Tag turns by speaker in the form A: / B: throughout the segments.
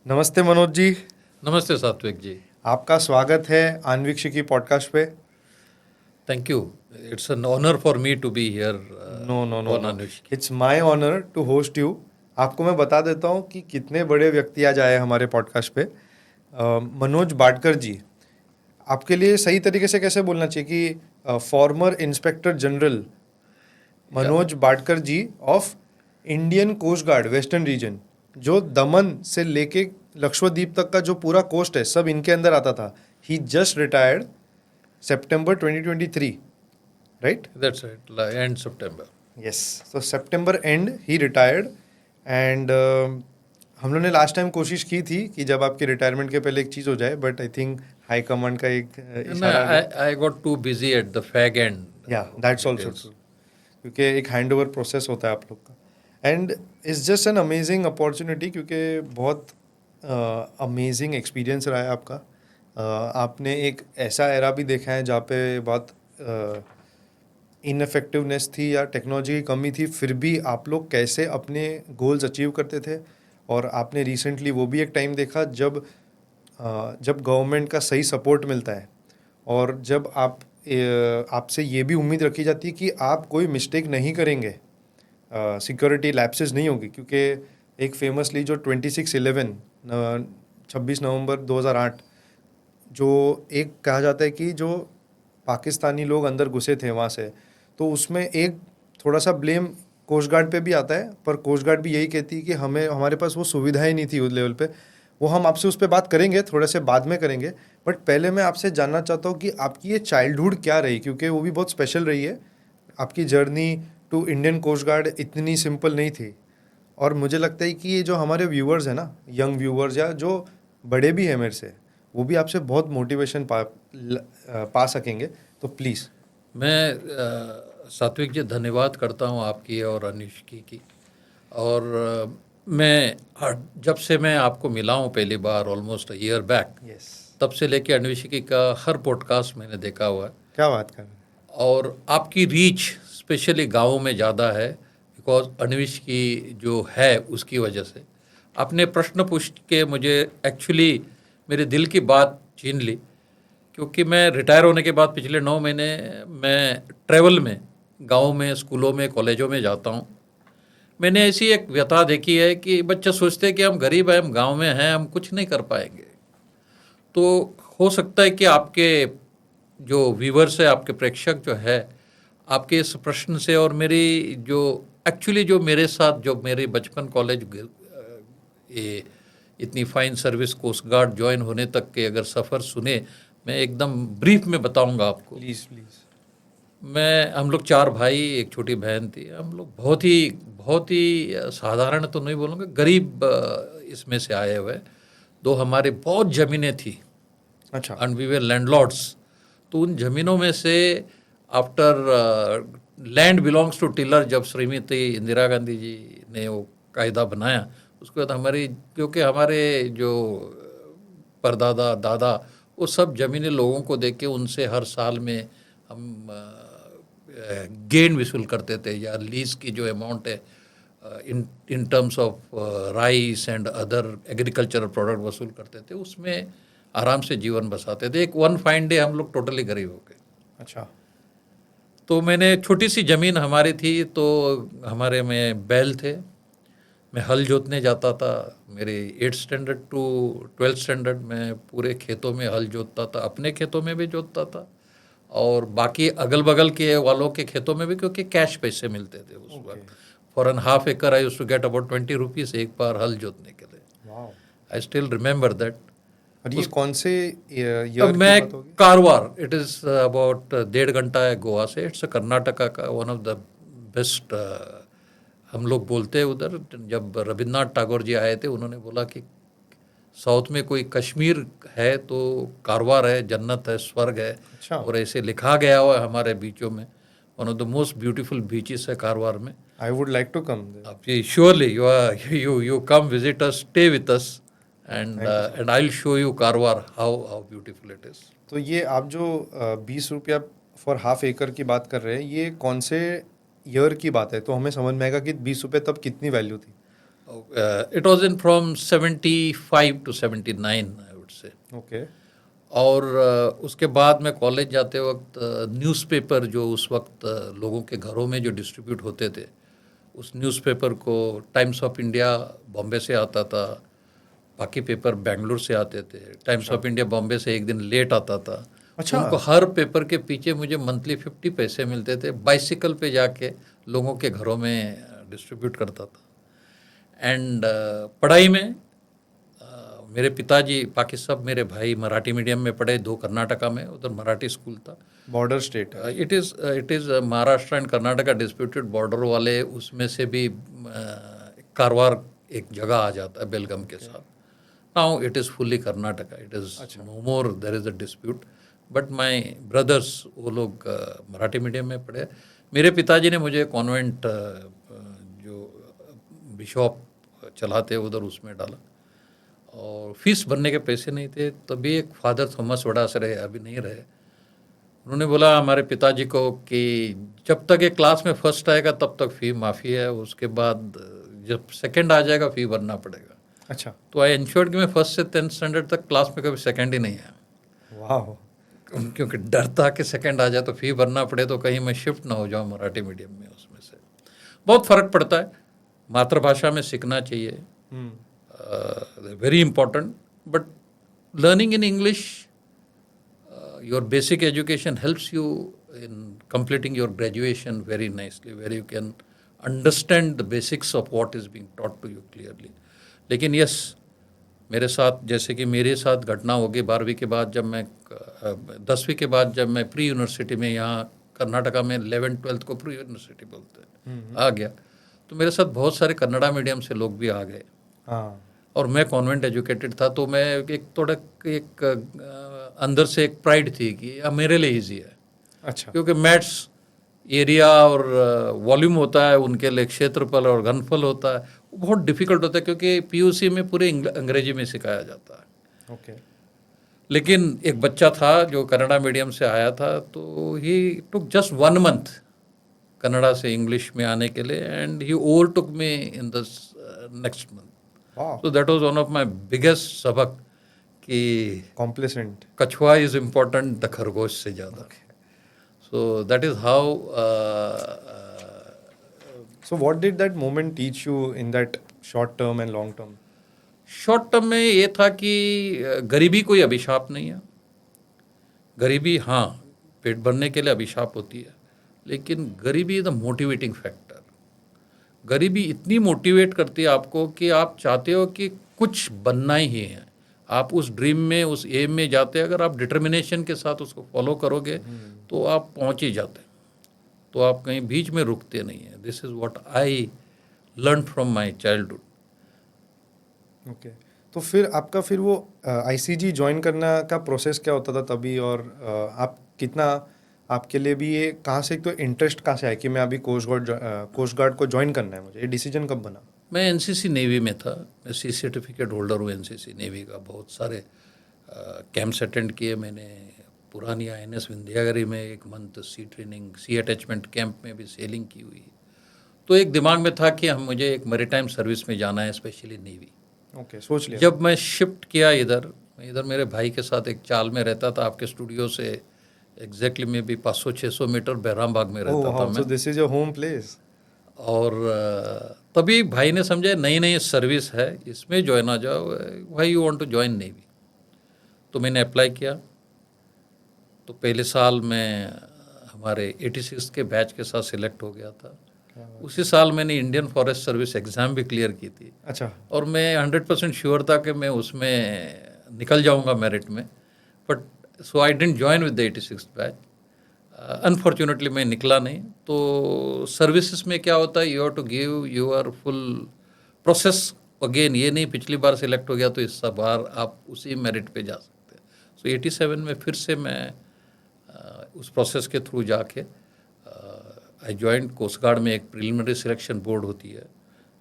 A: नमस्ते मनोज जी।
B: नमस्ते सात्विक जी।
A: आपका स्वागत है आन्वीक्षिकी पॉडकास्ट पे।
B: Thank you. It's an honour for me to be here
A: no no no
B: on
A: no,
B: Anushki.
A: It's my honour to host you. आपको मैं बता देता हूँ कि कितने बड़े व्यक्ति आज आए हमारे पॉडकास्ट पे। मनोज बाटकर जी, आपके लिए सही तरीके से कैसे बोलना चाहिए कि फॉर्मर इंस्पेक्टर जनरल
B: या
A: Manoj Batkar ji of Indian coast guard western region, जो दमन से लेके लक्षद्वीप तक का जो पूरा कोस्ट है सब इनके अंदर आता था। He just retired September 2023, right?
B: That's it, and September.
A: Yes. So September end he retired and हम लोगों ने लास्ट टाइम कोशिश की थी कि जब आपके रिटायरमेंट के पहले एक चीज़ हो जाए, but I think high command का एक इशारा आ गया।
B: I got too busy at the fag and.
A: या दैट्स ऑल्सो ट्रू, क्योंकि एक हैंड ओवर प्रोसेस होता है आप लोग का। And it's just an amazing opportunity, क्योंकि बहुत अमेजिंग एक्सपीरियंस रहा है आपका। आपने एक ऐसा एरा भी देखा है जहाँ पे बहुत इनफेक्टिवनेस थी या टेक्नोलॉजी की कमी थी, फिर भी आप लोग कैसे अपने गोल्स अचीव करते थे। और आपने रिसेंटली वो भी एक टाइम देखा जब गवर्नमेंट का सही सपोर्ट मिलता है, और जब आपसे ये भी उम्मीद रखी जाती है कि आप कोई मिस्टेक नहीं करेंगे, सिक्योरिटी लैप्सेस नहीं होगी। क्योंकि एक फेमसली जो 26 नवंबर 2008 जो एक कहा जाता है कि जो पाकिस्तानी लोग अंदर घुसे थे वहाँ से, तो उसमें एक थोड़ा सा ब्लेम कोस्ट गार्ड पे भी आता है, पर कोस्ट गार्ड भी यही कहती है कि हमारे पास वो सुविधाएं नहीं थी उस लेवल पे। वो हम आपसे उस पर बात करेंगे, थोड़े से बाद में करेंगे। बट पहले मैं आपसे जानना चाहता हूँ कि आपकी ये चाइल्डहुड क्या रही, क्योंकि वो भी बहुत स्पेशल रही है। आपकी journey to Indian coast guard इतनी सिंपल नहीं थी। और मुझे लगता है कि ये जो हमारे व्यूअर्स हैं ना, यंग व्यूअर्स या जो बड़े भी हैं मेरे से, वो भी आपसे बहुत मोटिवेशन पा सकेंगे। तो प्लीज़।
B: सात्विक जी, धन्यवाद करता हूँ आपकी और अनुष्की की। और मैं जब से मैं आपको मिला हूँ पहली बार almost a year back,
A: yes.
B: तब से लेके अनुष्की का हर पॉडकास्ट मैंने देखा हुआ है।
A: क्या बात कर रहे हैं।
B: और आपकी रीच स्पेशली गाँवों में ज़्यादा है, बिकॉज अनुष्की जो है उसकी वजह से। आपने प्रश्न पूछ के मुझे एक्चुअली मेरे दिल की बात छीन ली, क्योंकि मैं रिटायर होने के बाद पिछले 9 महीने मैं ट्रैवल में गाँव में स्कूलों में कॉलेजों में जाता हूँ। मैंने ऐसी एक व्यथा देखी है कि बच्चे सोचते हैं कि हम गरीब हैं, हम गांव में हैं, हम कुछ नहीं कर पाएंगे। तो हो सकता है कि आपके जो व्यूवर्स है, आपके प्रेक्षक जो है, आपके इस प्रश्न से और मेरी जो एक्चुअली जो मेरे साथ जो मेरे बचपन कॉलेज ये इतनी fine service coast guard join होने तक के अगर सफ़र सुने, मैं एकदम ब्रीफ में बताऊंगा आपको।
A: Please please.
B: हम लोग 4 भाई, एक छोटी बहन थी। हम लोग बहुत ही साधारण तो नहीं बोलूँगा, गरीब इसमें से आए हुए। 2 हमारे बहुत ज़मीनें थी।
A: अच्छा।
B: And we were landlords. तो उन ज़मीनों में से after land belongs to tiller, जब श्रीमती इंदिरा गांधी जी ने वो कायदा बनाया, उसके बाद क्योंकि हमारे जो परदादा दादा वो सब ज़मीनें लोगों को दे के उनसे हर साल में हम गेन वसूल करते थे, या लीज की जो अमाउंट है in terms of rice and other agricultural product वसूल करते थे। उसमें आराम से जीवन बसाते थे। एक वन फाइन डे हम लोग टोटली गरीब हो गए।
A: अच्छा।
B: तो मैंने छोटी सी ज़मीन हमारी थी, तो हमारे में बैल थे। मैं हल जोतने जाता था। मेरे 8th standard to 12th standard में पूरे खेतों में हल जोतता था, अपने खेतों में भी जोतता था और बाकी अगल बगल के वालों के खेतों में भी, क्योंकि कैश पैसे मिलते थे उस वक्त। For an half acre I used to get about 20 rupees एक बार हल जोतने के लिए।
A: Wow.
B: I still remember that.
A: और ये कौन से
B: अब
A: ईयर की
B: मैं
A: बात होगी?
B: कारवार, इट इज़ अबाउट 1.5 घंटा है गोवा से। इट्स कर्नाटका का वन ऑफ द बेस्ट, हम लोग बोलते हैं उधर। जब रविन्द्रनाथ टैगोर जी आए थे, उन्होंने बोला कि साउथ में कोई कश्मीर है तो कारवार है, जन्नत है, स्वर्ग है।
A: अच्छा।
B: और ऐसे लिखा गया हुआ है हमारे बीचों में। One of the most beautiful beaches है कारवार में।
A: I would like to come.
B: आप ये surely you come visit us, stay with us,
A: thank you so
B: and I will show you Karwar how beautiful it is.
A: तो ये आप जो 20 रुपया for half एकड़ की बात कर रहे हैं, ये कौन से ईयर की बात है? तो हमें समझ में आएगा कि 20 रुपये तब कितनी वैल्यू थी।
B: It was in from 75 to 79, I would say.
A: Okay
B: और उसके बाद में कॉलेज जाते वक्त न्यूज़पेपर जो उस वक्त लोगों के घरों में जो डिस्ट्रीब्यूट होते थे, उस न्यूज़पेपर को टाइम्स ऑफ इंडिया बॉम्बे से आता था, बाकी पेपर बेंगलुरु से आते थे। टाइम्स ऑफ इंडिया बॉम्बे से एक दिन लेट आता था।
A: अच्छा।
B: उनको हर पेपर के पीछे मुझे मंथली 50 पैसे मिलते थे। बाइसिकल पे जाके लोगों के घरों में डिस्ट्रीब्यूट करता था। एंड पढ़ाई में मेरे पिताजी, बाकी सब मेरे भाई मराठी मीडियम में पढ़े, 2 कर्नाटका में, उधर मराठी स्कूल था।
A: बॉर्डर स्टेट है।
B: It is Maharashtra and Karnataka disputed border वाले, उसमें से भी कारवार एक जगह आ जाता है बेलगम के साथ। Now it is fully Karnataka, it is no more there is a dispute. But my brothers वो लोग मराठी मीडियम में पढ़े। मेरे पिताजी ने मुझे कॉन्वेंट जो बिशॉप चलाते उधर उसमें डाला, और फीस भरने के पैसे नहीं थे। तभी एक फादर थॉमस वडास रहे, अभी नहीं रहे, उन्होंने बोला हमारे पिताजी को कि जब तक ये क्लास में फर्स्ट आएगा तब तक फ़ी माफ़ी है, उसके बाद जब सेकंड आ जाएगा फ़ी भरना पड़ेगा।
A: अच्छा।
B: तो आई इंश्योर्ड कि मैं फर्स्ट से 10th स्टैंडर्ड तक क्लास में कभी सेकंड ही नहीं आया।
A: वाह।
B: क्योंकि डर था कि सेकंड आ जाए तो फ़ी भरना पड़े, तो कहीं मैं शिफ्ट ना हो जाऊँ मराठी मीडियम में। उसमें से बहुत फ़र्क पड़ता है। मातृभाषा में सीखना चाहिए, very important, but learning in English, your basic education helps you in completing your graduation very nicely, where you can understand the basics of what is being taught to you clearly. लेकिन yes, मेरे साथ, जैसे कि मेरे साथ घटना हो गई 12वीं के बाद, जब मैं 10वीं के बाद जब मैं प्री यूनिवर्सिटी में, यहाँ कर्नाटका में 11th-12th को प्री यूनिवर्सिटी बोलते हैं, आ गया, तो मेरे साथ बहुत सारे कन्नड़ा मीडियम से लोग भी आ गए।
A: हाँ।
B: और मैं कॉन्वेंट एजुकेटेड था, तो मैं एक थोड़ा एक अंदर से एक प्राइड थी कि अब मेरे लिए ईजी है।
A: अच्छा।
B: क्योंकि मैथ्स एरिया और वॉल्यूम होता है, उनके लिए क्षेत्रफल और घनफल होता है, वो बहुत डिफिकल्ट होता है, क्योंकि पीयूसी में पूरे अंग्रेजी में सिखाया जाता है।
A: ओके।
B: लेकिन एक बच्चा था जो कन्नड़ा मीडियम से आया था, तो ही टुक जस्ट 1 month कन्नड़ा से इंग्लिश में आने के लिए, and he overtook me in the next month.
A: वाह।
B: So that was one of my biggest सबक कि
A: कॉम्प्लिसेंट।
B: कछुआ इज इम्पोर्टेंट द खरगोश से ज़्यादा। So that is how.
A: So what did that moment teach you in that short term and long term?
B: Short term में ये था कि गरीबी कोई अभिशाप नहीं है। गरीबी हाँ पेट भरने के लिए अभिशाप होती है, लेकिन गरीबी इज द मोटिवेटिंग फैक्टर। गरीबी इतनी मोटिवेट करती है आपको कि आप चाहते हो कि कुछ बनना ही है। आप उस ड्रीम में, उस एम में जाते हैं, अगर आप डिटर्मिनेशन के साथ उसको फॉलो करोगे तो आप पहुंच ही जाते हैं, तो आप कहीं बीच में रुकते नहीं हैं। This is what I learn from my childhood.
A: Okay. तो फिर आपका फिर वो आईसीजी ज्वाइन करना का प्रोसेस क्या होता था तभी, और आप कितना, आपके लिए भी ये कहाँ से, एक तो इंटरेस्ट कहाँ से आया कि मैं अभी कोस्ट गार्ड को ज्वाइन करना है मुझे, ये डिसीजन कब बना?
B: मैं एनसीसी नेवी में था, मैं सी सर्टिफिकेट होल्डर हूँ एनसीसी नेवी का। बहुत सारे कैंप्स अटेंड किए मैंने। पुरानी आईएनएस विंध्यागिरी में 1 month सी ट्रेनिंग, सी अटैचमेंट कैंप में भी सेलिंग की हुई। तो एक दिमाग में था कि मुझे एक मैरीटाइम सर्विस में जाना है, स्पेशली नेवी।
A: ओके, सोच लिया।
B: जब मैं शिफ्ट किया इधर मेरे भाई के साथ एक चाल में रहता था, आपके स्टूडियो से एग्जैक्टली में भी 500-600 मीटर बहराम बाग में रहता था मैं।
A: सो this is your home place.
B: और तभी भाई ने समझा नई सर्विस है, इसमें ज्वाइन आ जाओ, why you want to join navy. तो मैंने अप्लाई किया। तो पहले साल में हमारे 86 के बैच के साथ सिलेक्ट हो गया था। उसी साल मैंने इंडियन फॉरेस्ट सर्विस एग्ज़ाम भी क्लियर की थी।
A: अच्छा।
B: और मैं 100% श्योर था कि मैं उसमें निकल जाऊंगा मेरिट में, but so I didn't join with the 86 batch. Unfortunately मैं निकला नहीं। तो सर्विसेज में क्या होता है, you have to give your full process again. ये नहीं पिछली बार सिलेक्ट हो गया तो इस बार आप उसी मेरिट पे जा सकते हैं। सो 87 में फिर से मैं उस प्रोसेस के थ्रू जाके आई ज्वाइन कोस्ट गार्ड में। एक प्रिलिमिनरी सिलेक्शन बोर्ड होती है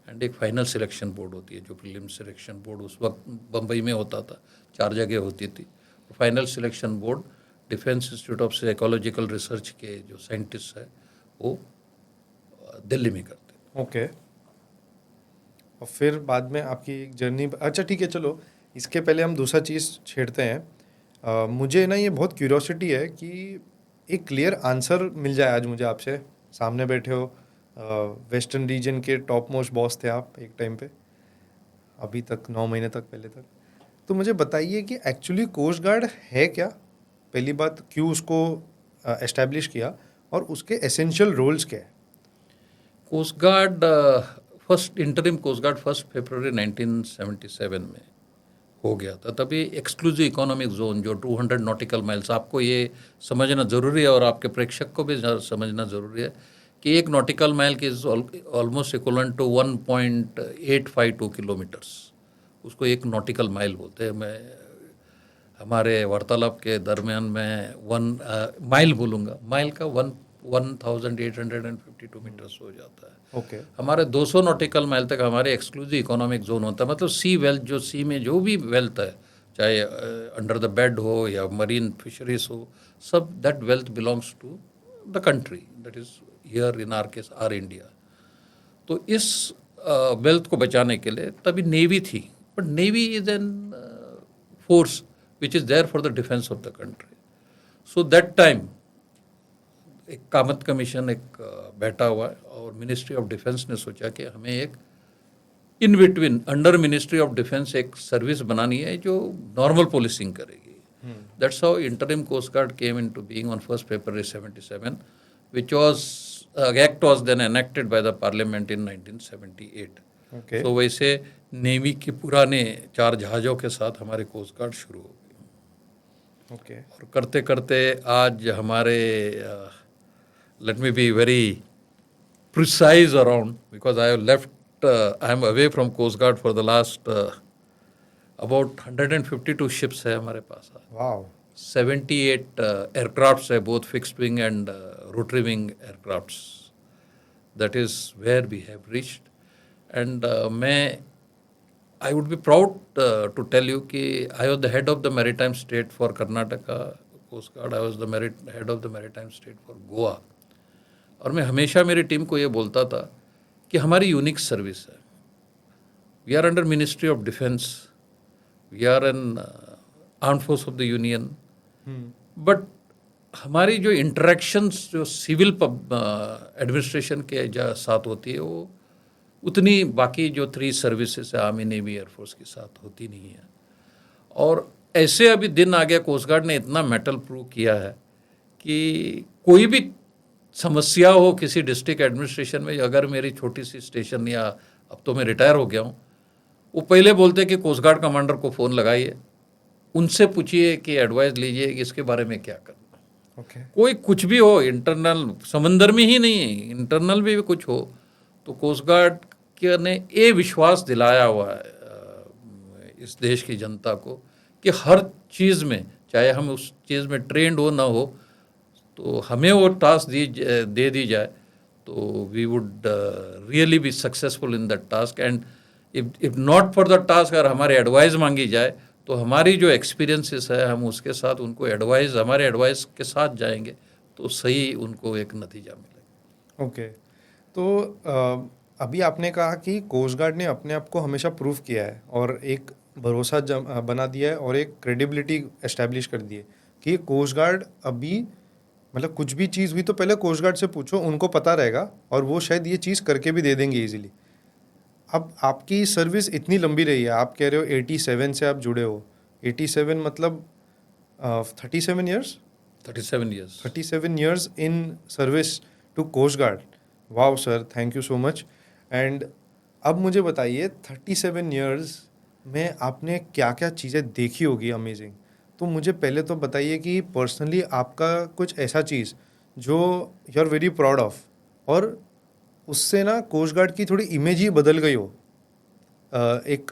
B: एंड एक फाइनल सिलेक्शन बोर्ड होती है। जो प्रीलिम सिलेक्शन बोर्ड उस वक्त बम्बई में होता था, 4 जगह होती थी। Final selection board defence institute of psychological research के जो साइंटिस्ट है वो दिल्ली में करते हैं।
A: ओके। और फिर बाद में आपकी एक जर्नी। अच्छा ठीक है, चलो इसके पहले हम दूसरा चीज़ छेड़ते हैं। मुझे ना ये बहुत क्यूरियोसिटी है कि एक क्लियर आंसर मिल जाए आज मुझे आपसे। सामने बैठे हो, वेस्टर्न रीजन के टॉप मोस्ट बॉस थे आप एक टाइम पे, अभी तक 9 महीने तक पहले तक। तो मुझे बताइए कि एक्चुअली कोस्ट गार्ड है क्या, पहली बात क्यों उसको एस्टेब्लिश किया, और उसके एसेंशियल रोल्स क्या है।
B: Coast guard first interim coast guard 1 फरवरी 1977 में हो गया था। तभी एक्सक्लूसिव इकोनॉमिक जोन जो 200 नॉटिकल माइल्स, आपको ये समझना ज़रूरी है और आपके प्रेक्षक को भी समझना ज़रूरी है कि एक नॉटिकल माइल की is almost equivalent to 1.852 kilometres. उसको एक नॉटिकल माइल बोलते हैं। मैं हमारे वार्तालाप के दरमियान मैं 1 माइल बोलूँगा, माइल का 1852 मीटर्स हो जाता है।
A: ओके।
B: हमारे 200 नॉटिकल माइल तक हमारे एक्सक्लूसिव इकोनॉमिक जोन होता है। मतलब सी वेल्थ, जो सी में जो भी वेल्थ है, चाहे अंडर द बेड हो या मरीन फिशरीज हो, सब that wealth belongs to the country, that is here in our case our India. तो इस वेल्थ को बचाने के लिए तभी नेवी थी, but navy is an force which is there for the defence of the country. So that time एक Kamath commission बैठा हुआ है और मिनिस्ट्री ऑफ डिफेंस ने सोचा कि हमें एक in between under ministry of defence एक सर्विस बनानी है जो नॉर्मल पुलिसिंग करेगी। That's how interim coast guard came into being on 1 February 77, which was act was then enacted by the parliament in 1978.
A: Okay.
B: So वैसे navy के पुराने 4 जहाज़ों के साथ हमारे कोस्ट गार्ड शुरू हो गए।
A: ओके।
B: और करते करते आज हमारे let me be very precise around, because I have left, I am away from Coast Guard for the last about 152 ships है हमारे पास।
A: वाओ।
B: 78 aircrafts है, both fixed wing and rotary wing aircrafts. That is where we have reached. And I would be proud to tell you कि I was the head of the maritime state for Karnataka Coast Guard. I was the head of the maritime state for Goa. और मैं हमेशा मेरी team को ये बोलता था कि हमारी यूनिक सर्विस है। We are under ministry of defence, we are an armed force of the union, but हमारी जो इंटरेक्शंस जो सिविल एडमिनिस्ट्रेशन के साथ होती है वो उतनी बाकी जो 3 सर्विसेज है, आर्मी, नेवी, एयरफोर्स के साथ होती नहीं है। और ऐसे अभी दिन आ गया, कोस्ट गार्ड ने इतना मेटल प्रूव किया है कि कोई भी समस्या हो किसी डिस्ट्रिक्ट एडमिनिस्ट्रेशन में, अगर मेरी छोटी सी स्टेशन, या अब तो मैं रिटायर हो गया हूँ, वो पहले बोलते कि कोस्ट गार्ड कमांडर को फ़ोन लगाइए, उनसे पूछिए कि एडवाइस लीजिए कि इसके बारे में क्या करना।
A: ओके।
B: कोई कुछ भी हो, इंटरनल समंदर में ही नहीं है, इंटरनल भी कुछ हो, तो कोस्ट गार्ड के ने ये विश्वास दिलाया हुआ है इस देश की जनता को कि हर चीज़ में, चाहे हम उस चीज़ में ट्रेंड हो ना हो, तो हमें वो टास्क दे दी जाए तो we would really be successful in that task. And if not for the task, अगर हमारे एडवाइस मांगी जाए तो हमारी जो एक्सपीरियंसेस है हम उसके साथ उनको एडवाइस, हमारे एडवाइस के साथ जाएंगे तो सही उनको एक नतीजा मिलेगा।
A: ओके। तो अभी आपने कहा कि कोस्ट गार्ड ने अपने आप को हमेशा प्रूव किया है और एक भरोसा बना दिया है और एक क्रेडिबिलिटी एस्टैब्लिश कर दी है कि कोस्ट गार्ड अभी, मतलब कुछ भी चीज़ हुई तो पहले कोस्ट गार्ड से पूछो, उनको पता रहेगा और वो शायद ये चीज़ करके भी दे देंगे इजीली। अब आपकी सर्विस इतनी लंबी रही है, आप कह रहे हो 87 से आप जुड़े हो, 87 मतलब 37 years 37 years in service to coast guard. Wow sir, thank you so much. And अब मुझे बताइए 37 ईयर्स में आपने क्या क्या चीज़ें देखी होगी अमेजिंग। तो मुझे पहले तो बताइए कि पर्सनली आपका कुछ ऐसा चीज़ जो you are very proud of और उससे ना कोस्ट गार्ड की थोड़ी इमेज ही बदल गई हो। एक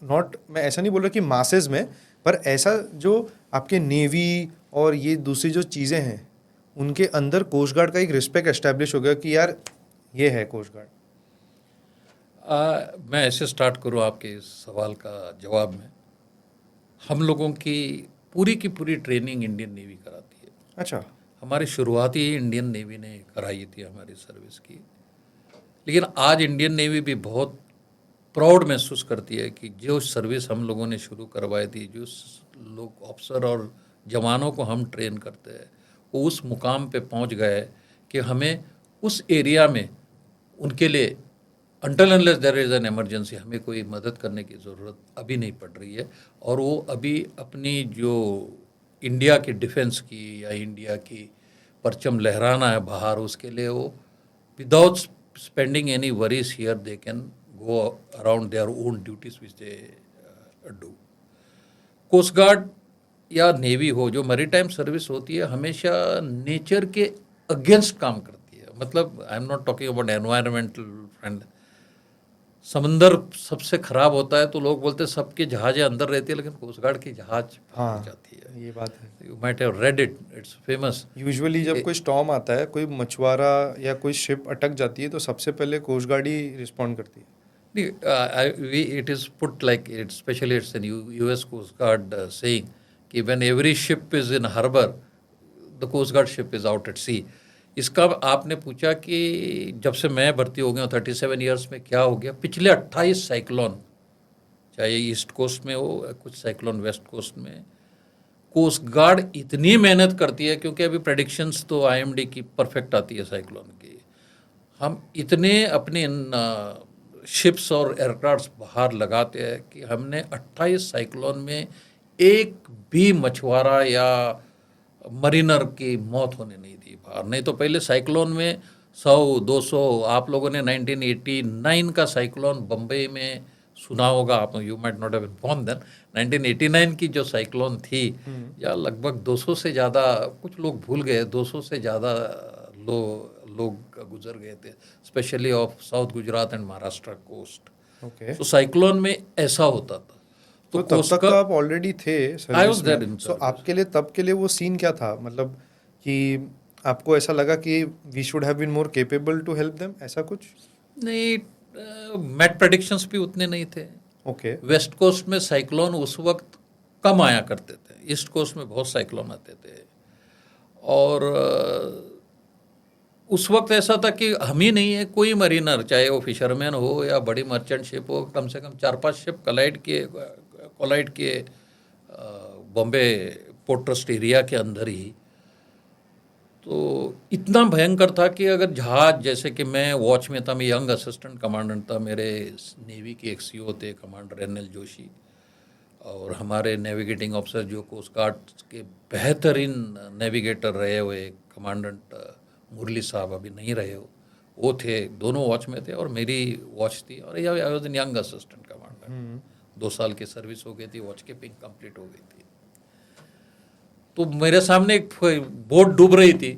A: नॉट, मैं ऐसा नहीं बोल रहा कि मासेस में, पर ऐसा जो आपके नेवी और ये दूसरी जो चीज़ें हैं उनके अंदर कोस्ट गार्ड का एक रिस्पेक्ट एस्टैब्लिश हो गया कि यार ये है कोस्ट गार्ड।
B: मैं ऐसे स्टार्ट करूँ आपके इस सवाल का जवाब में। हम लोगों की पूरी ट्रेनिंग इंडियन नेवी कराती है।
A: अच्छा।
B: हमारी शुरुआत ही इंडियन नेवी ने कराई थी हमारी सर्विस की। लेकिन आज इंडियन नेवी भी बहुत प्राउड महसूस करती है कि जो सर्विस हम लोगों ने शुरू करवाई थी, जो लोग ऑफिसर और जवानों को हम ट्रेन करते हैं, वो उस मुकाम पे पहुंच गए कि हमें उस एरिया में उनके लिए until unless there is an emergency हमें कोई मदद करने की ज़रूरत अभी नहीं पड़ रही है। और वो अभी अपनी जो इंडिया की डिफेंस की या इंडिया की परचम लहराना है बाहर, उसके लिए वो without spending any worries here they can go around their own duties which they do. Coast guard या नेवी हो, जो मैरीटाइम सर्विस होती है, हमेशा नेचर के अगेंस्ट काम करती है। मतलब आई am not talking about environmental friend. समंदर सबसे खराब होता है तो लोग बोलते हैं सबके जहाज़ें अंदर रहती है, लेकिन कोस्ट गार्ड की जहाज
A: हाँ,
B: जाती है।
A: ये बात है।
B: You might have read it, it's famous.
A: Usually जब कोई स्टॉर्म आता है, कोई मछुआरा या कोई शिप अटक जाती है, तो सबसे पहले कोस्ट गार्ड ही रिस्पॉन्ड करती है।
B: It is put like it, especially it's in US Coast Guard saying कि when every ship is in harbor, the Coast Guard ship is out at sea. इसका आपने पूछा कि जब से मैं भर्ती हो गया हूँ 37 ईयर्स में क्या हो गया, पिछले 28 साइक्लोन, चाहे ईस्ट कोस्ट में हो, कुछ साइक्लोन वेस्ट कोस्ट में, कोस्ट गार्ड इतनी मेहनत करती है, क्योंकि अभी प्रेडिक्शंस तो IMD की परफेक्ट आती है साइक्लोन की। हम इतने अपने शिप्स और एयरक्राफ्ट बाहर लगाते हैं कि हमने 28 साइक्लोन में एक भी मछुआरा या मरीनर की मौत होने नहीं दी बाहर। नहीं तो पहले साइक्लोन में 100-200, आप लोगों ने 1989 का साइक्लोन बम्बई में सुना होगा, आप you might not have been born then. 1989 की जो साइक्लोन थी, या लगभग 200 से ज़्यादा, कुछ लोग भूल गए, 200 से ज़्यादा लोग गुजर गए थे, specially of south Gujarat and Maharashtra coast.
A: Okay,
B: तो साइक्लोन में ऐसा होता था।
A: तो तब तक तो आप ऑलरेडी थे
B: I was
A: सर्विस
B: there
A: में,
B: in
A: तो
B: service.
A: आपके लिए तब के लिए वो सीन क्या था? मतलब कि आपको ऐसा लगा कि we should have been more capable to help them, ऐसा कुछ?
B: नहीं, मैट प्रेडिक्शंस भी उतने नहीं थे।
A: ओके,
B: वेस्ट कोस्ट में साइक्लोन उस वक्त कम आया करते थे, ईस्ट कोस्ट में बहुत साइक्लोन आते थे। और उस वक्त ऐसा था कि हम ही नहीं है, कोई मरीनर, चाहे वो फिशरमैन हो या बड़ी मर्चेंट शिप हो, कम से कम 4-5 शिप कोलाइड किए बॉम्बे पोर्ट ट्रस्ट एरिया के अंदर ही। तो इतना भयंकर था कि अगर जहाज, जैसे कि मैं वॉच में था, मैं यंग असिस्टेंट कमांडेंट था, मेरे नेवी के एक CO थे कमांडर NL जोशी, और हमारे नेविगेटिंग ऑफिसर जो कोस्ट गार्ड के बेहतरीन नेविगेटर रहे हुए कमांडेंट मुरली साहब, अभी नहीं रहे हो, वो थे, दोनों वॉच में थे और मेरी वॉच थी। और I was an young assistant commander, 2 साल की सर्विस हो गई थी, वॉच कीपिंग कंप्लीट हो गई थी। तो मेरे सामने एक बोट डूब रही थी,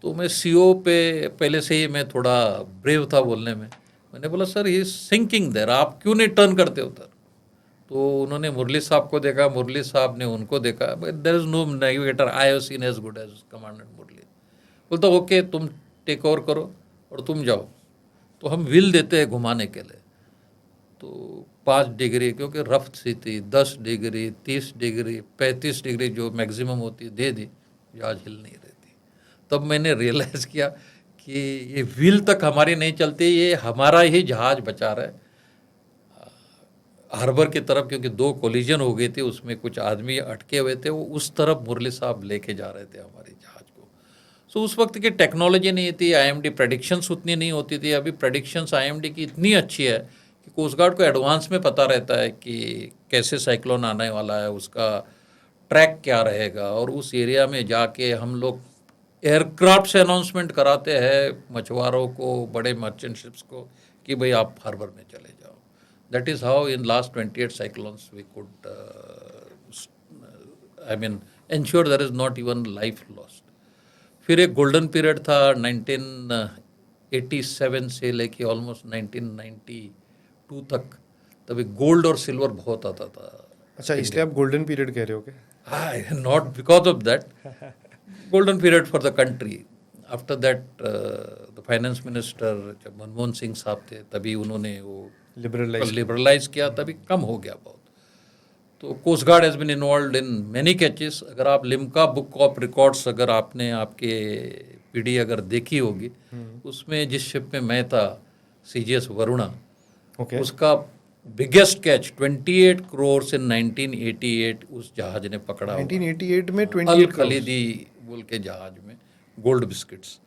B: तो मैं CO पे पहले से ही मैं थोड़ा ब्रेव था बोलने में, मैंने बोला सर ही सिंकिंग देयर, आप क्यों नहीं टर्न करते उधर? तो उन्होंने मुरली साहब को देखा, मुरली साहब ने उनको देखा, but there is no navigator I have seen as good as commandant Murali. बोलता ओके, तुम टेक ओवर करो और तुम जाओ। तो हम व्हील देते हैं घुमाने के लिए, तो 5 डिग्री, क्योंकि रफ सी थी, 10 डिग्री, 30 डिग्री, 35 डिग्री जो मैक्सिमम होती दे दी, जहाज हिल नहीं रही थी। तब मैंने रियलाइज़ किया कि ये व्हील तक हमारी नहीं चलती, ये हमारा ही जहाज बचा रहा है हार्बर की तरफ, क्योंकि 2 कोलिजन हो गई थी, उसमें कुछ आदमी अटके हुए थे, वो उस तरफ मुरली साहब लेके जा रहे थे हमारे जहाज को। सो उस वक्त की टेक्नोलॉजी नहीं थी, IMD प्रेडिक्शंस उतनी नहीं होती थी। अभी प्रेडिक्शंस IMD की इतनी अच्छी है कि कोस्ट गार्ड को एडवांस में पता रहता है कि कैसे साइक्लोन आने वाला है, उसका ट्रैक क्या रहेगा, और उस एरिया में जाके हम लोग एयरक्राफ्ट से अनाउंसमेंट कराते हैं मछुआरों को, बड़े मर्चेंट शिप्स को, कि भाई आप हार्बर में चले जाओ। That is how in last 28 cyclones we could, ensure there is not even life lost. फिर एक गोल्डन पीरियड था 1987 से लेके ऑलमोस्ट 1992 तक, तभी गोल्ड और सिल्वर बहुत आता था।
A: अच्छा, इसलिए आप गोल्डन पीरियड कह रहे हो क्या?
B: Not because of that, golden period for the country. After that the finance minister जब मनमोहन सिंह साहब थे, तभी उन्होंने वो लिबरलाइज किया, तभी कम हो गया बहुत। तो coast guard has been involve in many catches. अगर आप लिम्का बुक ऑफ रिकॉर्ड्स, अगर आपने आपके PD अगर देखी होगी, उसमें जिस शिप में मैं था, CGS वरुणा,
A: Okay.
B: उसका बिगेस्ट कैच 28 करोड़ से 1988 उस जहाज ने पकड़ा हुआ
A: 1988 में
B: अल
A: 28 करोड़।
B: खलीदी बोल के जहाज में गोल्ड बिस्किट्स।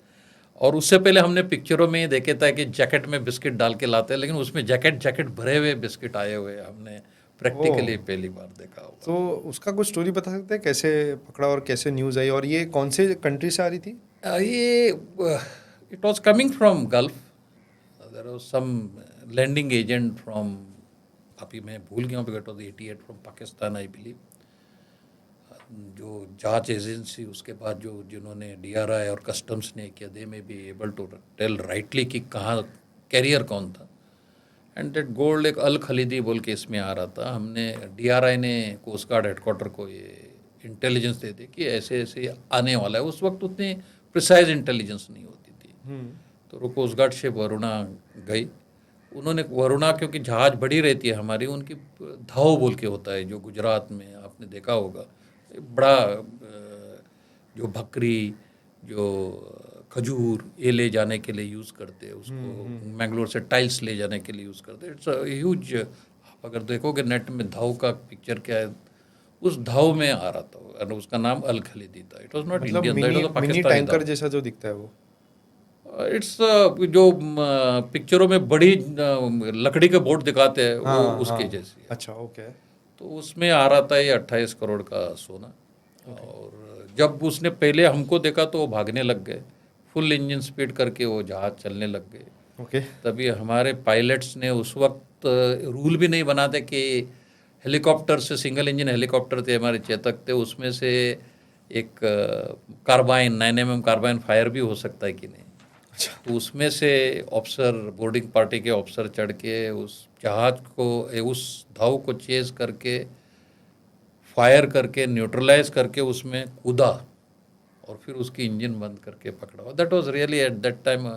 B: और उससे पहले हमने पिक्चरों में ही देखे था कि जैकेट में बिस्किट डाल के लाते हैं, लेकिन उसमें जैकेट भरे हुए बिस्किट आए हुए हमने प्रैक्टिकली पहली बार देखा हुआ।
A: तो उसका कुछ स्टोरी बता सकते हैं, कैसे पकड़ा और कैसे न्यूज़ आई, और ये कौन से कंट्री से आ रही थी?
B: ये it was coming from Gulf, there was some landing agent from, अभी मैं भूल गया हूँ, it was 88 from Pakistan I believe. जो जांच एजेंसी उसके बाद जो जिन्होंने डीआरआई और कस्टम्स ने किया, दे में be able to tell rightly कि कहाँ कैरियर कौन था। एंड दैट गोल्ड एक अल खलीदी बोल के इसमें आ रहा था। हमने डीआरआई ने कोस्ट गार्ड हेडक्वार्टर को ये इंटेलिजेंस दे दी कि ऐसे ऐसे आने वाला है। उस वक्त उतनी प्रिसाइज इंटेलिजेंस नहीं होती थी। तो वो कोस्ट गार्ड शिप वरुणा गई, उन्होंने वरुणा, क्योंकि जहाज बड़ी रहती है हमारी, उनकी धाव बोल के होता है जो गुजरात में आपने देखा होगा, बड़ा जो बकरी जो खजूर ये ले जाने के लिए यूज़ करते हैं उसको, मैंगलोर से टाइल्स ले जाने के लिए यूज़ करते हैं। इट्स अ ह्यूज, आप अगर देखोगे नेट में धाव का पिक्चर क्या है, उस धाव में आ रहा था और उसका नाम अल खलीदी था। इट वाज नॉट
A: मतलब
B: Indian, it was a
A: mini
B: Pakistani
A: tanker जैसा जो दिखता है वो?
B: इट्स जो पिक्चरों में बड़ी लकड़ी के बोट दिखाते हैं वो
A: हाँ
B: उसके
A: हाँ।
B: जैसी है।
A: अच्छा, ओके।
B: तो उसमें आ रहा था ये 28 करोड़ का सोना। और जब उसने पहले हमको देखा तो वो भागने लग गए, फुल इंजन स्पीड करके वो जहाज चलने लग गए।
A: ओके।
B: तभी हमारे पायलट्स ने उस वक्त रूल भी नहीं बनाते कि हेलीकॉप्टर से, सिंगल इंजन हेलीकॉप्टर थे हमारे चेतक थे, उसमें से एक कार्बाइन 9mm कार्बाइन फायर भी हो सकता है कि नहीं। तो उसमें से ऑफिसर, बोर्डिंग पार्टी के ऑफिसर चढ़ के उस जहाज को, उस धाव को चेज करके, फायर करके, न्यूट्रलाइज करके उसमें कूदा और फिर उसकी इंजन बंद करके पकड़ा। That was really at that time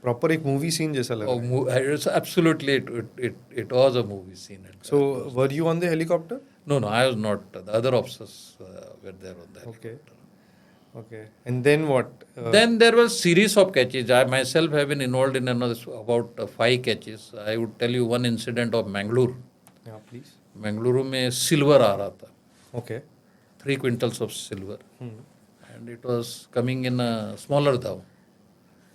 A: proper एक मूवी सीन जैसा लग रहा है।
B: Absolutely it was a movie scene.
A: So were you on the helicopter?
B: No, I was not. The other officers were there on the
A: Okay.
B: helicopter.
A: Okay. And then what?
B: Then there was series of catches. I myself have been involved in about 5 catches. I would tell you one incident of Mangalore.
A: Yeah, please.
B: Mangaluru में silver आ रहा था,
A: Okay.
B: 3 quintals of silver, and it was coming in a smaller धाव।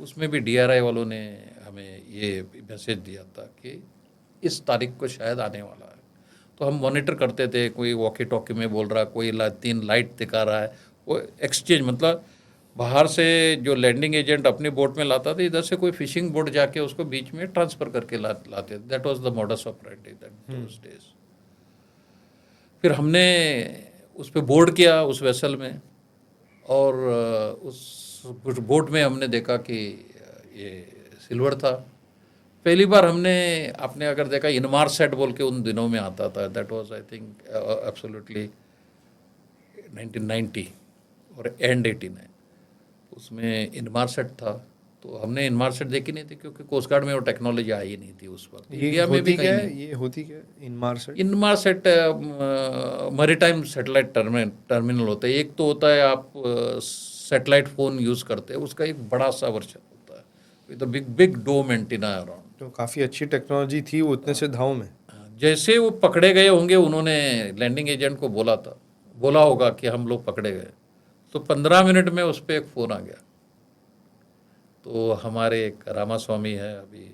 B: उसमें भी DRI वालों ने हमें ये मैसेज दिया था कि इस तारीख को शायद आने वाला है। तो हम मॉनिटर करते थे, कोई वॉकी टॉकी में बोल रहा है, कोई 3 लाइट दिखा रहा है। वो एक्सचेंज, मतलब बाहर से जो लैंडिंग एजेंट अपनी बोट में लाता था, इधर से कोई फिशिंग बोट जाके उसको बीच में ट्रांसफ़र करके लाते थे। That was the modus operandi that those days. फिर हमने उस पर बोर्ड किया उस वेसल में, और उस बोट में हमने देखा कि ये सिल्वर था। पहली बार हमने आपने अगर देखा, इनमार सेट बोल के उन दिनों में आता था। That was I think absolutely 1990 और एंड 89, उसमें इनमार सेट था। तो हमने इनमार सेट देखी नहीं थी क्योंकि कोस्ट गार्ड में वो टेक्नोलॉजी आई नहीं थी उस वक्त। इंडिया में भी कहीं नहीं।
A: ये होती क्या है Inmarsat?
B: Inmarsat maritime satellite terminal होता है। एक तो होता है आप सैटेलाइट फ़ोन यूज़ करते हैं, उसका एक बड़ा सा वर्जन होता है with big big dome antenna around.
A: तो काफ़ी अच्छी टेक्नोलॉजी थी वो उतने से धाव में।
B: जैसे वो पकड़े गए होंगे, उन्होंने लैंडिंग एजेंट को बोला होगा कि हम लोग पकड़े गए, तो 15 मिनट में उस पर एक फ़ोन आ गया। तो हमारे एक रामास्वामी है, अभी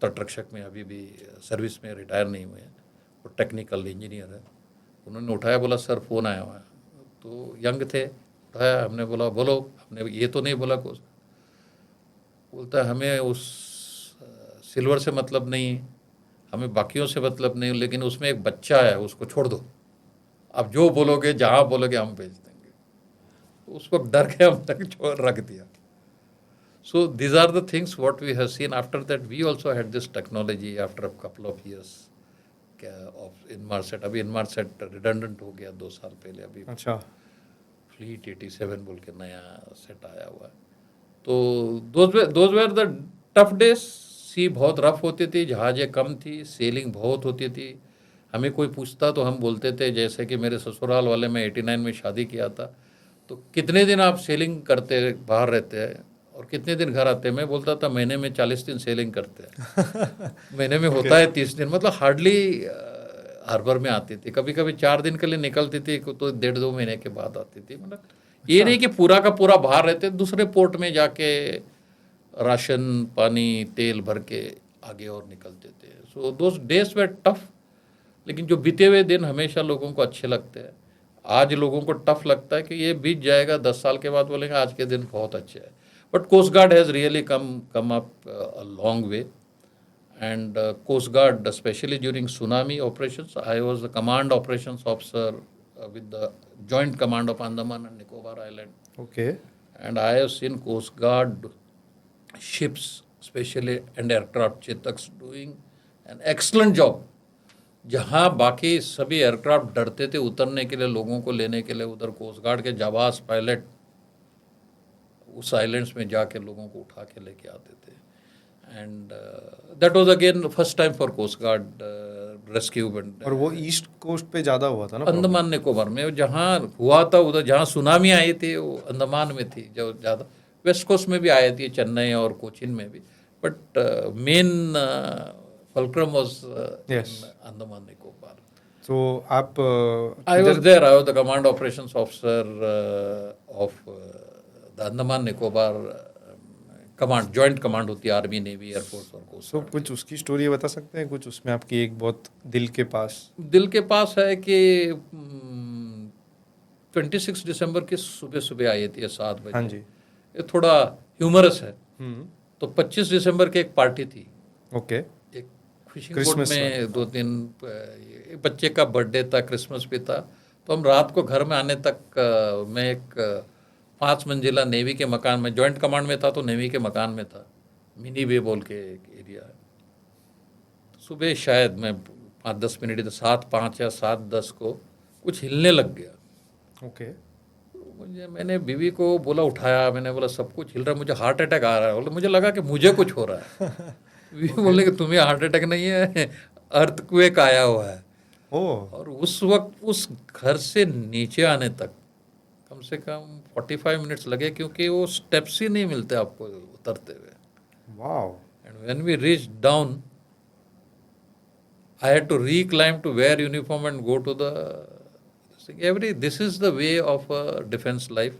B: तटरक्षक में अभी भी सर्विस में रिटायर नहीं हुए हैं, वो टेक्निकल इंजीनियर है। उन्होंने उठाया, बोला सर फ़ोन आया हुआ है। तो यंग थे, उठाया, हमने बोला बोलो। हमने ये तो नहीं बोला कुछ। बोलता है हमें उस सिल्वर से मतलब नहीं, हमें बाकियों से मतलब नहीं, लेकिन उसमें एक बच्चा है, उसको छोड़ दो। आप जो बोलोगे, जहाँ बोलोगे हम भेज देंगे। तो उस वक्त डर के हमने छोड़ रख दिया। So these are the things what we have seen. After that we also had this technology after a couple of years of Inmarsat. अभी Inmarsat redundant हो गया 2 साल पहले। अभी
A: अच्छा।
B: फ्लीट 87 बोल के नया सेट आया हुआ है। तो those were the tough days. सी बहुत रफ होती थी, जहाज़ें कम थी, सेलिंग बहुत होती थी। हमें कोई पूछता तो हम बोलते थे, जैसे कि मेरे ससुराल वाले में 89 में शादी किया था, तो कितने दिन आप सेलिंग करते बाहर रहते हैं और कितने दिन घर आते हैं? मैं बोलता था महीने में 40 दिन सेलिंग करते हैं। महीने में होता है 30 दिन, मतलब हार्डली हार्बर में आती थी। कभी कभी 4 दिन के लिए निकलती थी तो 1.5-2 महीने के बाद आती थी। मतलब ये नहीं कि पूरा का पूरा बाहर रहते, दूसरे पोर्ट में जाके राशन पानी तेल भर के आगे और निकलते थे। So those days were tough, लेकिन जो बीते हुए दिन हमेशा लोगों को अच्छे लगते हैं। आज लोगों को टफ लगता है कि ये बीत जाएगा, 10 साल के बाद बोलेंगे आज के दिन बहुत अच्छे हैं। But coast guard has really come up a long way, and Coast Guard, especially during tsunami operations. I was the command operations officer with the Joint Command of Andaman and Nicobar Island.
A: Okay.
B: And I have seen Coast Guard ships, especially and aircraft Chetaks, doing an excellent job. जहाँ बाकी सभी aircraft डरते थे उतरने के लिए, लोगों को लेने के लिए, उधर कोस्ट गार्ड के जाबाज पायलट उस आइलैंड्स में जाके लोगों को उठा के लेके आते थे। And that was again first time for coast guard rescue.
A: और वो ईस्ट कोस्ट पे ज़्यादा हुआ था ना?
B: अंडमान निकोबार में जहाँ हुआ था, उधर जहाँ सुनामी आई थी वो अंडमान में थी जो ज़्यादा। वेस्ट कोस्ट में भी आई थी, चेन्नई और कोचिन में भी, but main fulcrum was Andaman Nicobar.
A: So आप
B: I was there. I was the command operations officer of the Andaman Nicobar command, joint command होती है आर्मी नेवी एयरफोर्स और कोस्ट।
A: सो कुछ उसकी स्टोरी बता सकते हैं? कुछ उसमें आपकी एक बहुत दिल के पास
B: है कि 26 दिसंबर की सुबह सुबह आई थी 7 बजे।
A: हाँ जी।
B: ये थोड़ा ह्यूमरस है। तो 25 दिसंबर की एक पार्टी थी।
A: ओके।
B: एक फिशिंग बोट में 2 दिन, बच्चे का बर्थडे था, क्रिसमस भी था। तो हम रात को घर में आने तक मैं एक 5 मंजिला नेवी के मकान में, जॉइंट कमांड में था तो नेवी के मकान में था, मिनी बे बोल के एक एरिया है। सुबह शायद मैं 5-10 मिनट, 7:05 या 7:10 को कुछ हिलने लग गया।
A: ओके।
B: मैंने बीवी को बोला, उठाया, मैंने बोला सब कुछ हिल रहा है, मुझे हार्ट अटैक आ रहा है। बोले मुझे लगा कि मुझे कुछ हो रहा है। बीवी बोले कि तुम्हें हार्ट अटैक नहीं है, अर्थक्वेक आया हुआ है। और उस वक्त उस घर से नीचे आने तक कम से कम 45 मिनट्स लगे, क्योंकि वो स्टेप्स ही नहीं मिलते आपको उतरते हुए।
A: Wow.
B: And when we reach down, I had to reclaim to wear uniform and go to the this is the way of a defence life.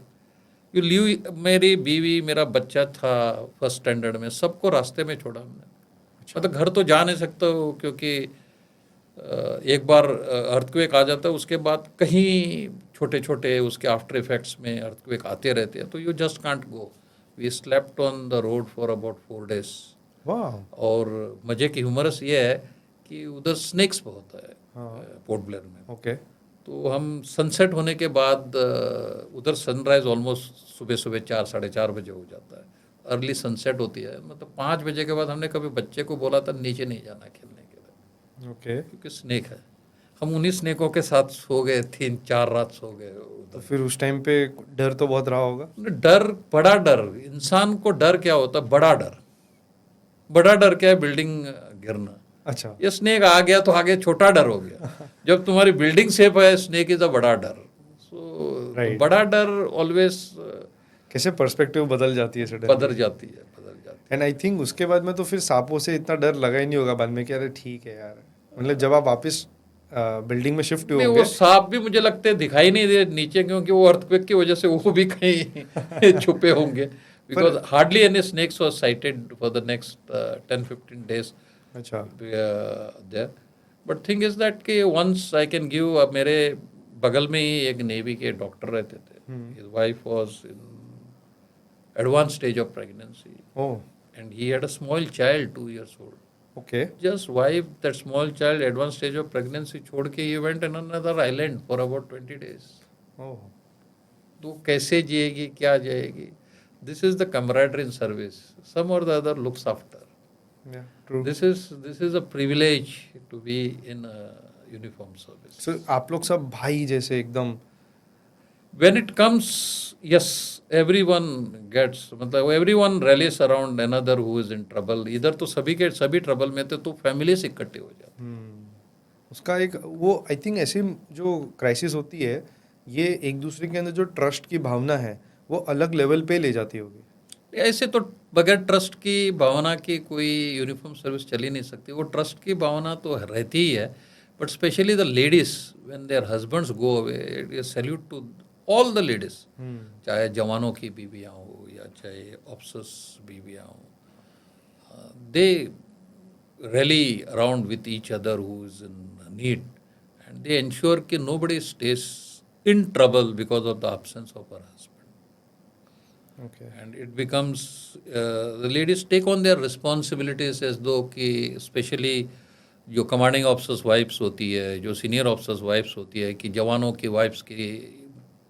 B: You leave. मेरी बीवी, मेरा बच्चा था फर्स्ट स्टैंडर्ड में, सबको रास्ते में छोड़ा हमने। मतलब घर तो जा नहीं सकते हो, क्योंकि एक बार अर्थक्वेक आ जाता है, उसके बाद कहीं छोटे छोटे उसके आफ्टर इफेक्ट्स में अर्थक्वेक आते रहते हैं, तो you just can't go. We slept on the road for about 4 days। और मजे की ह्यूमरस ये है कि उधर स्नेक्स बहुत है पोर्ट ब्लेयर में।
A: ओके।
B: तो हम सनसेट होने के बाद, उधर सनराइज ऑलमोस्ट सुबह सुबह 4-4:30 बजे हो जाता है, अर्ली सनसेट होती है। मतलब 5 बजे के बाद हमने कभी बच्चे को बोला था नीचे नहीं जाना खेलने के लिए।
A: ओके।
B: क्योंकि स्नेक है। हम उन्हीं स्नेकों के साथ सो गए, 3-4 रात सो गए।
A: तो फिर उस टाइम पे डर तो बहुत रहा होगा?
B: डर, बड़ा डर। इंसान को डर क्या होता है? बड़ा डर क्या है? बिल्डिंग गिरना।
A: अच्छा।
B: ये स्नेक आ गया तो आगे छोटा डर हो गया। जब तुम्हारी बिल्डिंग सेफ है, स्नेक इज अ बड़ा डर। सो बड़ा डर ऑलवेज,
A: कैसे पर्सपेक्टिव बदल जाती है?
B: बदल जाती है।
A: एंड आई थिंक उसके बाद में तो फिर सांपों से इतना डर लगा ही नहीं होगा बाद में कि अरे ठीक है यार। मतलब जब आप वापस बिल्डिंग में शिफ्ट होंगे,
B: वो सांप भी मुझे लगते दिखाई नहीं दे नीचे, क्योंकि वो अर्थक्वेक की वजह से वो भी कहीं छुपे होंगे। Because hardly any snakes was sighted for the next 10-15 days।
A: अच्छा।
B: There. But thing is that कि वंस आई कैन गिव, मेरे बगल में ही एक नेवी के डॉक्टर रहते थे। His wife was in advance stage of pregnancy. And he had a small child 2 years old।
A: Okay.
B: Just wife that small child, advanced stage of pregnancy, छोड़ के he went on another island for about 20 days। तो कैसे जिएगी, क्या जाएगी? This is the camaraderie in service. Some or the other looks after।
A: Yeah, true.
B: This is a privilege to be in a uniform service।
A: So आप लोग सब भाई जैसे एकदम?
B: When it comes, yes, everyone gets, मतलब everyone rallies around another who is in trouble। इधर तो सभी ट्रबल में थे, तो फैमिलीज इकट्ठे हो जाते।
A: उसका एक वो आई थिंक ऐसी जो क्राइसिस होती है, ये एक दूसरे के अंदर जो ट्रस्ट की भावना है वो अलग लेवल पे ले जाती होगी।
B: ऐसे तो बगैर ट्रस्ट की भावना की कोई यूनिफॉर्म सर्विस चल ही नहीं सकती। वो ट्रस्ट की भावना तो रहती ही है, but specially the ladies when their husbands go away, salute to all the ladies, चाहे जवानों की बीवियाँ हो या चाहे ऑफिसर्स बीवियाँ हो, दे rally around with each other who is in need, and they ensure कि nobody stays in trouble because of the absence of her husband.
A: Okay.
B: And it becomes the ladies take on their responsibilities as though कि especially जो commanding officers wives होती है, जो senior officers wives होती है, कि जवानों की वाइफ्स की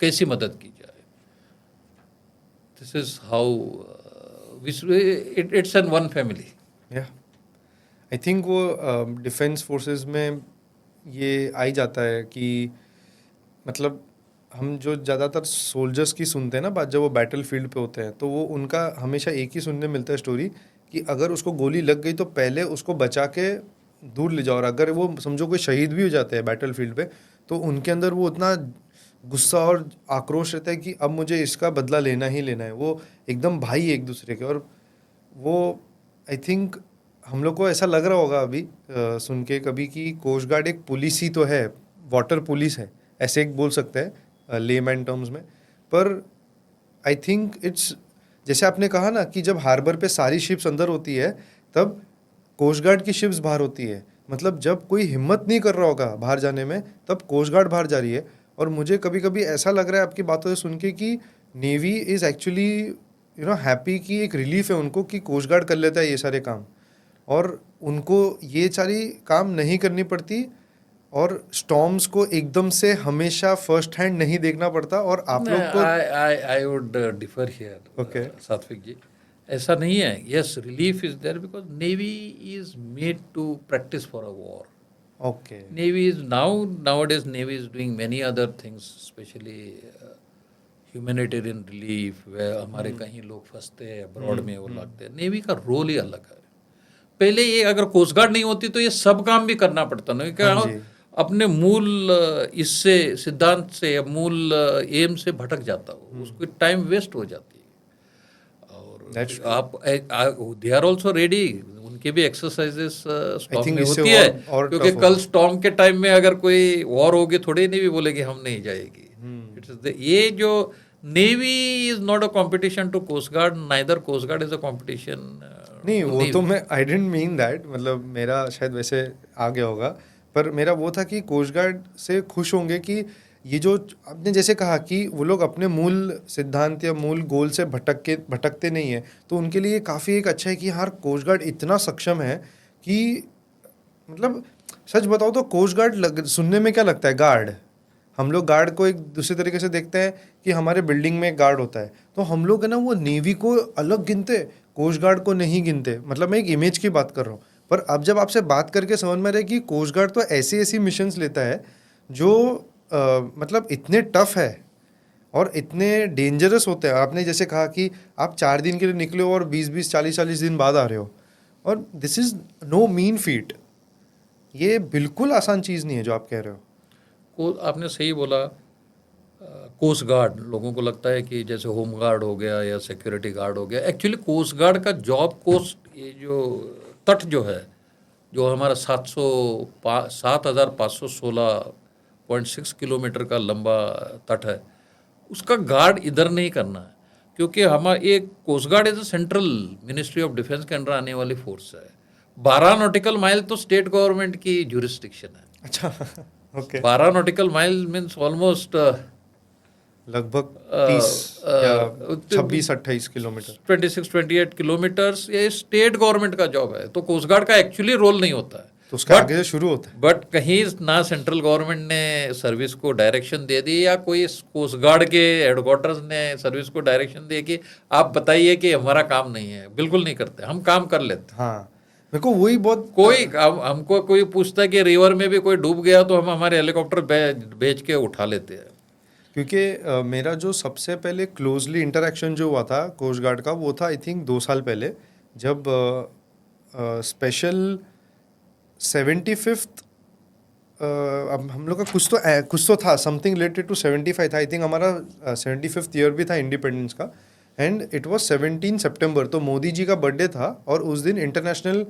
B: कैसी मदद की जाए. This is how it's an one family.
A: या आई थिंक वो डिफेंस फोर्सेस में ये आ ही जाता है कि मतलब हम जो ज़्यादातर सोल्जर्स की सुनते हैं ना बात, जब वो बैटल फील्ड पे होते हैं तो वो उनका हमेशा एक ही सुनने मिलता है स्टोरी कि अगर उसको गोली लग गई तो पहले उसको बचा के दूर ले जाओ, और अगर वो समझो कोई शहीद भी हो जाते हैं बैटल फील्ड पे तो उनके अंदर वो उतना गुस्सा और आक्रोश रहता है कि अब मुझे इसका बदला लेना ही लेना है. वो एकदम भाई एक दूसरे के. और वो आई थिंक हम लोग को ऐसा लग रहा होगा अभी सुन के कभी कि कोस्ट गार्ड एक पुलिस ही तो है, वाटर पुलिस है, ऐसे एक बोल सकते हैं लेमैन टर्म्स में. पर आई थिंक इट्स जैसे आपने कहा ना कि जब हार्बर पे सारी शिप्स अंदर होती है तब कोस्ट गार्ड की शिप्स बाहर होती है. मतलब जब कोई हिम्मत नहीं कर रहा होगा बाहर जाने में तब कोस्ट गार्ड बाहर जा रही है. और मुझे कभी कभी ऐसा लग रहा है आपकी बातों से सुन के कि नेवी इज़ एक्चुअली हैप्पी कि एक रिलीफ है उनको कि कोस्ट गार्ड कर लेता है ये सारे काम, और उनको ये सारी काम नहीं करनी पड़ती, और स्टॉर्म्स को एकदम से हमेशा फर्स्ट हैंड नहीं देखना पड़ता. और आप लोग को
B: I would differ here.
A: Okay.
B: Satvik ji, ऐसा नहीं है. Yes, relief is there because navy is made to practice for a war.
A: Okay.
B: Navy is nowadays Navy is doing many other things, especially humanitarian relief, where हमारे कहीं लोग फंसते हैं abroad में, वो लगते हैं. नेवी का रोल ही अलग है. पहले ये अगर कोस्ट गार्ड नहीं होती तो ये सब काम भी करना पड़ता ना, क्या अपने मूल इससे सिद्धांत से या मूल एम से भटक जाता हो, उसको टाइम वेस्ट हो जाती है. और आप दे आर ऑल्सो रेडी, उनके भी एक्सरसाइजेस स्टॉर्म में होती है, क्योंकि कल स्टॉर्म के टाइम में अगर कोई वॉर होगी थोड़ी नेवी बोलेगी हम नहीं जाएगी. ये जो navy is not a competition to coast guard, neither coast guard is a competition.
A: नहीं, वो तो मैं आई डिडंट मीन दैट, मतलब मेरा शायद वैसे आ गया होगा. पर मेरा वो था कि कोस्ट गार्ड से खुश होंगे कि ये जो आपने जैसे कहा कि वो लोग अपने मूल सिद्धांत या मूल गोल से भटकते नहीं है, तो उनके लिए काफ़ी एक अच्छा है कि यार कोस्ट गार्ड इतना सक्षम है कि मतलब सच बताओ तो कोस्ट गार्ड सुनने में क्या लगता है, गार्ड. हम लोग गार्ड को एक दूसरे तरीके से देखते हैं कि हमारे बिल्डिंग में एक गार्ड होता है, तो हम लोग है ना वो नेवी को अलग गिनते, कोस्ट गार्ड को नहीं गिनते. मतलब मैं एक इमेज की बात कर रहा हूँ. पर अब जब आपसे बात करके समझ में रहा है कि कोस्ट गार्ड तो ऐसी ऐसी मिशंस लेता है जो मतलब इतने टफ है और इतने डेंजरस होते हैं. आपने जैसे कहा कि आप 4 दिन के लिए निकले हो और 20-20, 40-40 दिन बाद आ रहे हो, और this is no mean feat. ये बिल्कुल आसान चीज़ नहीं है जो आप कह रहे हो.
B: आपने सही बोला. कोस्ट गार्ड लोगों को लगता है कि जैसे होम गार्ड हो गया या सिक्योरिटी गार्ड हो गया. एक्चुअली कोस्ट गार्ड का जॉब कोस्ट, ये जो तट जो है, जो हमारा 7,516.6 किलोमीटर का लंबा तट है, उसका गार्ड इधर नहीं करना है, क्योंकि हमारा एक coast guard is a central ministry of defence के अंडर आने वाली फोर्स है. 12 नॉटिकल माइल तो स्टेट गवर्नमेंट की ज्यूरिस्डिक्शन है.
A: अच्छा. Okay.
B: 12 nautical mile means almost
A: लगभग 30 या 26-28 किलोमीटर,
B: 26-28 किलोमीटर्स. ये स्टेट गवर्नमेंट का जॉब है, तो कोस्ट गार्ड का एक्चुअली रोल नहीं होता है,
A: तो उसका आगे से शुरू होता है.
B: बट कहीं ना सेंट्रल गवर्नमेंट ने सर्विस को डायरेक्शन दे दी या कोई कोस्ट गार्ड के हेडक्वार्टर्स ने सर्विस को डायरेक्शन दी कि आप बताइए कि हमारा काम नहीं है. बिल्कुल नहीं करते, हम काम कर लेते.
A: हाँ, मेरे को वही बहुत
B: कोई हमको कोई पूछता है कि रिवर में भी कोई डूब गया तो हम हमारे हेलीकॉप्टर भेज के उठा लेते हैं.
A: क्योंकि मेरा जो सबसे पहले क्लोजली इंटरेक्शन जो हुआ था कोस्ट गार्ड का, वो था आई थिंक 2 साल पहले, जब स्पेशल 75th अब हम लोग का कुछ तो था, समथिंग रिलेटेड टू 75 था आई थिंक. हमारा 75th ईयर भी था इंडिपेंडेंस का, एंड इट वाज 17 सितंबर, तो मोदी जी का बर्थडे था और उस दिन international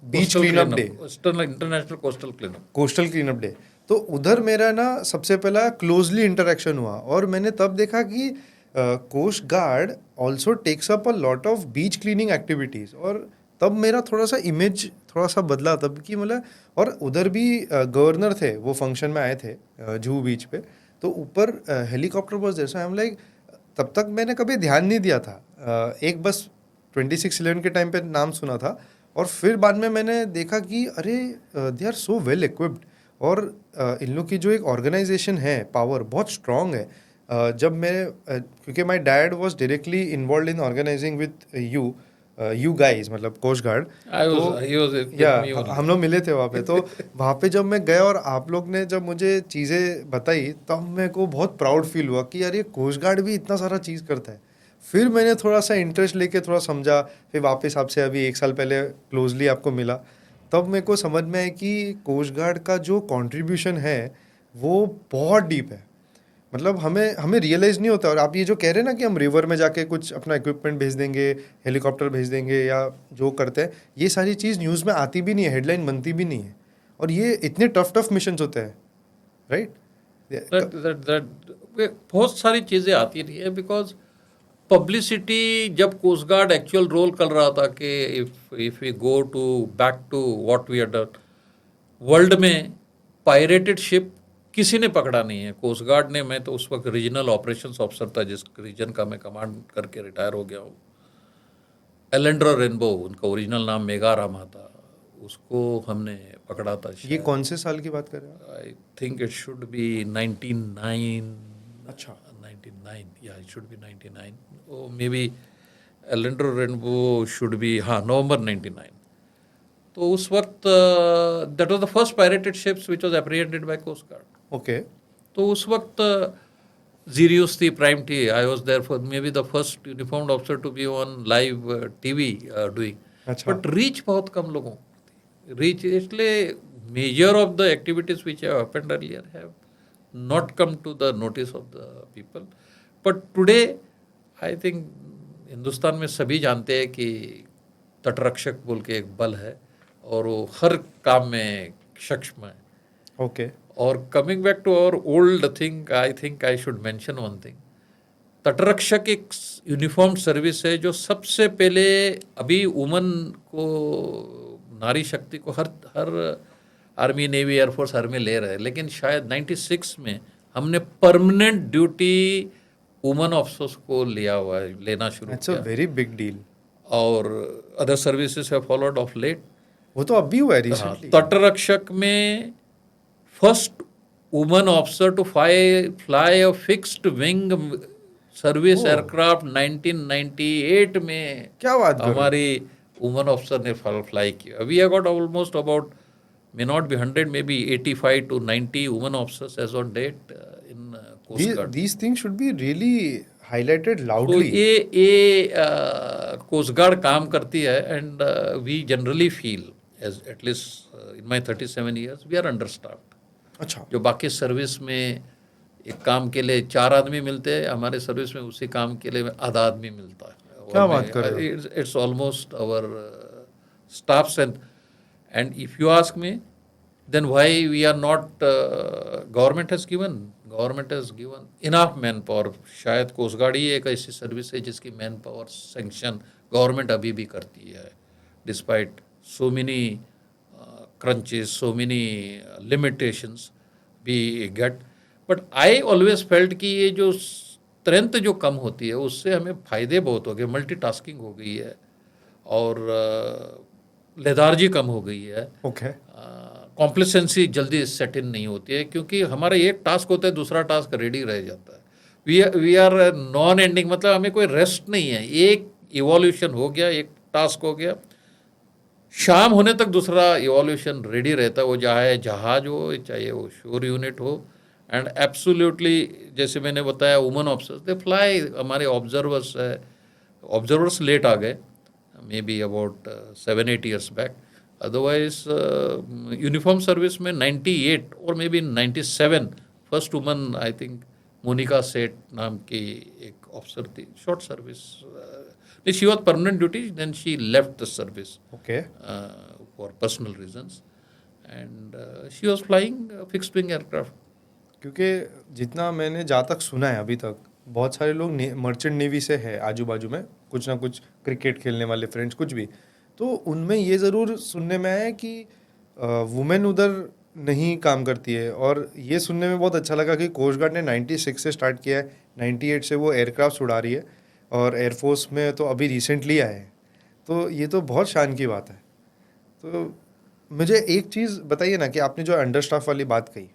A: beach cleanup day,
B: international coastal cleanup.
A: Coastal cleanup day. तो उधर मेरा ना सबसे पहला क्लोजली इंटरेक्शन हुआ और मैंने तब देखा कि coast guard also takes up a lot of beach cleaning activities. और तब मेरा थोड़ा सा इमेज थोड़ा सा बदला तब कि मतलब, और उधर भी गवर्नर थे, वो फंक्शन में आए थे जूहू बीच पे, तो ऊपर हेलीकॉप्टर बस जैसा आई एम लाइक, तब तक मैंने कभी ध्यान नहीं दिया था। एक बस 2611 के टाइम पे नाम सुना था और फिर बाद में मैंने देखा कि अरे they are so well equipped. और इन लोग की जो एक ऑर्गेनाइजेशन है, पावर बहुत स्ट्रांग है। जब मैं क्योंकि my dad was directly involve in organising with you guys, मतलब कोस्ट गार्ड। तो हम लोग मिले थे वहाँ पे। तो वहाँ पे जब मैं गया और आप लोग ने जब मुझे चीज़ें बताई, तब मेरे को बहुत प्राउड फील हुआ कि यार ये कोस्ट गार्ड भी इतना सारा चीज़ करता है। फिर मैंने थोड़ा सा इंटरेस्ट लेके थोड़ा समझा, फिर वापस आपसे अभी 1 साल पहले क्लोजली आपको मिला, तब मेरे को समझ में आया कि कोस्ट गार्ड का जो कंट्रीब्यूशन है वो बहुत डीप है। मतलब हमें हमें रियलाइज़ नहीं होता। और आप ये जो कह रहे हैं ना कि हम रिवर में जाके कुछ अपना इक्विपमेंट भेज देंगे, हेलीकॉप्टर भेज देंगे या जो करते हैं, ये सारी चीज़ न्यूज़ में आती भी नहीं है, हेडलाइन बनती भी नहीं है। और ये इतने टफ मिशन होते हैं, राइट?
B: बहुत सारी चीज़ें आती रही है बिकॉज पब्लिसिटी जब कोस्ट गार्ड एक्चुअल रोल कर रहा था कि if we go to back to what we done, world में पायरेटेड शिप किसी ने पकड़ा नहीं है। कोस्ट गार्ड ने, मैं तो उस वक्त रीजनल ऑपरेशंस ऑफिसर था जिस रीजन का मैं कमांड करके रिटायर हो गया हूँ। एलेंड्रो रेनबो, उनका ओरिजिनल नाम मेगारामा था, उसको हमने पकड़ा था।
A: ये कौन से साल की बात कर रहे हैं?
B: I think it should be 99।
A: अच्छा,
B: 99, या it should be 99, or may be Alondra Rainbow should be, हाँ, नवंबर 99। तो उस वक्त that was the first pirated ships which was apprehended by coast guard.
A: Okay.
B: तो उस वक्त जीरियस थी, प्राइम थी, I was there for may be the first uniformed officer to be on live TV doing.
A: अच्छा।
B: बट रीच बहुत कम लोगों को रीच, इसलिए measure of the activities which have happened earlier have not come to the notice of the people. But today I think Hindustan में सभी जानते हैं कि तटरक्षक बोल के एक बल है और वो हर काम में सक्षम है।
A: ओके।
B: और coming back to our old thing, I think I should mention one thing. तटरक्षक एक यूनिफॉर्म सर्विस है जो सबसे पहले, अभी वुमन को, नारी शक्ति को हर आर्मी, नेवी, एयरफोर्स, आर्मी ले रहे हैं, लेकिन शायद 96 में हमने परमानेंट ड्यूटी वुमन ऑफिसर्स को लेना शुरू किया।
A: It's a very big deal.
B: और other services have followed of late.
A: वो तो अभी हुआ है रिसेंटली।
B: तटरक्षक में first woman officer to fly a fixed wing service aircraft 1998 में,
A: क्या बात कर रहे हो?
B: हमारी वुमन ऑफिसर ने फ्लाई किया। We have got almost about, may not be 100, maybe 85 to 90 women officers as on date in Coast Guard.
A: These things should be really highlighted
B: तो
A: loudly.
B: ये कोस्ट गार्ड काम करती है and we generally feel as at least in my 37 years we are understaffed.
A: अच्छा।
B: जो बाकी service में एक काम के लिए 4 आदमी मिलते हैं, हमारे सर्विस में उसी काम के लिए आधा आदमी मिलता है।
A: क्या बात कर रहे हो?
B: It's almost our staffs and if you ask me, then why we are not, government has given enough manpower. शायद कोस्ट गार्ड ही एक ऐसी सर्विस है जिसकी मैन पावर सेंक्शन गवर्नमेंट अभी भी करती है, despite so many crunches, so many limitations we get. But I always felt कि ये जो स्ट्रेंथ जो कम होती है उससे हमें फ़ायदे बहुत हो गए। मल्टीटास्किंग हो गई है और लेथार्जी कम हो गई है।
A: ओके।
B: कॉम्प्लेसेंसी जल्दी सेट इन नहीं होती है क्योंकि हमारा एक टास्क होता है, दूसरा टास्क रेडी रह जाता है। वी आर नॉन एंडिंग, मतलब हमें कोई रेस्ट नहीं है। एक इवोल्यूशन हो गया, एक टास्क हो गया, शाम होने तक दूसरा इवोल्यूशन रेडी रहता है। वो चाहे जहाज हो, चाहे वो शोर यूनिट हो। एंड एब्सोल्युटली, जैसे मैंने बताया, वुमन ऑफिसर्स दे फ्लाई। हमारे ऑब्जर्वर्स लेट आ गए, maybe about 7-8 years back. Otherwise, uniform service में 98 और maybe 97 first woman, I think Monica Seth नाम की एक ऑफिसर थी, short service, she was permanent duty, then she left the service
A: okay
B: for personal reasons, and she was flying fixed wing aircraft.
A: क्योंकि जितना मैंने जहाँ तक सुना है अभी तक, बहुत सारे लोग मर्चेंट नेवी से है आजू बाजू में, कुछ ना कुछ क्रिकेट खेलने वाले फ्रेंड्स कुछ भी, तो उनमें ये ज़रूर सुनने में आया है कि वुमेन उधर नहीं काम करती है. और ये सुनने में बहुत अच्छा लगा कि कोस्ट गार्ड ने 96 से स्टार्ट किया है, 98 से वो एयरक्राफ्ट उड़ा रही है, और एयरफोर्स में तो अभी रिसेंटली आए हैं. तो ये तो बहुत शान की बात है. तो मुझे एक चीज़ बताइए ना कि आपने जो अंडर स्टाफ वाली बात कही,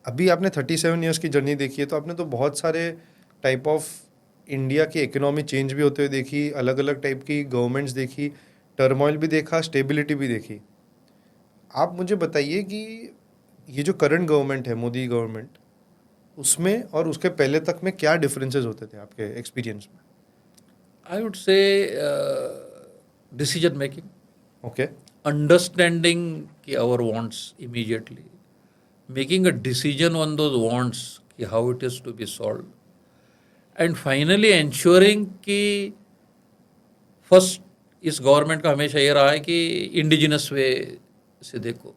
A: अभी आपने 37 ईयर्स की जर्नी देखी है, तो आपने तो बहुत सारे टाइप ऑफ इंडिया की इकोनॉमी चेंज भी होते हुए देखी, अलग अलग टाइप की गवर्नमेंट्स देखी, टर्मोइल भी देखा, स्टेबिलिटी भी देखी. आप मुझे बताइए कि ये जो करंट गवर्नमेंट है, मोदी गवर्नमेंट, उसमें और उसके पहले तक में क्या डिफरेंसेस होते थे आपके एक्सपीरियंस में?
B: आई वुड से decision making,
A: okay
B: understanding our wants immediately, making a decision on those wants कि how it is to be solved, and finally ensuring कि first इस गवर्नमेंट का हमेशा ये रहा है कि इंडिजिनस वे से देखो.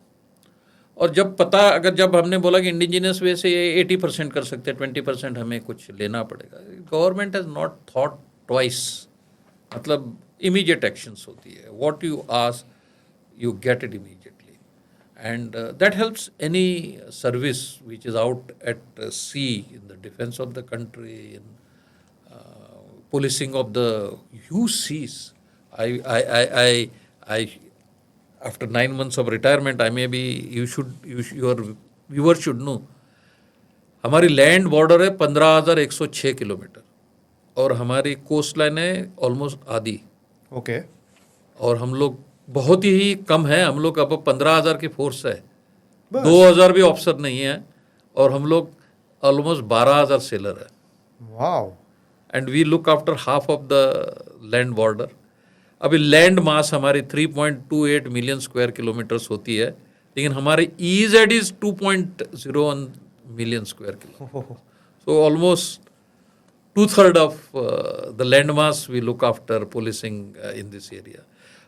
B: और जब हमने बोला कि इंडिजिनस वे से ये 80% कर सकते हैं, 20% हमें कुछ लेना पड़ेगा, government has not thought twice. मतलब इमीडिएट एक्शंस होती है, what you ask you get it immediately, and that helps any service which is out at sea, in the defense of the country, in policing of the huge seas. I after 9 months of retirement, I may be, your viewers should know, हमारी land border है 15,106 kilometre, और हमारी coast line है almost आधी.
A: Okay
B: और हम लोग बहुत ही कम है, हम लोग अब 15,000 की फोर्स है, 2,000 भी ऑफिसर नहीं है, और हम लोग ऑलमोस्ट 12,000 सेलर है.
A: Wow.
B: And we look after half of the land border. अभी लैंड मास हमारी 3.28 मिलियन स्क्वायर किलोमीटर्स होती है, लेकिन हमारे EEZ is 2.01 million square kilometre. So almost 2/3 of the land mass we look after policing in this area.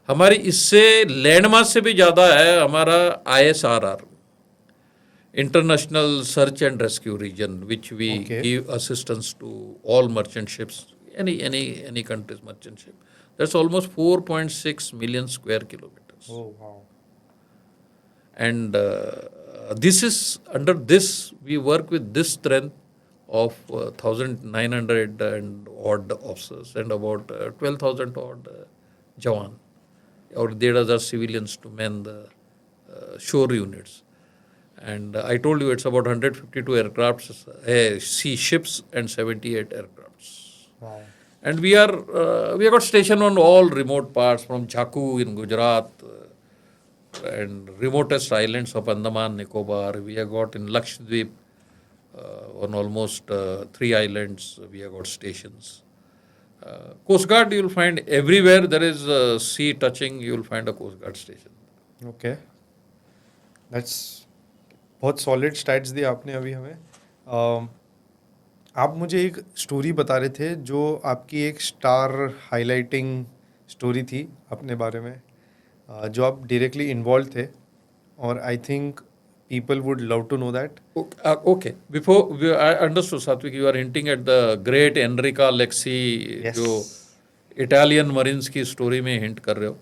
B: हमारी इससे land mass से भी ज़्यादा है हमारा ISRR, international search and rescue region, which we give assistance to all merchant ships, any country's merchant ship. That's almost 4.6 million square kilometers.
A: Oh wow.
B: And this is, under this we work with this strength of 1,900 and odd officers and about 12,000 odd jawan, or 1,500 civilians to man the shore units. And I told you it's about 152 aircrafts, sea ships, and 78 aircrafts.
A: Wow.
B: And we have got station on all remote parts, from Jhaku in Gujarat and remotest islands of Andaman Nicobar. We have got in Lakshadweep on almost 3 islands. We have got stations. Coast Guard, you will find everywhere there is a sea touching, you will find a Coast Guard station.
A: Okay. That's बहुत solid stats दिए आपने अभी हमें. आप मुझे एक story बता रहे थे जो आपकी एक स्टार हाइलाइटिंग स्टोरी थी अपने बारे में, जो आप डायरेक्टली इन्वॉल्व थे, और I think people would love to know that.
B: Okay. Before I understood, Satvik, you are hinting at the great Enrica Lexi,
A: Yes.
B: जो इटालियन मरीन्स की स्टोरी में हिंट कर रहे हो.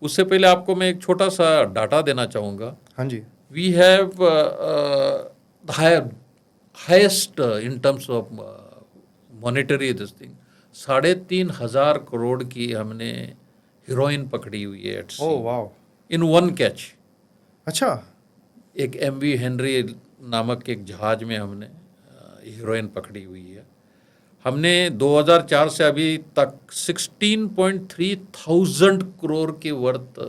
B: उससे पहले आपको मैं एक छोटा सा डाटा देना चाहूँगा.
A: हाँ जी.
B: We have highest in terms of monetary this thing, 3,500 crore की हमने हीरोइन पकड़ी हुई है at sea.
A: Oh wow.
B: In one catch.
A: अच्छा.
B: एक MV हेनरी नामक एक जहाज में हमने हीरोइन पकड़ी हुई है. हमने 2004 से अभी तक 16.3 thousand करोड़ की वर्थ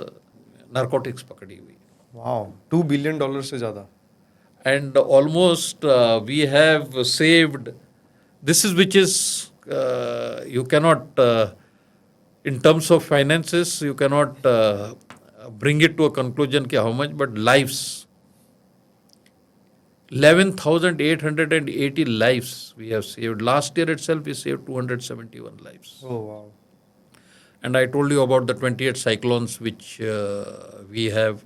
B: नारकोटिक्स पकड़ी हुई.
A: वाओ. $2 billion से ज़्यादा.
B: And almost we have saved, this is which is you cannot in terms of finances you cannot bring it to a conclusion कि how much, but 11,880 lives we have saved. Last year itself we saved 271 lives.
A: Oh wow.
B: And I told you about the 28 cyclones which we have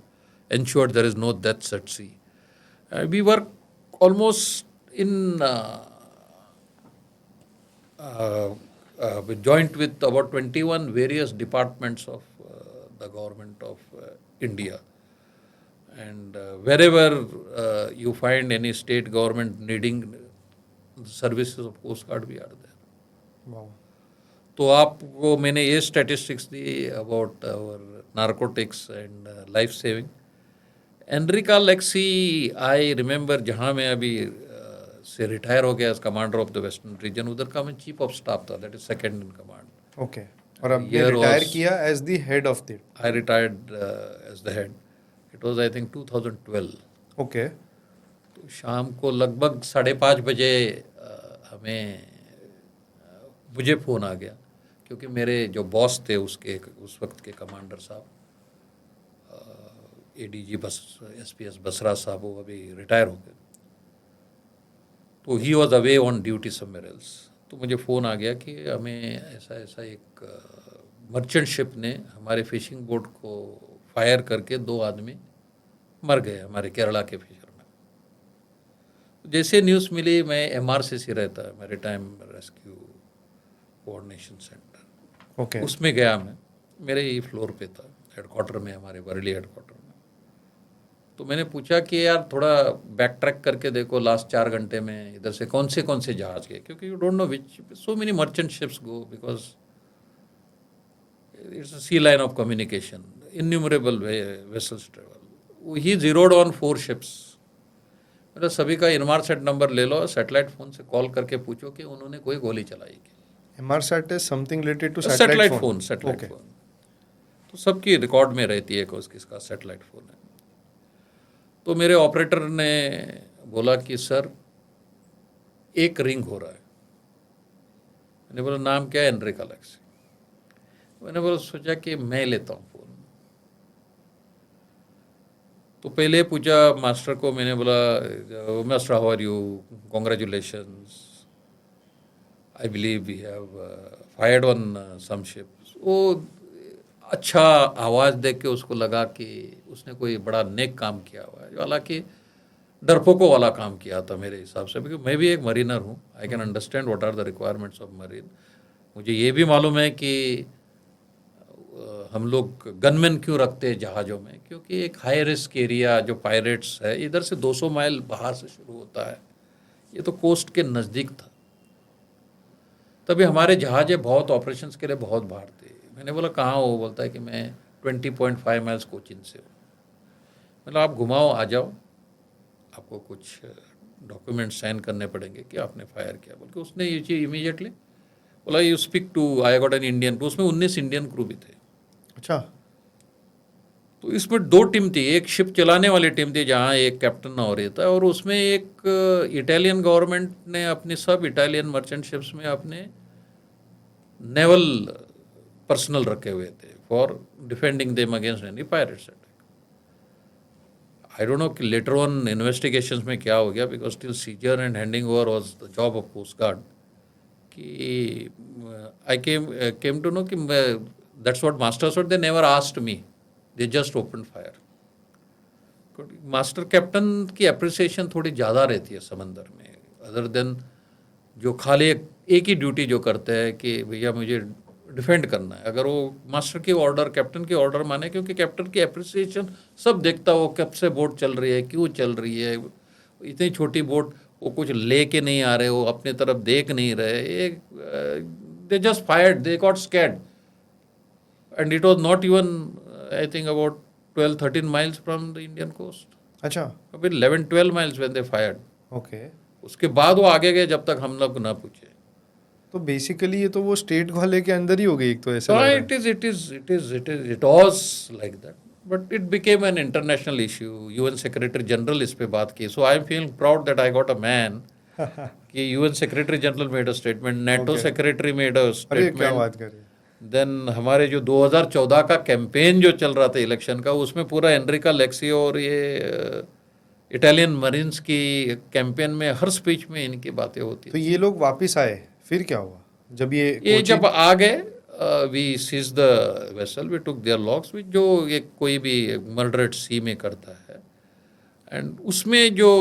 B: ensured there is no deaths at sea. We work almost in joint with about 21 various departments of the government of India. And wherever you find any state government needing the services of Coast Guard, we are there.
A: Wow.
B: तो आपको मैंने ये statistics दी about our narcotics and life saving. Enrica Lexie, I remember जहाँ मैं अभी से retire हो गया as commander of the western region, उधर का मैं चीफ ऑफ स्टाफ था, that is second in command.
A: Okay. और अब ये रिटायर किया as the head of the.
B: I retired as the head. It was I think 2012.
A: Okay.
B: तो शाम को लगभग 5:30 बजे मुझे फ़ोन आ गया, क्योंकि मेरे जो बॉस थे उसके उस वक्त के कमांडर साहब एडीजी एसपीएस बसरा साहब, वो अभी रिटायर हो गए. तो he was away on duty somewhere else. तो मुझे फ़ोन आ गया कि हमें ऐसा एक मर्चेंट शिप ने हमारे फिशिंग बोट को फायर करके 2 आदमी मर गए, हमारे केरला के फिशरमैन. जैसे न्यूज़ मिली, मैं MRCC रहता है, maritime rescue coordination centre,
A: okay.
B: उसमें गया. मैं मेरे ही फ्लोर पे था, हेडक्वार्टर में, हमारे बरेली हेडक्वार्टर में. तो मैंने पूछा कि यार थोड़ा बैक ट्रैक करके देखो लास्ट 4 घंटे में इधर से कौन से जहाज गए, क्योंकि you don't know which so many merchant ships go, because it's a sea line of communication, innumerable vessels travel. He zeroed on 4 ships. मतलब सभी का इनमारसेट नंबर ले लो, सैटेलाइट फ़ोन से कॉल करके पूछो कि उन्होंने कोई गोली चलाई क्या.
A: Inmarsat is something related to
B: satellite phone.
A: Okay.
B: तो सबकी रिकॉर्ड में रहती है कि किसका सैटेलाइट फ़ोन है. तो मेरे ऑपरेटर ने बोला कि सर एक रिंग हो रहा है. मैंने बोला नाम क्या है? एनरिका लेक्सी. मैंने बोला सोचा कि मैं लेता हूँ फ़ोन. तो पहले पूछा मास्टर को, मैंने बोला master how are you, congratulations, I believe we have fired on some ships. वो अच्छा आवाज़ देख के उसको लगा कि उसने कोई बड़ा नेक काम किया हुआ है, हालांकि डरपोकों वाला काम किया था मेरे हिसाब से, क्योंकि मैं भी एक मरीनर हूँ. I can understand what are the requirements of marine. मुझे ये भी मालूम है कि हम लोग गनमैन क्यों रखते हैं जहाज़ों में, क्योंकि एक हाई रिस्क एरिया जो पायरेट्स है इधर से 200 माइल बाहर से शुरू होता है. ये तो कोस्ट के नज़दीक था, तभी हमारे जहाज़ें बहुत ऑपरेशंस के लिए बहुत बाहर थे. मैंने बोला कहाँ हो? बोलता है कि मैं 20.5 माइल्स कोचिन से हूँ. मतलब आप घुमाओ, आ जाओ, आपको कुछ डॉक्यूमेंट साइन करने पड़ेंगे कि आपने फायर किया. बोल के उसने ये चीज़ इमीडिएटली बोला you speak to, I got an Indian. उसमें 19 इंडियन क्रू भी थे.
A: अच्छा.
B: तो इसमें 2 टीम थी. एक शिप चलाने वाली टीम थी जहाँ एक कैप्टन और ये था, और उसमें एक इटालियन गवर्नमेंट ने अपनी सब इटालियन मर्चेंट शिप्स में अपने नेवल पर्सनल रखे हुए थे for defending them against any pirates attack. I don't know कि लेटर ऑन इन्वेस्टिगेशंस में क्या हो गया, because still seizure and handing over was the job of coast guard. कि आई केम टू नो कि that's what master said, they never asked me, they just open fire. Master captain की appreciation थोड़ी ज़्यादा रहती है समंदर में, other than जो खाली एक ही ड्यूटी जो करते हैं कि भैया मुझे डिफेंड करना है. अगर वो मास्टर की ऑर्डर, कैप्टन की ऑर्डर माने, क्योंकि कैप्टन की अप्रिसिएशन सब देखता हो, कब से बोट चल रही है, क्यों चल रही है. इतनी छोटी बोट, वो कुछ ले के नहीं आ रहे, वो अपने तरफ देख नहीं रहे. They just fired, they got scared, and it was not even I think about 12-13 miles from the Indian coast.
A: अच्छा.
B: अभी 11-12 miles when they fired.
A: Okay.
B: उसके बाद वो आगे गए जब तक हम लोग ना पूछे.
A: तो बेसिकली ये तो वो स्टेट वाले के अंदर ही हो गई एक तो ऐसा.
B: It was like that, but it became an international issue. UN secretary general इस पे बात की. So I am feeling proud that I got a man. कि UN secretary general made a statement, NATO secretary made a statement.
A: क्या बात कर रहे हैं.
B: देन हमारे जो 2014 का कैंपेन जो चल रहा था इलेक्शन का, उसमें पूरा एनरिका लेक्सी और ये इटालियन मरीन्स की कैंपेन में हर स्पीच में इनकी बातें होती
A: तो
B: थी।
A: ये लोग वापस आए, फिर क्या हुआ जब ये
B: ये
A: कोची?
B: जब आ गए, we seize the vessel, we took their logs, जो एक कोई भी मर्डरेट सी में करता है, एंड उसमें जो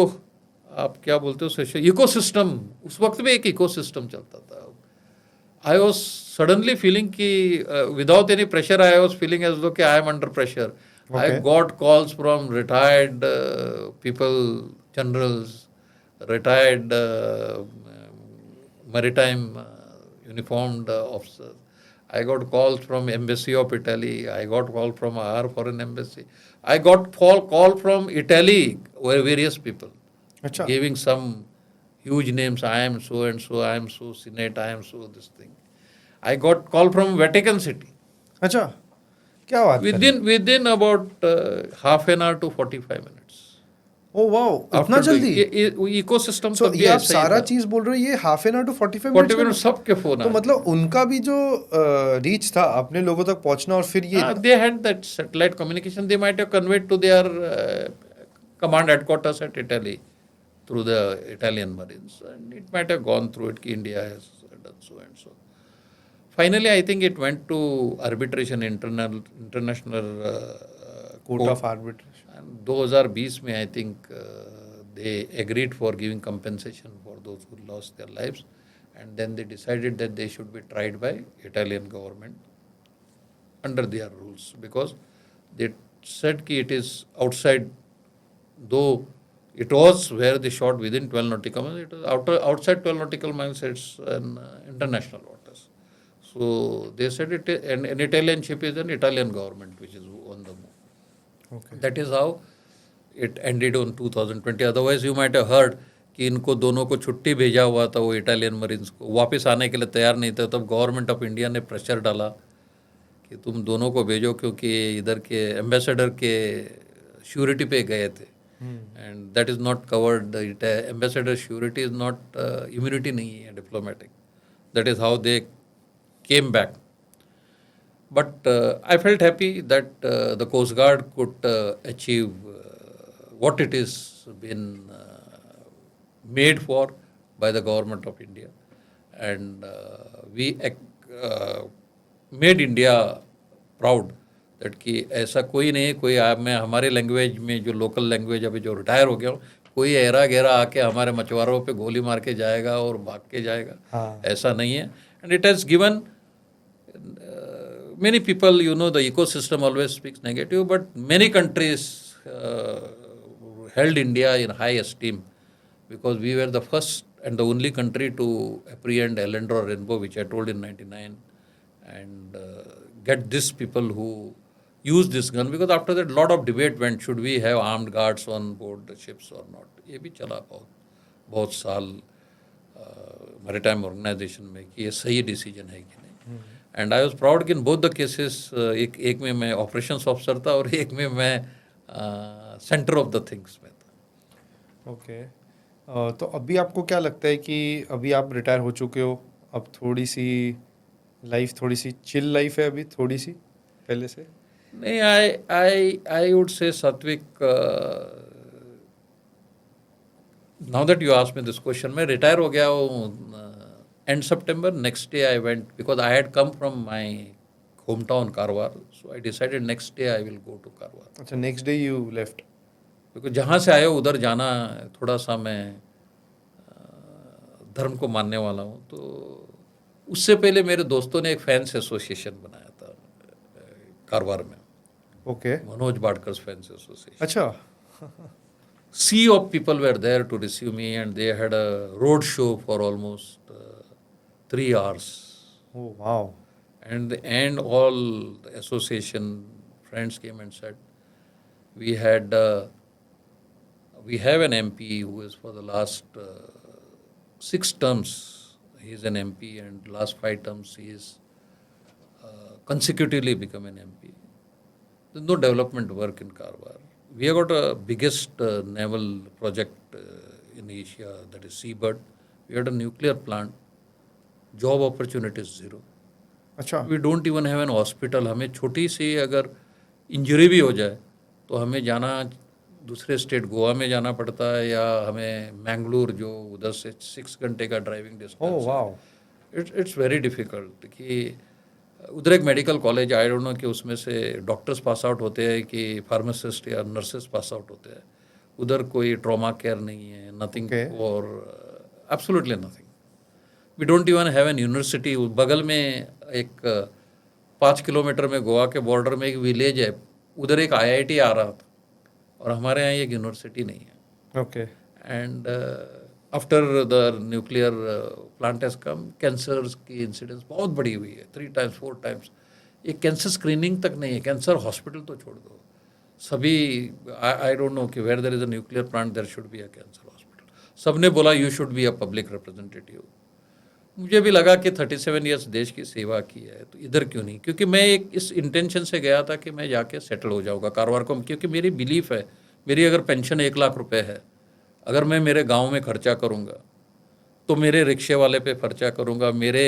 B: आप क्या बोलते हो इकोसिस्टम, उस वक्त में एक इकोसिस्टम चलता था। आई वॉज सडनली फीलिंग कि without any pressure I was feeling as though कि I am under pressure. I
A: Okay.
B: got calls from retired people, generals, retired maritime uniformed officers. I got calls from Embassy of Italy. I got call from our foreign embassy. I got call from Italy, where various people
A: अच्छा,
B: giving some huge names. I am so and so. I am so Senate. I am so this thing. I got call from Vatican City.
A: अच्छा, क्या बात कर रहे हैं?
B: Within about half an hour to 45 minutes.
A: Oh wow, इतना जल्दी?
B: Ecosystem
A: so
B: तब भी
A: ये आप
B: ऐसा ही
A: सारा
B: था।
A: चीज बोल रहे हो, ये half an hour to 45
B: 40
A: minutes
B: minute सबके फोन
A: तो मतलब उनका भी जो रीच था अपने लोगों तक पहुंचना, और फिर ये
B: they had that satellite communication, they might have conveyed to their command headquarters at Italy through the Italian Marines, and it might have gone through it. India has done so and so. Finally, I think it went to arbitration, international
A: court of arbitration.
B: And 2020 में I think they agreed for giving compensation for those who lost their lives, and then they decided that they should be tried by Italian government under their rules, because they said कि it is outside, though it was where they shot within 12 nautical miles, it was outside 12 nautical miles, it's an international waters. So they said it, an Italian ship is an Italian government which is on the move.
A: Okay.
B: That is how it ended on 2020. Otherwise, you might have heard कि इनको दोनों को छुट्टी भेजा हुआ था, वो Italian marines को वापस आने के लिए तैयार नहीं थे. तब गवर्नमेंट ऑफ इंडिया ने प्रेशर डाला कि तुम दोनों को भेजो, क्योंकि इधर के एम्बेसडर के श्योरिटी पे गए थे, and that is not covered. Ambassador surety is not, immunity नहीं है diplomatic. That is how they came back. But I felt happy that the Coast Guard could achieve what it is been made for by the government of India, and we made India proud that कि ऐसा कोई नहीं, कोई मैं हमारे language में जो local language अभी जो रिटायर हो गया हूँ, कोई ऐरा गहरा आके हमारे मछुआरों पे गोली मार के जाएगा और भाग के जाएगा.
A: हाँ.
B: ऐसा नहीं है. And it has given many people, the ecosystem always speaks negative, but many countries held India in high esteem, because we were the first and the only country to apprehend Ellendor Rainbow, which I told in 99, and get these people who use this gun, because after that lot of debate went, should we have armed guards on board the ships or not. ये भी चला बहुत साल maritime organisation में कि ये सही decision है कि नहीं. एंड आई वॉज प्राउड कि इन बोथ द केसेस, एक में मैं ऑपरेशंस ऑफिसर था और एक में मैं सेंटर ऑफ द थिंग्स में था.
A: ओके. तो अभी आपको क्या लगता है कि अभी आप रिटायर हो चुके हो, अब थोड़ी सी लाइफ, थोड़ी सी चिल लाइफ है अभी, थोड़ी सी पहले से?
B: नहीं, आई वुड से सात्विक, now that you asked me this question, मैं रिटायर हो गया हूँ end September. Next day I went, because I had come from my hometown Karwar, so I decided next day I will go to Karwar.
A: अच्छा, next day you left?
B: क्योंकि जहाँ से आया उधर जाना, थोड़ा सा मैं धर्म को मानने वाला हूँ, तो उससे पहले मेरे दोस्तों ने एक फैंस एसोसिएशन बनाया था कारवार में.
A: Okay.
B: Manoj Badkar's fans association.
A: अच्छा.
B: Sea of people were there to receive me, and they had a road show for almost 3 hours.
A: Oh wow.
B: And all the association friends came and said, we have an MP who is for the last 6 terms, he is an MP, and last 5 terms he is consecutively become an MP. There's no development work in Karwar. We have got a biggest naval project in Asia, that is Seabird. We had a nuclear plant. Job opportunities zero.
A: अच्छा.
B: We don't even have an hospital. हमें छोटी सी अगर injury भी हो जाए तो हमें जाना दूसरे स्टेट गोवा में जाना पड़ता है, या हमें मैंगलोर जो उधर से 6 घंटे का ड्राइविंग
A: ओह
B: डिस्टेंस है,
A: वाओ,
B: इट्स वेरी डिफ़िकल्ट। कि उधर एक medical college, I don't know कि उसमें से डॉक्टर्स पास आउट होते हैं कि फार्मासिस्ट या नर्सेस पास आउट होते हैं। उधर कोई ट्रॉमा केयर नहीं है, nothing
A: okay,
B: for, absolutely nothing. We don't even have an university. बगल में एक 5 किलोमीटर में गोवा के बॉर्डर में एक विलेज है, उधर एक आईआईटी आ रहा था, और हमारे यहाँ एक यूनिवर्सिटी नहीं है।
A: Okay,
B: and after the nuclear plant has come, cancer की इंसिडेंस बहुत बढ़ी हुई है, 3 टाइम्स 4 टाइम्स। ये कैंसर स्क्रीनिंग तक नहीं है, कैंसर हॉस्पिटल तो छोड़ दो। सभी, आई डोंट नो कि where there is a nuclear plant there should be a cancer hospital. सबने बोला you should be a public representative. मुझे भी लगा कि 37 ईयर्स देश की सेवा की है तो इधर क्यों नहीं, क्योंकि मैं एक इस इंटेंशन से गया था कि मैं जाके सेटल हो जाऊंगा कारवार को, क्योंकि मेरी बिलीफ है, मेरी अगर पेंशन 1 लाख रुपए है, अगर मैं मेरे गांव में खर्चा करूंगा तो मेरे रिक्शे वाले पे खर्चा करूंगा, मेरे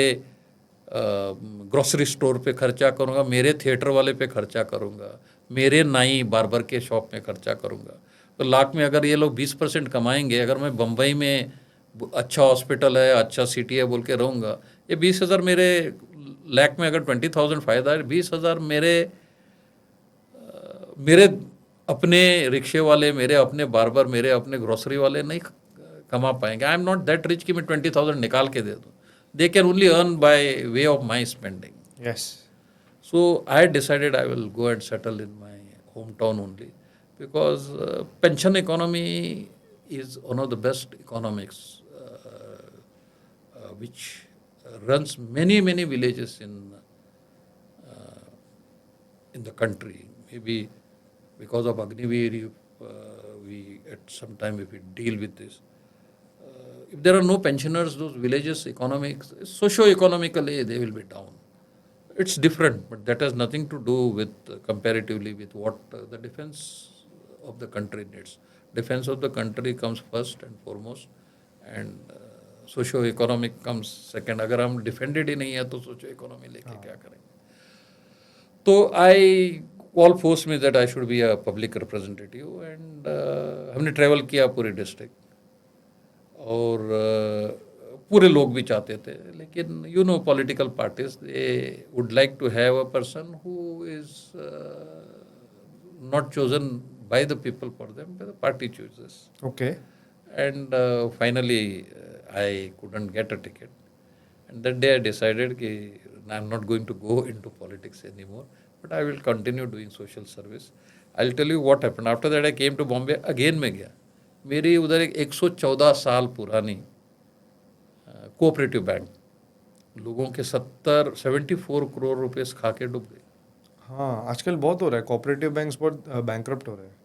B: ग्रोसरी स्टोर पे खर्चा करूंगा, मेरे थिएटर वाले पे खर्चा करूंगा, मेरे नाई बार्बर के शॉप में खर्चा करूंगा। तो लाख में अगर ये लोग 20% कमाएंगे, अगर मैं बम्बई में अच्छा हॉस्पिटल है, अच्छा सिटी है बोल के रहूँगा, ये 20,000 मेरे, लाख में अगर 20,000 फ़ायदा है, 20,000 मेरे अपने रिक्शे वाले, मेरे अपने बार्बर, मेरे अपने ग्रोसरी वाले नहीं कमा पाएंगे। आई एम नॉट दैट रिच कि मैं 20,000 निकाल के दे दूँ। They can only earn by way of my spending.
A: Yes,
B: So I decided I will go and settle in my home town only, because pension economy is one of the best economics which runs many villages in the country. Maybe because of Agniveer, we at some time if we deal with this, if there are no pensioners, those villages economics, socio-economically they will be down. It's different, but that has nothing to do with comparatively with what the defense of the country needs. Defense of the country comes first and foremost, and socio-economic comes second. अगर हम defended ही नहीं है तो socio-economy लेके क्या करेंगे? तो I all forced me that I should be a public representative, and हमने travel किया पूरी district, और पूरे लोग भी चाहते थे, लेकिन you know political parties they would like to have a person who is not chosen by the people for them, the party chooses.
A: Okay,
B: and finally I couldn't get a ticket, and that day I decided कि I am not going to go into politics anymore, but I will continue doing social service. I will tell you what happened. After that I came to Bombay again. मैं गया, मेरी उधर एक 114 साल पुरानी cooperative bank लोगों के 74 करोड़ रुपए खा के डूब गई।
A: हाँ आजकल बहुत हो रहा है, कोऑपरेटिव बैंक्स बहुत बैंकरप्ट हो रहे हैं।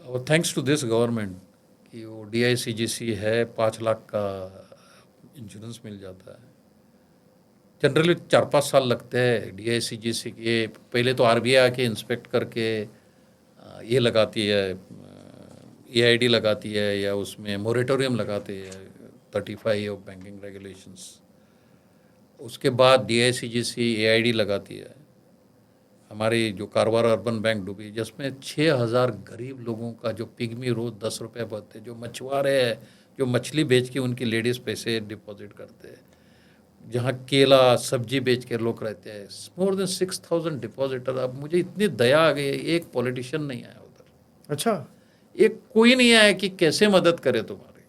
B: और थैंक्स टू दिस गवर्नमेंट कि वो DICGC है, 5 लाख का इंश्योरेंस मिल जाता है। जनरली 4-5 साल लगते हैं DICGC के। पहले तो RBI आके इंस्पेक्ट करके ये लगाती है, AID लगाती है, या उसमें मोरेटोरियम लगाते हैं 35 ऑफ बैंकिंग रेगुलेशंस। उसके बाद DICGC AID लगाती है। हमारी जो कारवार अर्बन बैंक डूबी, जिसमें 6,000 गरीब लोगों का, जो पिग्मी रोज 10 रुपये भरते, जो मछुआरे हैं, जो मछली बेच के उनकी लेडीज़ पैसे डिपॉजिट करते हैं, जहाँ केला सब्जी बेच के लोग रहते हैं, मोर देन 6,000 डिपॉजिटर। अब मुझे इतनी दया आ गई, एक पॉलिटिशियन नहीं आया उधर,
A: अच्छा,
B: एक कोई नहीं आया कि कैसे मदद करे तुम्हारी।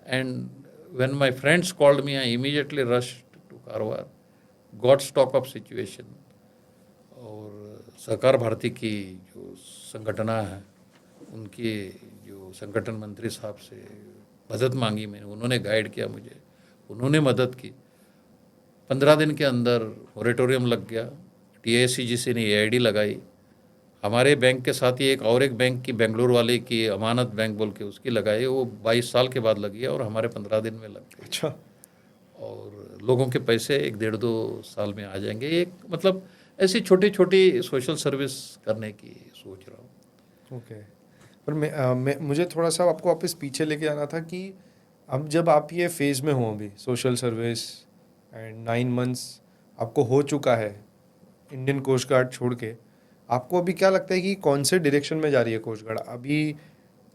B: And when my friends called me, I immediately rushed to Karwar, got stock of situation, और सहकार भारती की जो संगठना है उनके जो संगठन मंत्री साहब से मदद मांगी मैंने, उन्होंने गाइड किया मुझे, उन्होंने मदद की। 15 दिन के अंदर मोरेटोरियम लग गया। DICGC ने AID लगाई। हमारे बैंक के साथ ही एक और एक बैंक की, बेंगलुरु वाले की अमानत बैंक बोल के उसकी लगाई, वो 22 साल के बाद लगी है, और हमारे 15 दिन में लग गई।
A: अच्छा,
B: और लोगों के पैसे 1-1.5-2 साल में आ जाएंगे। एक मतलब ऐसी छोटी छोटी सोशल सर्विस करने की सोच रहा हूँ।
A: ओके। पर मुझे थोड़ा सा आपको वापस पीछे लेके जाना था कि अब जब आप ये फेज़ में हो अभी सोशल सर्विस, एंड 9 मंथ्स आपको हो चुका है इंडियन कोस्ट गार्ड छोड़ के, आपको अभी क्या लगता है कि कौन से डायरेक्शन में जा रही है कोस्ट गार्ड? अभी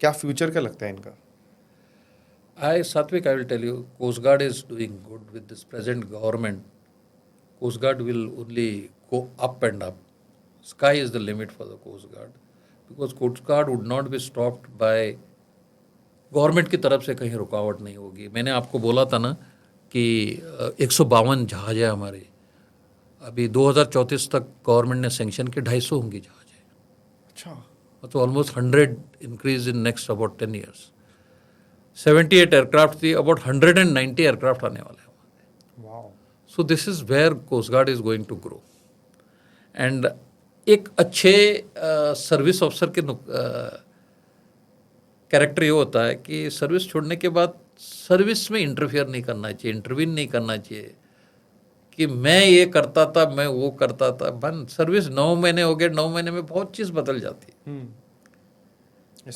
A: क्या फ्यूचर क्या लगता है इनका?
B: Satvik, I will tell you, Coast Guard is doing good with this present government. Coast Guard will only go up and up. Sky is the limit for the Coast Guard. Because Coast Guard would not be stopped by government की तरफ से कहीं रुकावट नहीं होगी. मैंने आपको बोला था ना कि 152 जहाज है हमारे. अभी 2034 तक गवर्नमेंट ने सेंक्शन के 250 होंगी जहाज है.
A: अच्छा.
B: तो almost 100 increase in next about 10 years. 78 aircraft थी, अबाउट 190 एयरक्राफ्ट आने वाले हैं.
A: Wow.
B: So this is where coast guard is going to grow. And एक अच्छे सर्विस ऑफिसर के कैरेक्टर ये होता है कि सर्विस छोड़ने के बाद सर्विस में इंटरफियर नहीं करना चाहिए, इंटरवीन नहीं करना चाहिए कि मैं ये करता था, मैं वो करता था. बन सर्विस 9 महीने हो गए, 9 महीने में बहुत चीज़ बदल जाती है.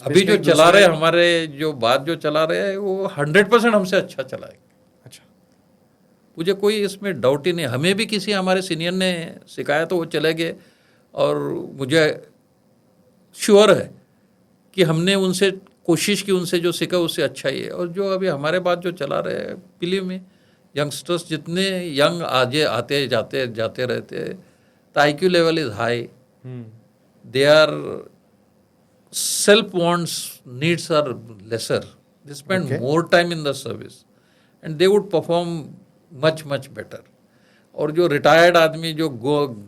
B: अभी जो चला रहे हमारे जो बात जो चला रहे हैं वो 100% हमसे अच्छा चलाएंगे.
A: अच्छा.
B: मुझे कोई इसमें डाउट ही नहीं. हमें भी किसी हमारे सीनियर ने सिखाया तो वो चले गए, और मुझे श्योर है कि हमने उनसे कोशिश की, उनसे जो सीखा उससे अच्छा ही है. और जो अभी हमारे बात जो चला रहे हैं, बिलीव में यंगस्टर्स जितने यंग आगे आते जाते रहते हैं, the IQ level is high. They are self wants needs are lesser. They spend more time in the service and they would perform much better. और जो रिटायर्ड आदमी जो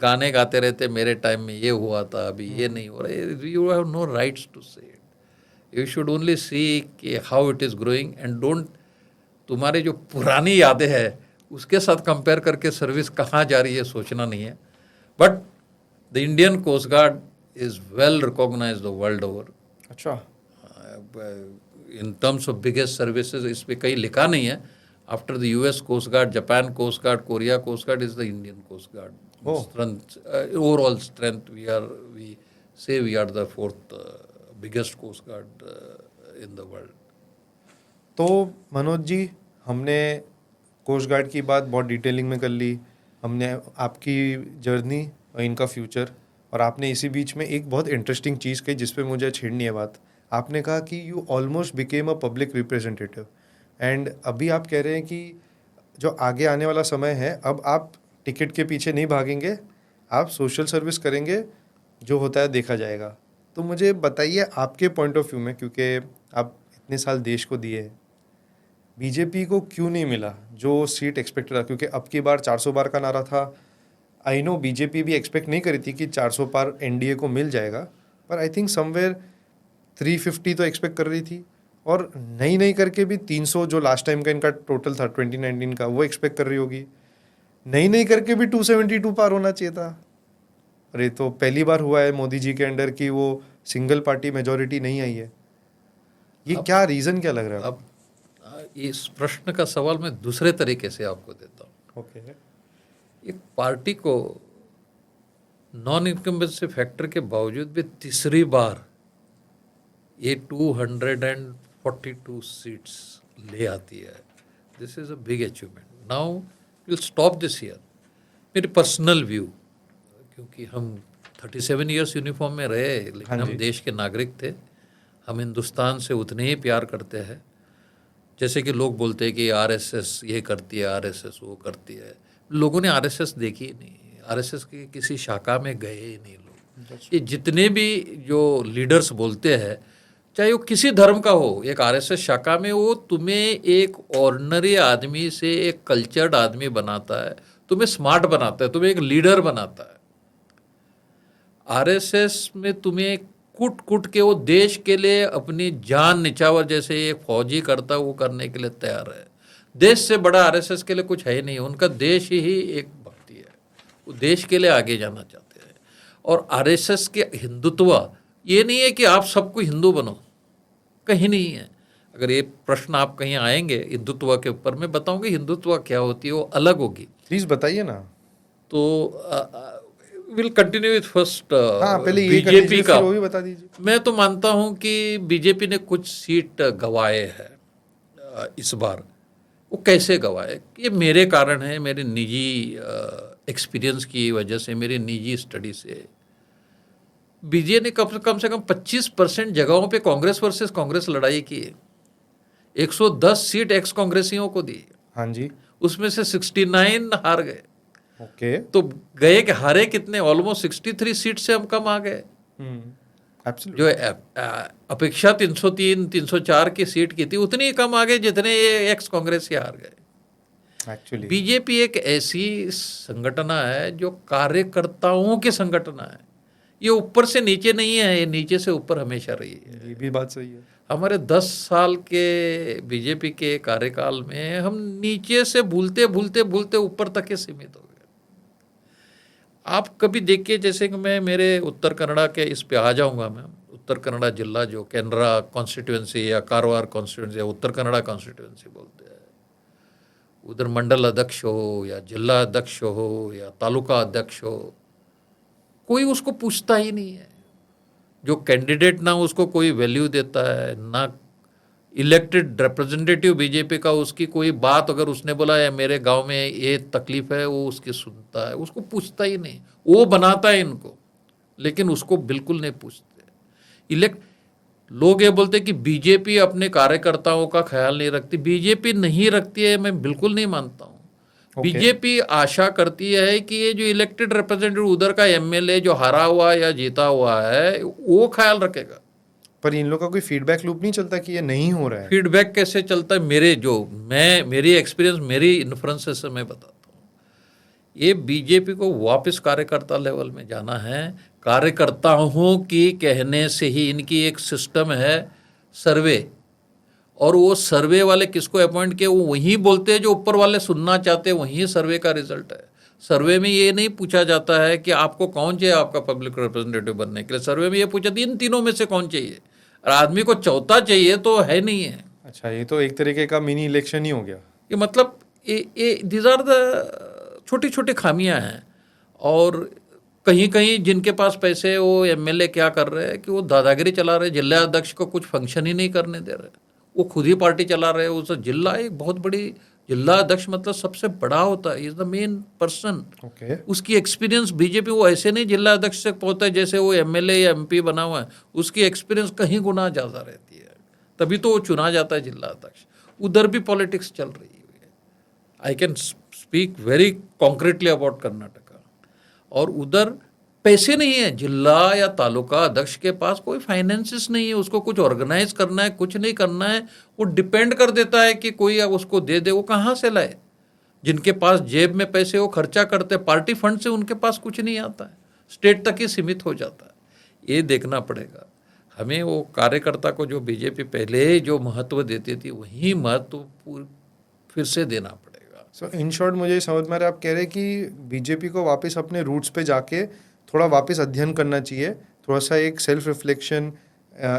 B: गाने गाते रहते, मेरे टाइम में ये हुआ था, अभी ये नहीं हो रहा है, you have no rights to say it. You should only see कि how it is growing and don't, तुम्हारे जो पुरानी यादें हैं उसके साथ कंपेयर करके सर्विस कहाँ जा रही है सोचना नहीं है. But the Indian coast guard is well recognized the world over.
A: अच्छा.
B: In terms of biggest services, इस पे कहीं लिखा नहीं है. After the US Coast Guard, Japan Coast Guard, Korea Coast Guard is the Indian Coast Guard. Strength, overall strength, we say we are the 4th biggest Coast Guard in the world.
A: तो मनोज जी, हमने coast guard की बात बहुत detailing में कर ली, हमने आपकी journey और इनका फ्यूचर, और आपने इसी बीच में एक बहुत इंटरेस्टिंग चीज़ कही जिस पे मुझे छेड़नी है बात. आपने कहा कि you almost became a public representative, and अभी आप कह रहे हैं कि जो आगे आने वाला समय है, अब आप टिकट के पीछे नहीं भागेंगे, आप सोशल सर्विस करेंगे, जो होता है देखा जाएगा. तो मुझे बताइए आपके पॉइंट ऑफ व्यू में, क्योंकि आप इतने साल देश को दिए, बीजेपी को क्यों नहीं मिला जो सीट एक्सपेक्ट था? क्योंकि अब की बार 400 बार का नारा था. आई नो बीजेपी भी एक्सपेक्ट नहीं करी थी कि 400 पार एनडीए को मिल जाएगा, पर आई थिंक समवेयर 350 तो एक्सपेक्ट कर रही थी, और नहीं करके भी 300 जो लास्ट टाइम का इनका टोटल था 2019 का, वो एक्सपेक्ट कर रही होगी. नहीं करके भी 272 पार होना चाहिए था. अरे तो पहली बार हुआ है मोदी जी के अंडर की वो सिंगल पार्टी मेजॉरिटी नहीं आई है. ये क्या रीज़न क्या लग रहा है?
B: अब इस प्रश्न का सवाल मैं दूसरे तरीके से आपको देता हूँ.
A: ओके.
B: एक पार्टी को नॉन इनकम्बेंसी फैक्टर के बावजूद भी तीसरी बार ये 242 सीट्स ले आती है. This is a big achievement. Now will stop this year. मेरी पर्सनल व्यू, क्योंकि हम 37 ईयर्स यूनिफॉर्म में रहे, लेकिन हम देश के नागरिक थे. हम हिंदुस्तान से उतने ही प्यार करते हैं जैसे कि लोग बोलते हैं कि RSS ये करती है, RSS वो करती है. लोगों ने RSS देखी ही नहीं, RSS की किसी शाखा में गए ही नहीं लोग. ये जितने भी जो लीडर्स बोलते हैं, चाहे वो किसी धर्म का हो, एक RSS शाखा में, वो तुम्हें एक ऑर्डिनरी आदमी से एक कल्चर्ड आदमी बनाता है, तुम्हें स्मार्ट बनाता है, तुम्हें एक लीडर बनाता है. RSS में तुम्हें कूट के वो देश के लिए अपनी जान निछावर जैसे एक फौजी करता है, वो करने के लिए तैयार है. देश से बड़ा RSS के लिए कुछ है ही नहीं. उनका देश ही एक भक्ति है, वो देश के लिए आगे जाना चाहते हैं. और RSS के हिंदुत्व ये नहीं है कि आप सबको हिंदू बनो, कहीं नहीं है. अगर ये प्रश्न आप कहीं आएंगे हिंदुत्व के ऊपर, मैं बताऊंगी हिंदुत्व क्या होती है, वो अलग होगी.
A: प्लीज बताइए ना.
B: तो will continue with first
A: BJP का. वो भी बता दीजिए.
B: मैं तो मानता हूं कि बीजेपी ने कुछ सीट गंवाए हैं इस बार. वो कैसे गंवाए, ये मेरे कारण है, मेरे निजी एक्सपीरियंस की वजह से, मेरी निजी स्टडी से. बीजेपी ने कम से कम 25% जगहों पे कांग्रेस वर्सेस कांग्रेस लड़ाई की है। 110 सीट एक्स कांग्रेसियों को दी,
A: हाँ जी,
B: उसमें से 69 हार गए।
A: ओके,
B: तो गए कि हारे कितने, ऑलमोस्ट 63 सीट से हम कम आ गए।
A: एब्सोल्युटली,
B: जो अपेक्षा 303 304 की सीट की थी उतनी ही कम आ गए जितने ये एक्स कांग्रेस के हार गए।
A: एक्चुअली
B: बीजेपी एक ऐसी संगठन है जो कार्यकर्ताओं की संगठन है। ये ऊपर से नीचे नहीं है, ये नीचे से ऊपर हमेशा रही है।
A: ये भी बात सही है।
B: हमारे 10 साल के बीजेपी के कार्यकाल में हम नीचे से भूलते भूलते भूलते ऊपर तक के सीमित हो गए। आप कभी देखिए, जैसे कि मैं मेरे उत्तर कन्नड़ा के इस पे आ जाऊंगा, मैं उत्तर कन्नड़ा जिला जो केनरा कॉन्स्टिट्यूंसी या कारवार कॉन्स्टिट्यूंसी या उत्तर कन्नड़ा कॉन्स्टिट्यूंसी बोलते हैं, उधर मंडल अध्यक्ष हो या जिला अध्यक्ष हो या तालुका अध्यक्ष हो, कोई उसको पूछता ही नहीं है। जो कैंडिडेट ना उसको कोई वैल्यू देता है, ना इलेक्टेड रिप्रेजेंटेटिव बीजेपी का उसकी कोई बात अगर उसने बोला है मेरे गांव में ये तकलीफ है, वो उसकी सुनता है, उसको पूछता ही नहीं। वो बनाता है इनको, लेकिन उसको बिल्कुल नहीं पूछते। लोग ये बोलते कि बीजेपी अपने कार्यकर्ताओं का ख्याल नहीं रखती। बीजेपी नहीं रखती है, मैं बिल्कुल नहीं मानता हूँ। बीजेपी आशा करती है कि ये जो इलेक्टेड रिप्रेजेंटेटिव उधर का एमएलए जो हारा हुआ या जीता हुआ है वो ख्याल रखेगा।
A: पर इन लोगों का कोई फीडबैक लूप नहीं चलता कि ये नहीं हो रहा है?
B: फीडबैक कैसे चलता है? मेरी एक्सपीरियंस, मेरी इन्फ्लुएंस से मैं बताता हूँ। ये बीजेपी को वापस कार्यकर्ता लेवल में जाना है। कार्यकर्ताओं की कहने से ही इनकी एक सिस्टम है सर्वे, और वो सर्वे वाले किसको अपॉइंट किए वो वही बोलते हैं जो ऊपर वाले सुनना चाहते हैं, वही सर्वे का रिजल्ट है। सर्वे में ये नहीं पूछा जाता है कि आपको कौन चाहिए आपका पब्लिक रिप्रेजेंटेटिव बनने के लिए। सर्वे में ये पूछा इन तीनों में से कौन चाहिए, और आदमी को चौथा चाहिए तो है नहीं है।
A: अच्छा, ये तो एक तरीके का मिनी इलेक्शन ही हो गया।
B: ये मतलब दीज आर द छोटी छोटी खामियां हैं। और कहीं कहीं जिनके पास पैसे, वो एमएलए क्या कर रहे हैं कि वो दादागिरी चला रहे, जिला अध्यक्ष को कुछ फंक्शन ही नहीं करने दे रहे, वो खुद ही पार्टी चला रहे। उस जिला एक बहुत बड़ी, जिला अध्यक्ष मतलब सबसे बड़ा होता है, is the main person.
A: Okay,
B: उसकी एक्सपीरियंस बीजेपी, वो ऐसे नहीं जिला अध्यक्ष से पहुंचता है जैसे वो एमएलए या एमपी बना हुआ है। उसकी एक्सपीरियंस कहीं गुना ज़्यादा रहती है, तभी तो वो चुना जाता है जिला अध्यक्ष। उधर भी पॉलिटिक्स चल रही है। I can speak very concretely about Karnataka. और उधर पैसे नहीं है, जिला या तालुका अध्यक्ष के पास कोई फाइनेंसिस नहीं है। उसको कुछ ऑर्गेनाइज करना है, कुछ नहीं करना है, वो डिपेंड कर देता है कि कोई उसको दे दे। वो कहाँ से लाए? जिनके पास जेब में पैसे वो खर्चा करते, पार्टी फंड से उनके पास कुछ नहीं आता है, स्टेट तक ही सीमित हो जाता है। ये देखना पड़ेगा हमें। वो कार्यकर्ता को जो बीजेपी पहले जो महत्व देती थी वही महत्व फिर से देना पड़ेगा।
A: सो इन शॉर्ट मुझे समझ में आ रहा है आप कह रहे हैं कि बीजेपी को वापस अपने रूट्स पे जाके थोड़ा वापस अध्ययन करना चाहिए, थोड़ा सा एक सेल्फ रिफ्लेक्शन,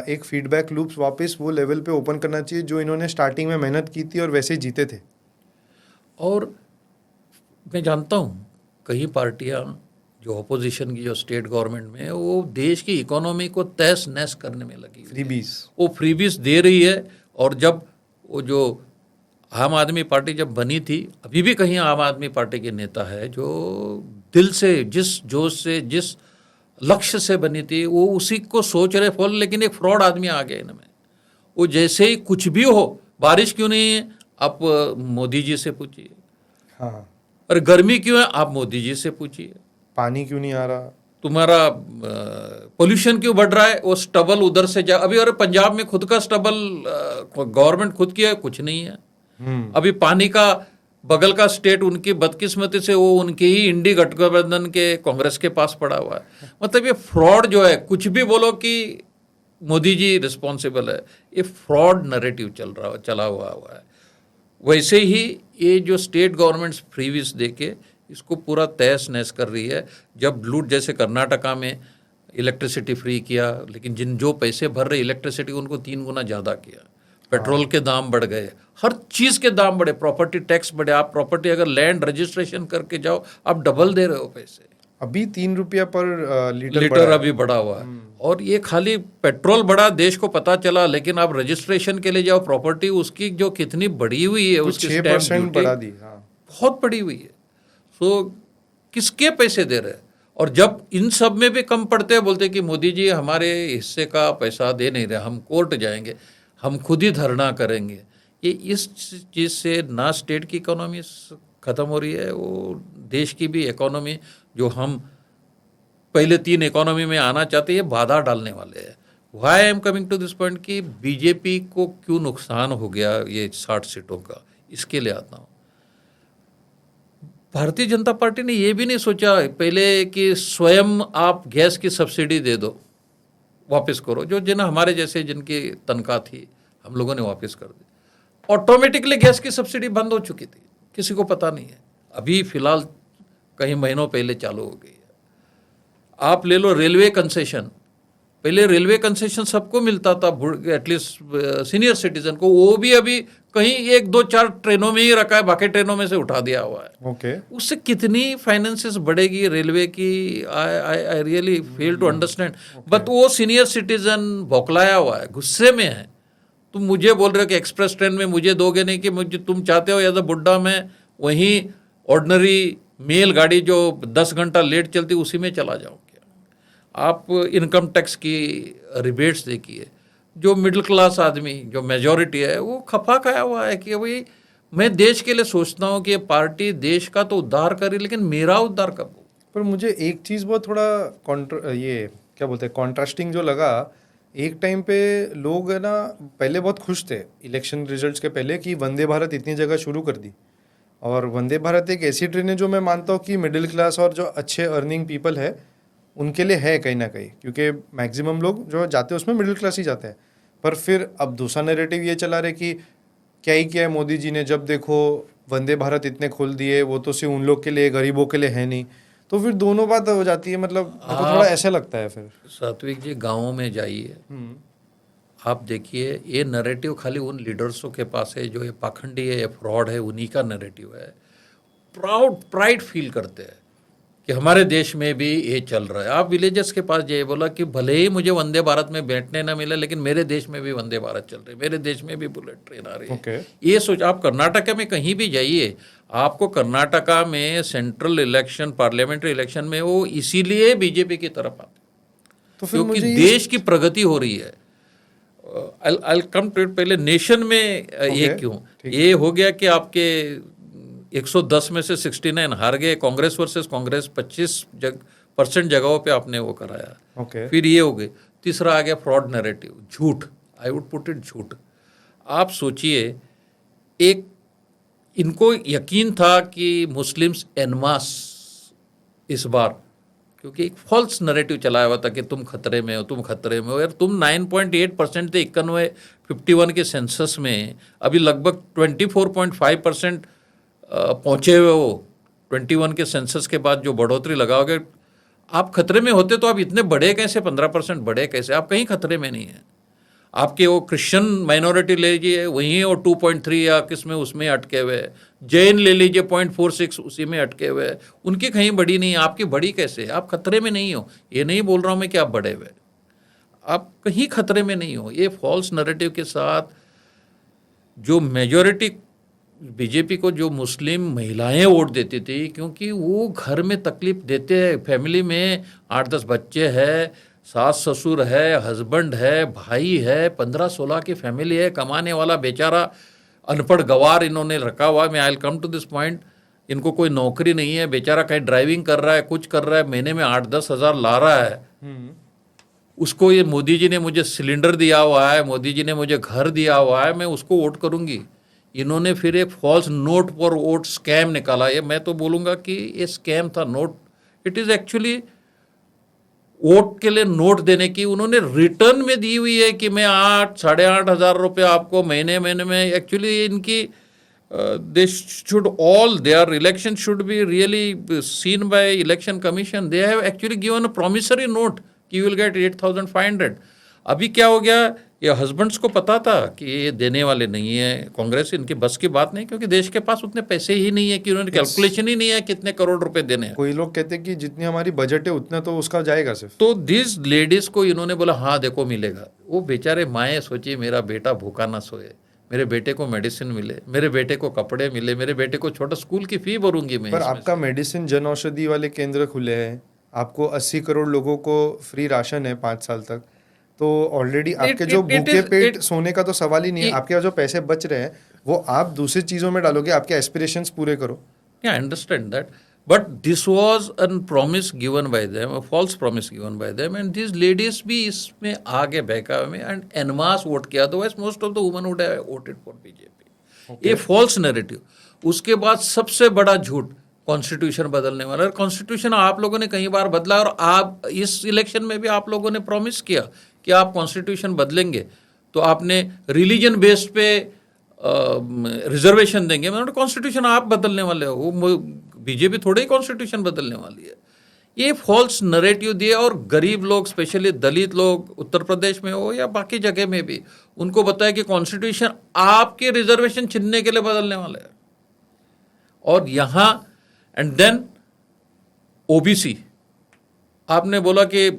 A: एक फीडबैक लूप्स वापस वो लेवल पे ओपन करना चाहिए जो इन्होंने स्टार्टिंग में मेहनत की थी और वैसे जीते थे।
B: और मैं जानता हूँ कई पार्टियाँ जो अपोजिशन की, जो स्टेट गवर्नमेंट में, वो देश की इकोनॉमी को तहस नहस करने में लगी,
A: फ्रीबीज, वो
B: फ्रीबीज दे रही है। और जब वो जो आम आदमी पार्टी जब बनी थी, अभी भी कहीं आम आदमी पार्टी के नेता है जो दिल से, जिस जोश से, जिस लक्ष्य से बनी थी, वो उसी को सोच रहे फॉलो। लेकिन एक फ्रॉड आदमी आ गया इनमें। वो जैसे ही कुछ भी हो, बारिश क्यों नहीं है आप मोदी जी से पूछिए,
A: हाँ,
B: और गर्मी क्यों है आप मोदी जी से पूछिए,
A: पानी क्यों नहीं आ रहा,
B: तुम्हारा पोल्यूशन क्यों बढ़ रहा है, वो स्टबल उधर से जा। अभी अरे पंजाब में खुद का स्टबल गवर्नमेंट खुद किया है, कुछ नहीं है। अभी पानी का बगल का स्टेट उनकी बदकिस्मती से वो उनके ही इंडी गठबंधन के कांग्रेस के पास पड़ा हुआ है। मतलब ये फ्रॉड जो है, कुछ भी बोलो कि मोदी जी रिस्पॉन्सिबल है, ये फ्रॉड नैरेटिव चला हुआ है। वैसे ही ये जो स्टेट गवर्नमेंट्स फ्रीवीज देके इसको पूरा तहस नहस कर रही है। जब लूट, जैसे कर्नाटका में इलेक्ट्रिसिटी फ्री किया, लेकिन जो पैसे भर रहे इलेक्ट्रिसिटी उनको 3 गुना ज़्यादा किया। पेट्रोल के दाम बढ़ गए, हर चीज़ के दाम बढ़े, प्रॉपर्टी टैक्स बढ़े। आप प्रॉपर्टी अगर लैंड रजिस्ट्रेशन करके जाओ, आप डबल दे रहे हो पैसे।
A: अभी 3 रुपया पर
B: लीटर अभी बढ़ा हुआ है। और ये खाली पेट्रोल बढ़ा, देश को पता चला, लेकिन आप रजिस्ट्रेशन के लिए जाओ, प्रॉपर्टी उसकी जो कितनी बढ़ी हुई है, उसकी
A: 6% बढ़ा दी, हाँ,
B: बहुत बढ़ी हुई है। सो किसके पैसे दे रहे हैं? और जब इन सब में भी कम पड़ते हैं, बोलते हैं कि मोदी जी हमारे हिस्से का पैसा दे नहीं रहे, हम कोर्ट जाएंगे, हम खुद ही धरना करेंगे। ये इस चीज़ से ना स्टेट की इकोनॉमी ख़त्म हो रही है, वो देश की भी इकोनॉमी जो हम पहले 3 इकोनॉमी में आना चाहते हैं, बाधा डालने वाले हैं। Why I am coming to this point कि बीजेपी को क्यों नुकसान हो गया ये 60 सीटों का, इसके लिए आता हूँ। भारतीय जनता पार्टी ने ये भी नहीं सोचा पहले कि स्वयं आप गैस की सब्सिडी दे दो, वापस करो, जो जिन हमारे जैसे जिनकी तनख्वाह थी हम लोगों ने वापस कर दी। ऑटोमेटिकली गैस की सब्सिडी बंद हो चुकी थी, किसी को पता नहीं है, अभी फिलहाल कई महीनों पहले चालू हो गई है। आप ले लो रेलवे कंसेशन, पहले रेलवे कंसेशन सबको मिलता था, एटलीस्ट सीनियर सिटीजन को, वो भी अभी कहीं 1, 2, 4 ट्रेनों में ही रखा है, बाकी ट्रेनों में से उठा दिया हुआ है।
A: ओके
B: उससे कितनी फाइनेंसेस बढ़ेगी रेलवे की, I really fail to understand. But वो सीनियर सिटीजन बौखलाया हुआ है, गुस्से में है। तुम मुझे बोल रहे हो कि एक्सप्रेस ट्रेन में मुझे दोगे नहीं, कि मुझे तुम चाहते हो एज अ बुड्ढा मैं वहीं ऑर्डनरी मेल गाड़ी जो 10 घंटा लेट चलती उसी में चला जाऊँ क्या? आप इनकम टैक्स की रिबेट्स देखिए, जो मिडिल क्लास आदमी जो मेजॉरिटी है वो खफा खाया हुआ है कि भाई मैं देश के लिए सोचता हूँ कि ये पार्टी देश का तो उद्धार करे, लेकिन मेरा उद्धार कब हो?
A: पर मुझे एक चीज़ बहुत थोड़ा ये क्या बोलते हैं कॉन्ट्रास्टिंग जो लगा, एक टाइम पे लोग है ना पहले बहुत खुश थे इलेक्शन रिजल्ट्स के पहले कि वंदे भारत इतनी जगह शुरू कर दी। और वंदे भारत एक ऐसी ट्रेन है जो मैं मानता हूँ कि मिडिल क्लास और जो अच्छे अर्निंग पीपल है उनके लिए है कहीं ना कहीं, क्योंकि मैक्सिमम लोग जो जाते हैं उसमें मिडिल क्लास ही जाते हैं। पर फिर अब दूसरा नैरेटिव ये चला रहे कि क्या ही किया है मोदी जी ने, जब देखो वंदे भारत इतने खोल दिए, वो तो सिर्फ उन लोग के लिए, गरीबों के लिए है नहीं। तो फिर दोनों बात हो जाती है, मतलब मेरे को थोड़ा ऐसा लगता है। फिर
B: सात्विक जी गाँवों में जाइए, आप देखिए ये नैरेटिव खाली उन लीडर्सों के पास है जो ये पाखंडी है, ये फ्रॉड है, उन्हीं का नैरेटिव है। प्राइड फील करते हैं कि हमारे देश में भी ये चल रहा है। आप विलेजर्स के पास जाइए, बोला कि भले ही मुझे वंदे भारत में बैठने ना मिले, लेकिन मेरे देश में भी वंदे भारत चल रही है, मेरे देश में भी बुलेट ट्रेन आ रही है।
A: Okay.
B: ये सोच, आप कर्नाटका में कहीं भी जाइए, आपको कर्नाटका में सेंट्रल इलेक्शन, पार्लियामेंट्री इलेक्शन में वो इसीलिए बीजेपी की तरफ आते,
A: तो फिर
B: क्योंकि
A: मुझे
B: देश की प्रगति हो रही है। आई कम टू इट, पहले नेशन में ये क्यों ये हो गया कि आपके 110 में से 69 हार गए, कांग्रेस वर्सेस कांग्रेस 25% जगहों पे आपने वो कराया। फिर ये हो गए। तीसरा आ गया फ्रॉड नैरेटिव, झूठ, आई वुड पुट इट झूठ। आप सोचिए, एक इनको यकीन था कि मुस्लिम्स एनमास इस बार, क्योंकि एक फॉल्स नैरेटिव चलाया हुआ था कि तुम खतरे में हो, तुम खतरे में हो। यार तुम 9.8% थे 51 के सेंसस में, अभी लगभग 24.5% पहुँचे हुए हो 21 के सेंसस के बाद जो बढ़ोतरी लगाओगे। आप खतरे में होते तो आप इतने बढ़े कैसे, 15% बढ़े कैसे? आप कहीं खतरे में नहीं हैं। आपके वो क्रिश्चियन माइनॉरिटी ले लीजिए, वहीं वो 2.3 या किस में उसमें अटके हुए है। जैन ले लीजिए 0.46 उसी में अटके हुए है। उनकी कहीं बढ़ी नहीं, आपकी बढ़ी कैसे? आप खतरे में नहीं हो। ये नहीं बोल रहा हूँ मैं कि आप बढ़े हुए, आप कहीं खतरे में नहीं हो। ये फॉल्स नैरेटिव के साथ जो मेजॉरिटी बीजेपी को, जो मुस्लिम महिलाएं वोट देती थी, क्योंकि वो घर में तकलीफ देते हैं, फैमिली में 8-10 बच्चे हैं, सास ससुर है, हस्बैंड है, भाई है, 15-16 की फैमिली है, कमाने वाला बेचारा अनपढ़ गवार इन्होंने रखा हुआ। मैं आई कम टू दिस पॉइंट, इनको कोई नौकरी नहीं है, बेचारा कहीं ड्राइविंग कर रहा है, कुछ कर रहा है, महीने में 8-10 हज़ार ला रहा है। उसको ये मोदी जी ने मुझे सिलेंडर दिया हुआ है, मोदी जी ने मुझे घर दिया हुआ है, मैं उसको वोट करूंगी। इन्होंने फिर एक फॉल्स नोट पर वोट स्कैम निकाला। ये मैं तो बोलूँगा कि ये स्कैम था। Note, it is actually vote के लिए नोट देने की उन्होंने रिटर्न में दी हुई है कि मैं 8-8.5 हज़ार रुपये आपको महीने में। एक्चुअली इनकी they should all their election should be really seen by election commission. They have actually given a promissory note कि यू विल गेट 8,500। अभी क्या हो गया, ये हस्बैंड्स को पता था कि ये देने वाले नहीं है, कांग्रेस इनकी बस की बात नहीं, क्योंकि देश के पास उतने पैसे ही नहीं है कि उन्होंने कैलकुलेशन ही नहीं है कितने करोड़ रुपए देने हैं।
A: कोई लोग कहते हैं कि जितनी हमारी बजट है उतना तो उसका जाएगा सिर्फ।
B: तो दिस लेडीज को इन्होंने बोला हाँ देखो मिलेगा। वो बेचारे माएँ सोचिए, मेरा बेटा भूखा ना सोए, मेरे बेटे को मेडिसिन मिले, मेरे बेटे को कपड़े मिले, मेरे बेटे को छोटा स्कूल की फी भरूंगी मैं।
A: पर आपका मेडिसिन जन औषधि वाले केंद्र खुले हैं, आपको 80 करोड़ लोगों को फ्री राशन है 5 साल तक, तो ऑलरेडी आपके जो
B: it
A: भूखे
B: is
A: पेट
B: it
A: सोने का तो सवाल ही नहीं है।
B: it-
A: आपके पास जो पैसे बच रहे हैं वो आप दूसरी चीज़ों में डालोगे, आपके एस्पिरेशंस पूरे करो।
B: Yeah, I understand that. But this was a promise given by them, a false promise given by them, and these ladies भी इसमें आगे बहकावे में and en masse वोट किया, otherwise most of the women would have voted for BJP. ये false narrative. उसके बाद सबसे बड़ा झूठ कॉन्स्टिट्यूशन बदलने वाला। कॉन्स्टिट्यूशन आप लोगों ने कई बार बदला और आप इस इलेक्शन में भी आप लोगों ने प्रॉमिस किया कि आप कॉन्स्टिट्यूशन बदलेंगे, तो आपने रिलीजन बेस्ड पे रिजर्वेशन देंगे। मतलब कॉन्स्टिट्यूशन आप बदलने वाले हो, वो बीजेपी थोड़े ही कॉन्स्टिट्यूशन बदलने वाली है। ये फॉल्स नरेटिव दिए और गरीब लोग, स्पेशली दलित लोग उत्तर प्रदेश में हो या बाकी जगह में भी, उनको बताया कि कॉन्स्टिट्यूशन आपके रिजर्वेशन छीनने के लिए बदलने वाले हैं। और यहाँ एंड देन ओबीसी, आपने बोला कि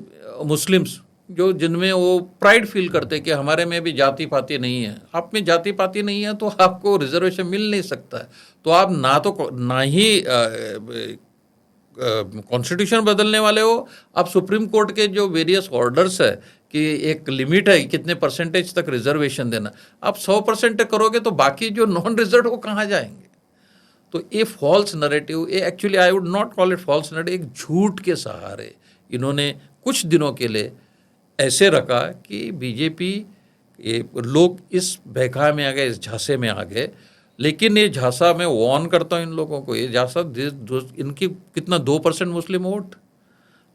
B: मुस्लिम्स जो जिनमें वो प्राइड फील करते कि हमारे में भी जाति पाति नहीं है, आप में जाति पाति नहीं है तो आपको रिजर्वेशन मिल नहीं सकता है। तो आप ना ही कॉन्स्टिट्यूशन बदलने वाले हो, आप सुप्रीम कोर्ट के जो वेरियस ऑर्डर्स है कि एक लिमिट है कितने परसेंटेज तक रिजर्वेशन देना, आप 100% करोगे तो बाकी जो नॉन रिजर्व वो कहाँ जाएंगे। तो ये फॉल्स नरेटिव, ये actually I would not call it falls narrative, एक झूठ के सहारे इन्होंने कुछ दिनों के लिए ऐसे रखा कि बीजेपी, ये लोग इस बहका में आ गए, इस झांसे में आ गए। लेकिन ये झांसा, मैं वार्न करता हूँ इन लोगों को, ये झांसा इनकी कितना 2% मुस्लिम वोट,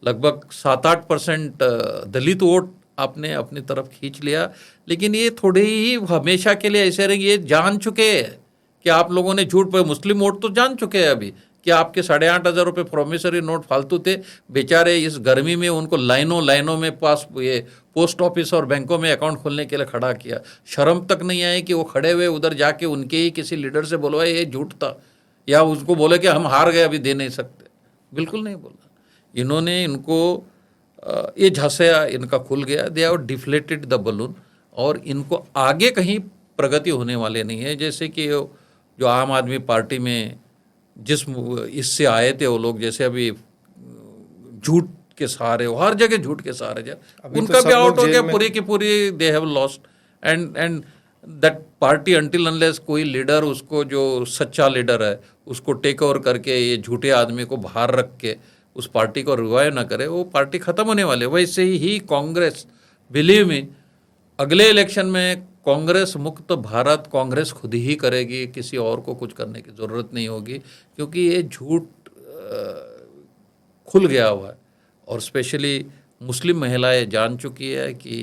B: लगभग 7-8% दलित वोट आपने अपनी तरफ खींच लिया। लेकिन ये थोड़े ही हमेशा के लिए ऐसे रहेंगे, ये जान चुके हैं कि आप लोगों ने झूठ पर, मुस्लिम वोट तो जान चुके हैं अभी कि आपके 8,500 रुपये प्रोमिसरी नोट फालतू थे। बेचारे इस गर्मी में उनको लाइनों में पास ये पोस्ट ऑफिस और बैंकों में अकाउंट खोलने के लिए खड़ा किया। शर्म तक नहीं आई कि वो खड़े हुए उधर जाके उनके ही किसी लीडर से बोलवाए ये झूठ था, या उसको बोले कि हम हार गए अभी दे नहीं सकते। बिल्कुल नहीं बोला इन्होंने। इनको ये झांसा इनका खुल गया, they have deflated the balloon, और इनको आगे कहीं प्रगति होने वाले नहीं है। जैसे कि जो आम आदमी पार्टी में जिस इससे आए थे वो लोग, जैसे अभी झूठ के सहारे, हर जगह झूठ के सहारे उनका भी आउट हो गया पूरी की पूरी, they have lost. And that party until unless कोई लीडर उसको, जो सच्चा लीडर है उसको टेक ओवर करके ये झूठे आदमी को बाहर रख के उस पार्टी को रिवाइव ना करे, वो पार्टी खत्म होने वाले। वैसे ही कांग्रेस, बिलीव मी, अगले इलेक्शन में कांग्रेस मुक्त भारत कांग्रेस खुद ही करेगी, किसी और को कुछ करने की ज़रूरत नहीं होगी, क्योंकि ये झूठ खुल गया हुआ है। और स्पेशली मुस्लिम महिलाएं जान चुकी है कि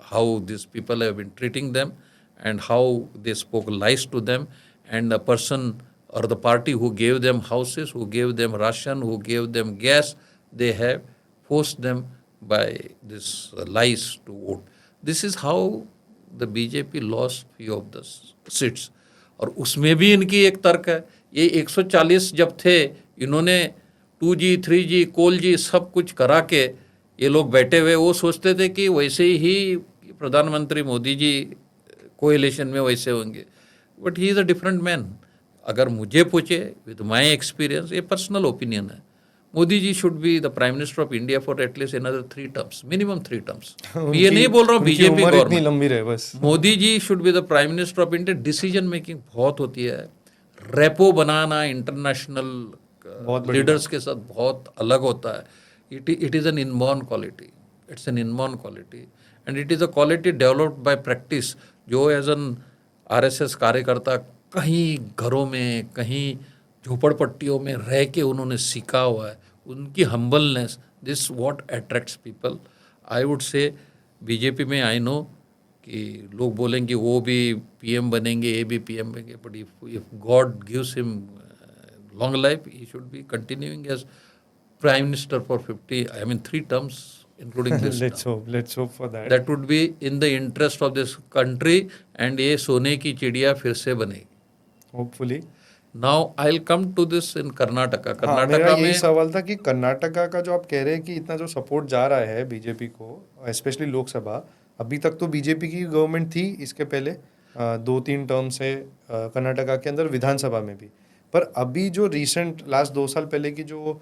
B: how this people have been treating them and how they spoke lies to them, and the person or the party who gave them houses, who gave them ration, who gave them gas, they have forced them by this lies to vote. This is how the BJP lost few of the seats. और उसमें भी इनकी एक तर्क है, ये 140 जब थे, इन्होंने 2G 3G कोल जी सब कुछ करा के ये लोग बैठे हुए, वो सोचते थे कि वैसे ही प्रधानमंत्री मोदी जी कोएलिशन में वैसे होंगे, but he is a different man. अगर मुझे पूछे, विद माई एक्सपीरियंस, ये पर्सनल ओपिनियन है, Modi ji should be the prime minister of India for at least another 3 terms, minimum 3 terms. ये नहीं बोल रहा हूँ बीजेपी गवर्नमेंट,
A: लंबी रहे बस।
B: Modi ji should be the prime minister of India. Decision making बहुत होती है, रेपो बनाना इंटरनेशनल लीडर्स के साथ बहुत अलग होता है। It is an inborn quality, it's an inborn quality, and it is a quality developed by practice, जो एज एन RSS कार्यकर्ता कहीं घरों में, कहीं झोपड़पट्टियों में रह के उन्होंने सीखा हुआ है। उनकी humbleness, this what attracts people. I would से बीजेपी में, आई नो कि लोग बोलेंगे वो भी PM बनेंगे, ये भी PM बनेंगे, but if God gives him long life, he should be continuing as prime minister for 3 terms, including this.
A: let's hope for that.
B: That would be in the interest of this country, and ये सोने की चिड़िया फिर से बनेगी,
A: hopefully.
B: Now I'll come to this in Karnataka.
A: हाँ, मेरा यही सवाल था कि कर्नाटका का जो आप कह रहे हैं कि इतना जो सपोर्ट जा रहा है बीजेपी को, स्पेशली लोकसभा, अभी तक तो बीजेपी की गवर्नमेंट थी इसके पहले 2-3 टर्म से कर्नाटका के अंदर, विधानसभा में भी। पर अभी जो रिसेंट लास्ट 2 साल पहले की जो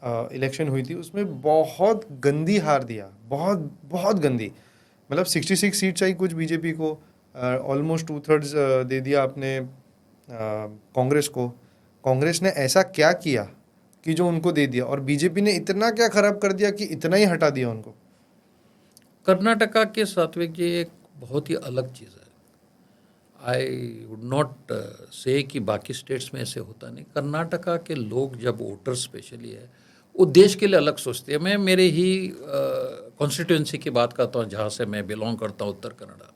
A: इलेक्शन हुई थी उसमें बहुत गंदी हार दिया, बहुत बहुत गंदी। मतलब 66 सीट चाहिए कुछ बीजेपी को, ऑलमोस्ट 2/3 दे दिया आपने कांग्रेस को। कांग्रेस ने ऐसा क्या किया कि जो उनको दे दिया, और बीजेपी ने इतना क्या खराब कर दिया कि इतना ही हटा दिया उनको?
B: कर्नाटका के सात्विक जी एक बहुत ही अलग चीज़ है। आई वुड नॉट से कि बाकी स्टेट्स में ऐसे होता नहीं। कर्नाटका के लोग जब वोटर स्पेशली है वो देश के लिए अलग सोचते हैं। मैं मेरे ही कॉन्स्टिट्यूंसी की बात करता हूँ जहाँ से मैं बिलोंग करता हूँ, उत्तर कन्नड़ा।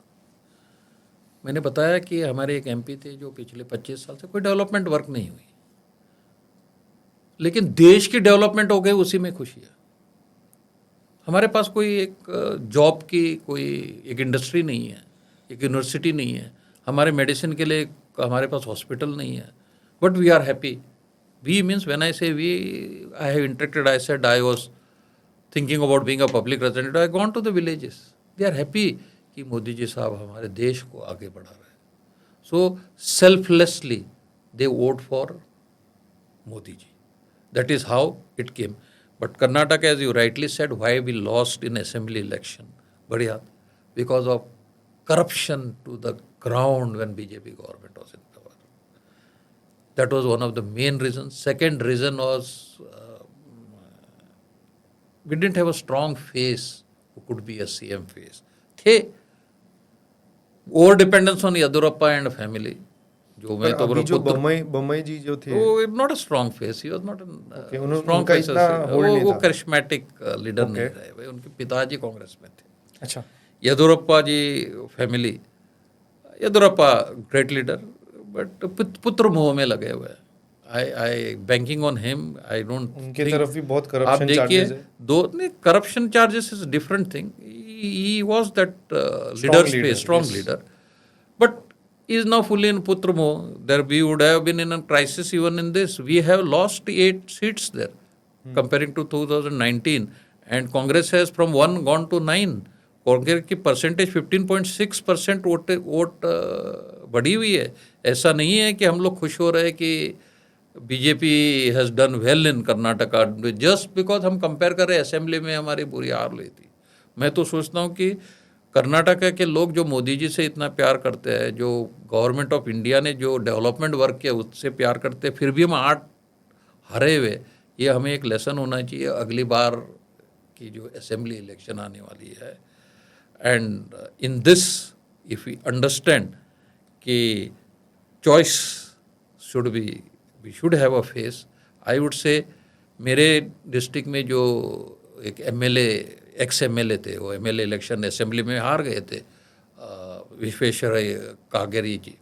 B: मैंने बताया कि हमारे एक एमपी थे जो पिछले 25 साल से कोई डेवलपमेंट वर्क नहीं हुई, लेकिन देश की डेवलपमेंट हो गई, उसी में खुशी है। हमारे पास कोई एक जॉब की कोई एक इंडस्ट्री नहीं है, एक यूनिवर्सिटी नहीं है, हमारे मेडिसिन के लिए हमारे पास हॉस्पिटल नहीं है, but we are happy. We means when I say we, I have interacted, I said I was thinking about being a public representative, I gone to the villages, they are happy कि मोदी जी साहब हमारे देश को आगे बढ़ा रहे हैं। So selflessly they vote for Modi ji. That is how it came. But Karnataka, as you rightly said, why we lost in assembly election? Badhiya. Because of corruption to the ground when BJP government was in power. That was one of the main reasons. Second reason was we didn't have a strong face who could be a CM face. थे over dependence on Yadurappa and family. जो मैं तो
A: अभी जो
B: पुत्र
A: बम्बई जी जो थे,
B: वो not a strong face, he was not
A: Okay,
B: a strong
A: उनका
B: फेस।
A: इतना hold नहीं
B: वो
A: था।
B: करिश्मेटिक लीडर नहीं
A: Okay.
B: रहे भाई, उनके पिताजी कांग्रेस में थे।
A: अच्छा,
B: Yediyurappa ji family, Yediyurappa great leader, but पुत्र मोह में लगे हुए हैं। I banking on him, I don't
A: उनके
B: think-
A: तरफ भी बहुत
B: आप
A: करप्शन
B: देखिए
A: चार्जेस है।
B: दो नहीं, corruption charges is different thing. He was that
A: Strong
B: leader
A: leader,
B: space, strong
A: yes.
B: Leader, but is now fully in Putramo. There we would have been in a crisis even in this. We have lost 8 seats there comparing to 2019, and Congress has from 1 gone to 9. Congress की percentage 15.6% vote बढ़ी हुई है। ऐसा नहीं है कि हम लोग खुश हो रहे हैं कि BJP has done well in Karnataka just because हम कंपेयर कर रहे हैं असेंबली में हमारी बुरी हार हुई थी। मैं तो सोचता हूँ कि कर्नाटका के लोग जो मोदी जी से इतना प्यार करते हैं, जो गवर्नमेंट ऑफ इंडिया ने जो डेवलपमेंट वर्क किया उससे प्यार करते हैं, फिर भी हम 8 हारे हुए। ये हमें एक लेसन होना चाहिए अगली बार की जो असेंबली इलेक्शन आने वाली है। And in this if we understand कि choice should be, we should have a face. I would say मेरे डिस्ट्रिक्ट में जो एक एमएलए, एक्स एमएलए थे, वो एमएलए इलेक्शन असेंबली में हार गए थे, विश्वेश्वर कागेरी जी।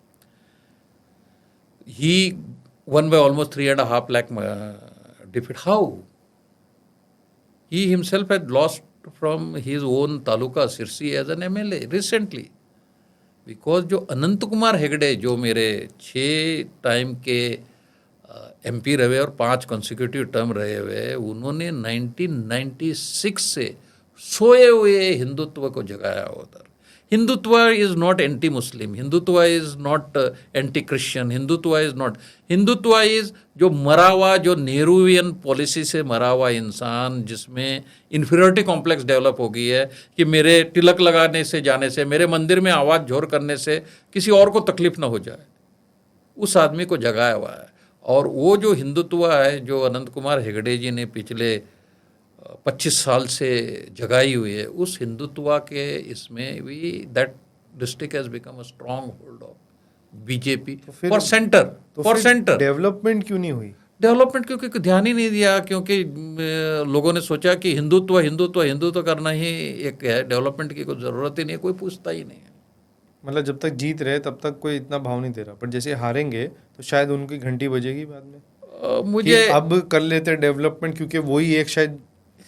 B: ही won by almost 3.5 lakh defeat. How? He himself had lost from his own taluka Sirsi as an MLA recently. Because जो अनंत कुमार हेगड़े जो मेरे 6 टाइम के एमपी रहे और 5 कॉन्सिक्यूटिव टर्म रहे हुए, उन्होंने 1996 से सोए हुए हिंदुत्व को जगाया उधर। Hindutva is not anti Muslim, Hindutva is not anti Christian, Hindutva is not, Hindutva is जो मरा हुआ, जो नेहरूवियन पॉलिसी से मरा हुआ इंसान, जिसमें इन्फीरियरिटी कॉम्प्लेक्स डेवलप हो गई है कि मेरे तिलक लगाने से, जाने से, मेरे मंदिर में आवाज़ झोर करने से किसी और को तकलीफ ना हो जाए, उस आदमी को जगाया हुआ है। और वो जो हिंदुत्व है जो अनंत कुमार हेगड़े जी ने पिछले 25 साल से जगाई हुई है, उस हिंदुत्व के इसमें भी that district has become a strong hold of BJP for centre, for centre.
A: Development क्यों नहीं हुई?
B: डेवलपमेंट क्योंकि ध्यान ही नहीं दिया, क्योंकि लोगों ने सोचा कि हिंदुत्व हिंदुत्व हिंदुत्व करना ही एक है, डेवलपमेंट की कोई ज़रूरत ही नहीं है, कोई पूछता ही नहीं है।
A: मतलब जब तक जीत रहे तब तक कोई इतना भाव नहीं दे रहा, पर जैसे हारेंगे तो शायद उनकी घंटी बजेगी बाद में
B: मुझे
A: कि अब कर लेते डेवलपमेंट, क्योंकि वही एक शायद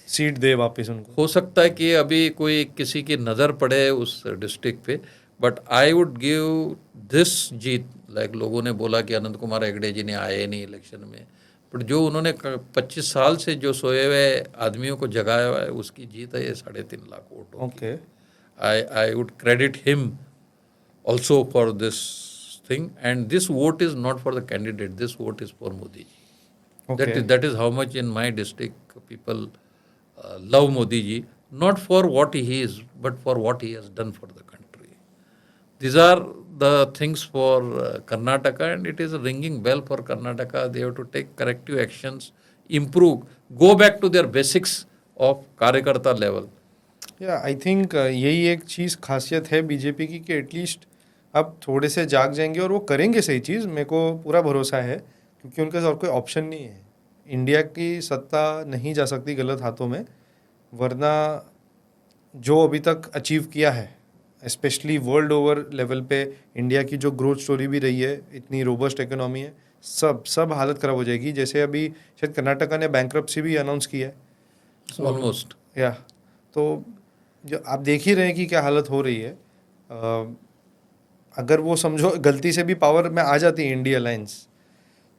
A: सीट दे वापस उनको।
B: हो सकता है कि अभी कोई किसी की नज़र पड़े उस डिस्ट्रिक्ट पे, but I would give this Jeet, like लोगों ने बोला कि अनंत कुमार हेगड़े जी ने आए नहीं इलेक्शन में, बट जो उन्होंने 25 साल से जो सोए हुए आदमियों को जगाया हुआ है, उसकी जीत है ये 3.5 लाख वोटों की।
A: Okay,
B: I would credit him also for this thing, and this vote is not for the candidate, this vote is for Modi ji.
A: Okay.
B: That is how much in my district people love Modi ji, not for what he is, but for what he has done for the country. These are the things for Karnataka, and it is a ringing bell for Karnataka. They have to take corrective actions, improve, go back to their basics of कार्यकर्ता level.
A: या I think यही एक चीज़ खासियत है BJP की कि at least अब थोड़े से जाग जाएंगे और वो करेंगे सही चीज़, मेरे को पूरा भरोसा है, क्योंकि उनके पास और कोई ऑप्शन नहीं है। इंडिया की सत्ता नहीं जा सकती गलत हाथों में, वरना जो अभी तक अचीव किया है, स्पेशली वर्ल्ड ओवर लेवल पे इंडिया की जो ग्रोथ स्टोरी भी रही है, इतनी रोबस्ट इकोनॉमी है, सब हालत ख़राब हो जाएगी। जैसे अभी शायद कर्नाटका ने बैंक्रप्सी भी अनाउंस किया है
B: ऑलमोस्ट।
A: या तो जो आप देख ही रहे हैं कि क्या हालत हो रही है। अगर वो समझो गलती से भी पावर में आ जाती है इंडिया अलायंस,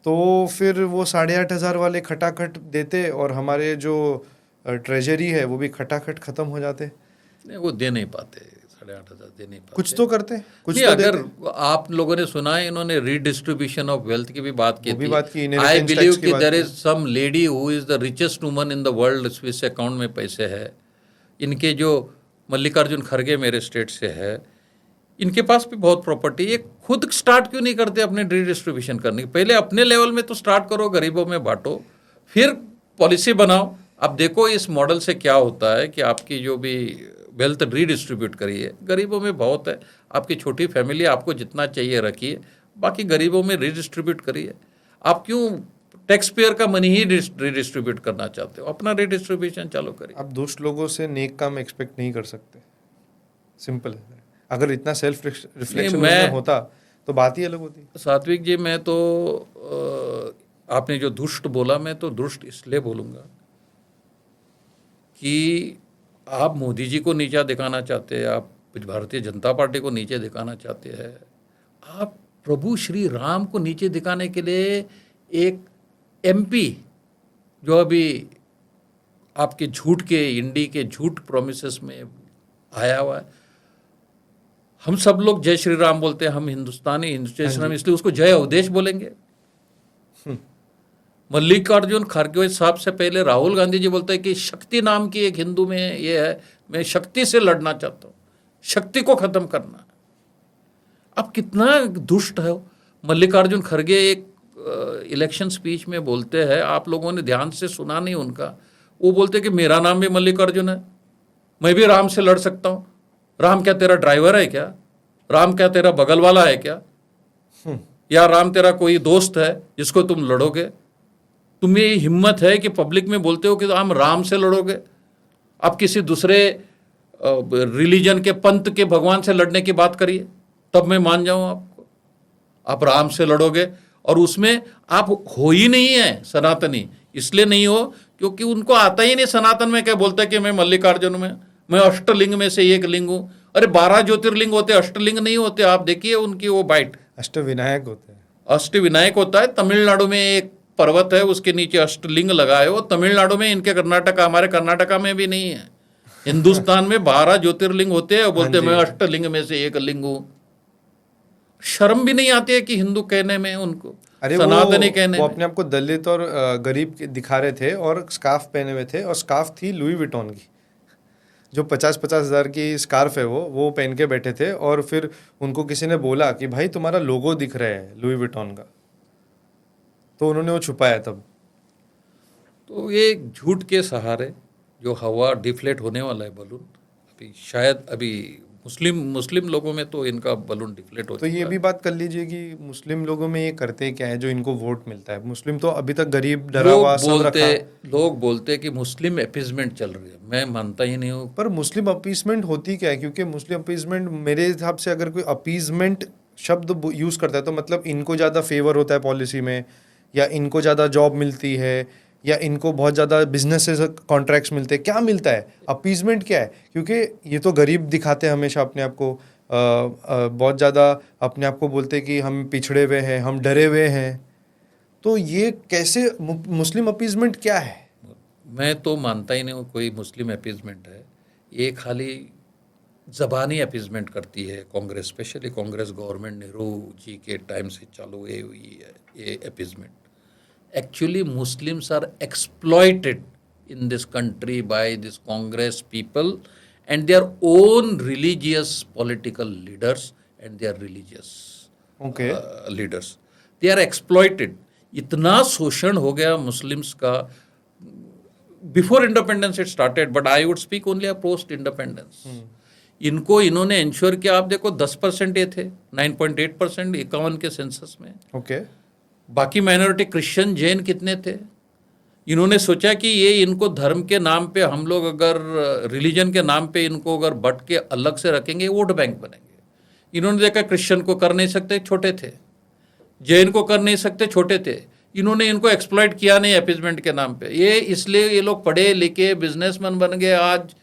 A: तो फिर वो 8,500 वाले खटाखट देते और हमारे जो ट्रेजरी है वो भी खटाखट ख़त्म हो जाते।
B: नहीं, वो दे नहीं पाते, 8,500 दे नहीं पाते।
A: कुछ तो करते, कुछ
B: नहीं,
A: तो
B: अगर
A: देते।
B: आप लोगों ने सुना है, इन्होंने रीडिस्ट्रीब्यूशन ऑफ वेल्थ की भी बात की
A: वो भी
B: थी।
A: बात की,
B: आई
A: inheritance
B: बिलीव
A: tax की
B: कि
A: बात
B: देयर
A: की।
B: Is some lady who is the richest woman in the world, Swiss account में पैसे है इनके। जो मल्लिकार्जुन खड़गे मेरे स्टेट से है, इनके पास भी बहुत प्रॉपर्टी। ये खुद स्टार्ट क्यों नहीं करते अपने रीडिस्ट्रीब्यूशन करने की? पहले अपने लेवल में तो स्टार्ट करो, गरीबों में बांटो, फिर पॉलिसी बनाओ। अब देखो इस मॉडल से क्या होता है कि आपकी जो भी वेल्थ रीडिस्ट्रीब्यूट करिए, गरीबों में बहुत है, आपकी छोटी फैमिली, आपको जितना चाहिए रखिए, बाकी गरीबों में रीडिस्ट्रीब्यूट करिए। आप क्यों टैक्स पेयर का मनी ही रीडिस्ट्रीब्यूट करना चाहते हो? अपना रीडिस्ट्रीब्यूशन चालू करिए।
A: आप दुष्ट लोगों से नेक काम एक्सपेक्ट नहीं कर सकते, सिंपल है। अगर इतना सेल्फ रिफ्लेक्शन में होता तो बात ही अलग होती।
B: सात्विक जी, मैं तो आपने जो दुष्ट बोला, मैं तो दुष्ट इसलिए बोलूँगा कि आप मोदी जी को नीचा दिखाना चाहते हैं, आप भारतीय जनता पार्टी को नीचे दिखाना चाहते हैं, आप प्रभु श्री राम को नीचे दिखाने के लिए एक एमपी जो अभी आपके झूठ के, इंडी के झूठ प्रोमिसेस में आया हुआ है। हम सब लोग जय श्री राम बोलते हैं, हम हिंदुस्तानी, जय श्री राम, इसलिए उसको जय अवधेश बोलेंगे। मल्लिकार्जुन खड़गे साहब से पहले राहुल गांधी जी बोलते हैं कि शक्ति नाम की एक हिंदू में ये है, मैं शक्ति से लड़ना चाहता हूँ, शक्ति को खत्म करना है। अब कितना दुष्ट है मल्लिकार्जुन खड़गे। एक इलेक्शन स्पीच में बोलते हैं, आप लोगों ने ध्यान से सुना नहीं उनका, वो बोलते कि मेरा नाम भी मल्लिकार्जुन है, मैं भी राम से लड़ सकता हूँ। राम क्या तेरा ड्राइवर है क्या? राम क्या तेरा बगल वाला है क्या? या राम तेरा कोई दोस्त है जिसको तुम लड़ोगे? तुम्हें ये हिम्मत है कि पब्लिक में बोलते हो कि हम राम से लड़ोगे? आप किसी दूसरे रिलीजन के, पंथ के, भगवान से लड़ने की बात करिए, तब मैं मान जाऊं आपको। आप राम से लड़ोगे और उसमें आप हो ही नहीं है सनातनी। इसलिए नहीं हो क्योंकि उनको आता ही नहीं सनातन में क्या बोलता है कि मैं मल्लिकार्जुन में, मैं अष्टलिंग में से एक लिंग हूँ। अरे 12 ज्योतिर्लिंग होते, अष्टलिंग नहीं होते। आप देखिए उनकी वो बाइट,
A: अष्टविनायक होते हैं।
B: अष्टविनायक होता है। तमिलनाडु में एक पर्वत है, उसके नीचे अष्टलिंग लगाए हो। तमिलनाडु में, इनके कर्नाटका, हमारे कर्नाटका में भी नहीं है। हिंदुस्तान में 12 ज्योतिर्लिंग होते हैं, बोलते मैं अष्टलिंग में से एक लिंग हूँ। शर्म भी नहीं आती है कि हिंदू कहने में उनको,
A: अरे
B: सनातनी कहने
A: वो
B: में।
A: अपने आप को दलित और गरीब दिखा रहे थे और स्कार्फ पहने हुए थे, और स्कार्फ थी लुई विटॉन की, जो 50-50 हज़ार की स्कार्फ है वो पहन के बैठे थे। और फिर उनको किसी ने बोला कि भाई तुम्हारा लोगो दिख रहा है लुई विटॉन का, तो उन्होंने वो छुपाया तब।
B: तो ये झूठ के सहारे जो हवा डिफ्लेट होने वाला है बलून, अभी शायद अभी मुस्लिम लोगों में तो इनका बलून डिफ्लेट हो
A: तो ये भी बात कर लीजिए कि मुस्लिम लोगों में ये करते क्या है जो इनको वोट मिलता है। मुस्लिम तो अभी तक गरीब, डरा हुआ सब रखा।
B: लोग बोलते कि मुस्लिम अपीसमेंट चल रही है, मैं मानता ही नहीं हूँ।
A: पर मुस्लिम अपीसमेंट होती क्या है? क्योंकि मुस्लिम अपीसमेंट मेरे हिसाब से, अगर कोई अपीसमेंट शब्द यूज़ करता है तो मतलब इनको ज़्यादा फेवर होता है पॉलिसी में, या इनको ज़्यादा जॉब मिलती है, या इनको बहुत ज़्यादा बिजनेसेस कॉन्ट्रैक्ट्स मिलते हैं। क्या मिलता है? अपीसमेंट क्या है? क्योंकि ये तो गरीब दिखाते हैं हमेशा अपने आप को, बहुत ज़्यादा अपने आप को बोलते हैं कि हम पिछड़े हुए हैं, हम डरे हुए हैं। तो ये कैसे मुस्लिम अपीसमेंट क्या है?
B: मैं तो मानता ही नहीं हूँ कोई मुस्लिम अपीसमेंट है। ये खाली ज़बानी अपीसमेंट करती है कांग्रेस, स्पेशली कांग्रेस गवर्नमेंट नेहरू जी के टाइम से चालू हुई है ये appeasement. actually Muslims are exploited in this country by this Congress people and their own religious political leaders and their religious
A: Okay.
B: leaders. They are exploited. इतना शोषण हो गया मुस्लिम्स का. Before independence it started, but I would speak only post independence. इनको इन्होंने ensure किया. आप देखो 10% ये थे, 9.8% 51 के सेंसस में.
A: ओके.
B: बाकी माइनॉरिटी क्रिश्चियन जैन कितने थे. इन्होंने सोचा कि ये इनको धर्म के नाम पे हम लोग अगर रिलीजन के नाम पे इनको अगर बट के अलग से रखेंगे वोट बैंक बनेंगे. इन्होंने देखा क्रिश्चियन को कर नहीं सकते, छोटे थे. जैन को कर नहीं सकते, छोटे थे. इन्होंने इनको एक्सप्लॉइट किया नहीं अपीजमेंट के नाम पे. ये इसलिए ये लोग पढ़े लिखे बिजनेसमैन बन गए. आज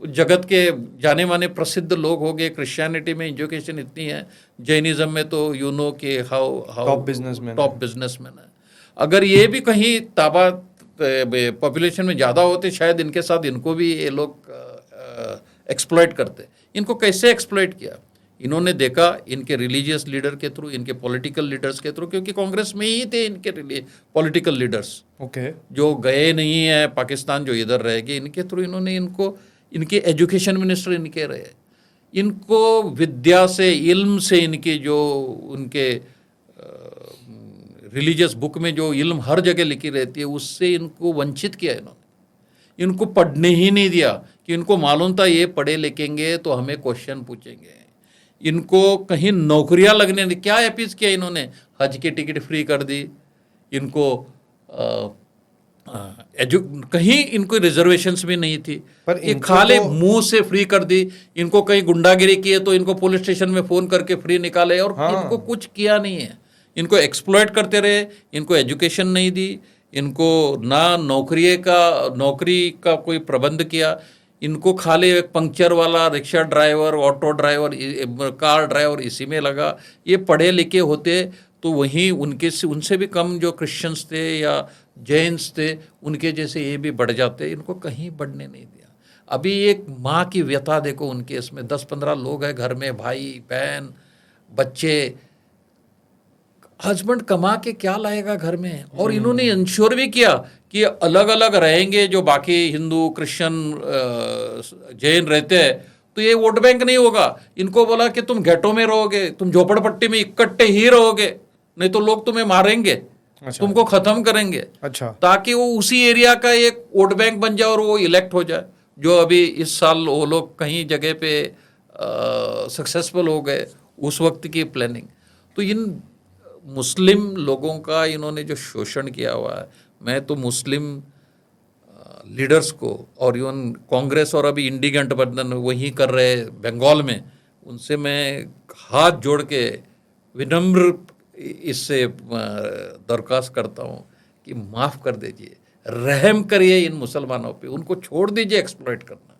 B: जगत के जाने माने प्रसिद्ध लोग हो गए. क्रिश्चियनिटी में एजुकेशन इतनी है, जैनिज्म में तो यू नो के हाउ
A: टॉप बिजनेसमैन
B: है. अगर ये भी कहीं ताबा पॉपुलेशन में ज़्यादा होते शायद इनके साथ इनको भी ये लोग एक्सप्लॉइट करते. इनको कैसे एक्सप्लॉइट किया? इन्होंने देखा इनके रिलीजियस लीडर के थ्रू, इनके पॉलिटिकल लीडर्स के थ्रू, क्योंकि कांग्रेस में ही थे इनके पॉलिटिकल लीडर्स.
A: ओके.
B: जो गए नहीं है पाकिस्तान, जो इधर रह गए, इनके थ्रू इन्होंने इनको, इनके एजुकेशन मिनिस्टर इनके रहे. इनको विद्या से, इल्म से, इनके जो उनके रिलीजियस बुक में जो इल्म हर जगह लिखी रहती है उससे इनको वंचित किया इन्होंने. इनको पढ़ने ही नहीं दिया कि इनको मालूम था ये पढ़े लिखेंगे तो हमें क्वेश्चन पूछेंगे. इनको कहीं नौकरियां लगने नहीं. क्या अपीज किया इन्होंने? हज की टिकट फ्री कर दी. इनको कहीं इनको रिजर्वेशंस भी नहीं थी.
A: पर
B: ये खाली मुंह से फ्री कर दी. इनको कहीं गुंडागिरी किए तो इनको पुलिस स्टेशन में फोन करके फ्री निकाले. और इनको कुछ किया नहीं है. इनको एक्सप्लॉइट करते रहे. इनको एजुकेशन नहीं दी. इनको ना नौकरी का कोई प्रबंध किया. इनको खाली एक पंक्चर वाला, rickshaw driver, auto driver, car driver इसी में लगा. ये पढ़े लिखे होते तो वहीं उनसे भी कम जो क्रिश्चियंस थे या जैन्स थे उनके जैसे ये भी बढ़ जाते. इनको कहीं बढ़ने नहीं दिया. अभी एक माँ की व्यथा देखो उनके. इसमें 10-15 लोग हैं घर में, भाई बहन बच्चे. हस्बैंड कमा के क्या लाएगा घर में? और इन्होंने इंश्योर भी किया कि अलग अलग रहेंगे. जो बाकी हिंदू, क्रिश्चियन, जैन रहते हैं तो ये वोट बैंक नहीं होगा. इनको बोला कि तुम गेटों में रहोगे, तुम झोपड़पट्टी में इकट्ठे ही रहोगे, नहीं तो लोग तुम्हें मारेंगे. अच्छा. तुमको खत्म करेंगे. अच्छा. ताकि वो उसी एरिया का एक वोट बैंक बन जाए और वो इलेक्ट हो जाए. जो अभी इस साल वो लोग कहीं जगह पे सक्सेसफुल हो गए. उस वक्त की प्लानिंग. तो इन मुस्लिम लोगों का इन्होंने जो शोषण किया हुआ है, मैं तो मुस्लिम लीडर्स को और इवन कांग्रेस और अभी इंडी गठबंधन वही कर रहे बंगाल में, उनसे मैं हाथ जोड़ के विनम्र इससे दरख्वास्त करता हूँ कि माफ़ कर दीजिए, रहम करिए इन मुसलमानों पे. उनको छोड़ दीजिए एक्सप्लॉइट करना.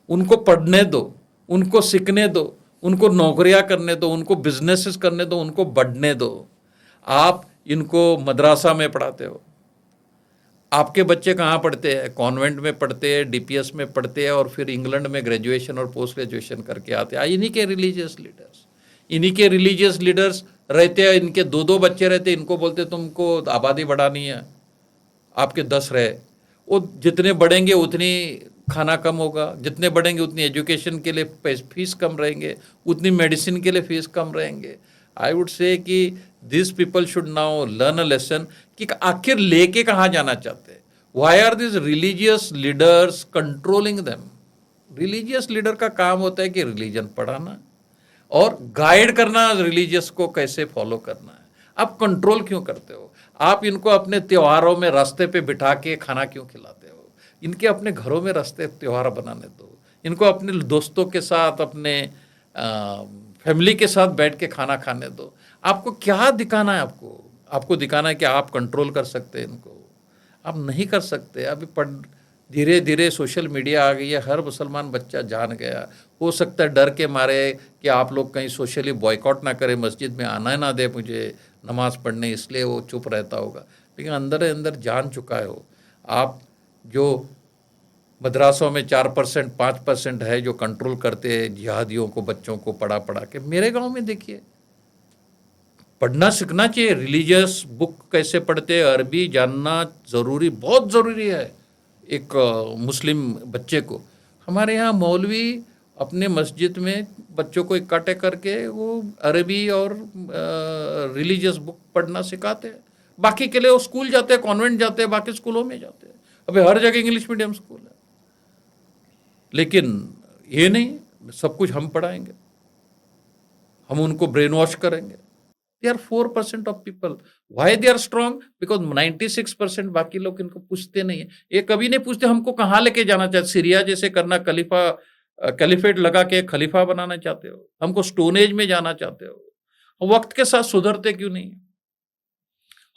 B: उनको पढ़ने दो, उनको सीखने दो, उनको नौकरियां करने दो, उनको बिजनेसेस करने दो, उनको बढ़ने दो. आप इनको मदरसा में पढ़ाते हो. आपके बच्चे कहाँ पढ़ते हैं? कॉन्वेंट में पढ़ते हैं, डीपीएस में पढ़ते हैं और फिर इंग्लैंड में ग्रेजुएशन और पोस्ट ग्रेजुएशन करके आते हैं. इन्हीं के रिलीजियस लीडर्स रहते हैं. इनके 2-2 बच्चे रहते हैं. इनको बोलते तुमको आबादी बढ़ानी है, आपके 10 रहे. वो जितने बढ़ेंगे उतनी खाना कम होगा, जितने बढ़ेंगे उतनी एजुकेशन के लिए फीस कम रहेंगे, उतनी मेडिसिन के लिए फीस कम रहेंगे. आई वुड से कि this people should now learn a lesson कि आखिर लेके कहाँ जाना चाहते हैं. Why are this religious leaders controlling them? Religious leader का काम होता है कि रिलीजन पढ़ाना और गाइड करना, रिलीजियस को कैसे फॉलो करना है. आप कंट्रोल क्यों करते हो? आप इनको अपने त्योहारों में रास्ते पे बिठा के खाना क्यों खिलाते हो? इनके अपने घरों में रास्ते त्योहार बनाने दो. इनको अपने दोस्तों के साथ, अपने फैमिली के साथ बैठ के खाना खाने दो. आपको क्या दिखाना है? आपको दिखाना है कि आप कंट्रोल कर सकते हैं इनको. आप नहीं कर सकते. अभी धीरे धीरे सोशल मीडिया आ गई है, हर मुसलमान बच्चा जान गया. हो सकता है डर के मारे कि आप लोग कहीं सोशली बॉयकॉट ना करें, मस्जिद में आना ना दे मुझे नमाज़ पढ़ने, इसलिए वो चुप रहता होगा. लेकिन अंदर अंदर जान चुका है वो. आप जो मदरसों में 4% 5% है जो कंट्रोल करते हैं जिहादियों को, बच्चों को पढ़ा के. मेरे गांव में देखिए पढ़ना सीखना चाहिए, रिलीजियस बुक कैसे पढ़ते हैं, अरबी जानना ज़रूरी, बहुत ज़रूरी है एक मुस्लिम बच्चे को। हमारे यहाँ मौलवी अपने मस्जिद में बच्चों को इकट्ठे करके वो अरबी और रिलीजियस बुक पढ़ना सिखाते हैं। बाकी के लिए वो स्कूल जाते हैं, कॉन्वेंट जाते हैं, बाकी स्कूलों में जाते हैं। अभी हर जगह इंग्लिश मीडियम स्कूल है, लेकिन ये नहीं सब कुछ हम पढ़ाएंगे, हम उनको ब्रेन वॉश करेंगे। They are 4% of people. Why they are strong? Because 96% बाकी लोग इनको पूछते नहीं है। ये कभी नहीं पूछते हमको कहाँ लेके जाना चाहते, सीरिया जैसे करना, कैलिफेट लगा के खलीफा बनाना चाहते हो, हमको स्टोन एज में जाना चाहते हो। वक्त के साथ सुधरते क्यों नहीं?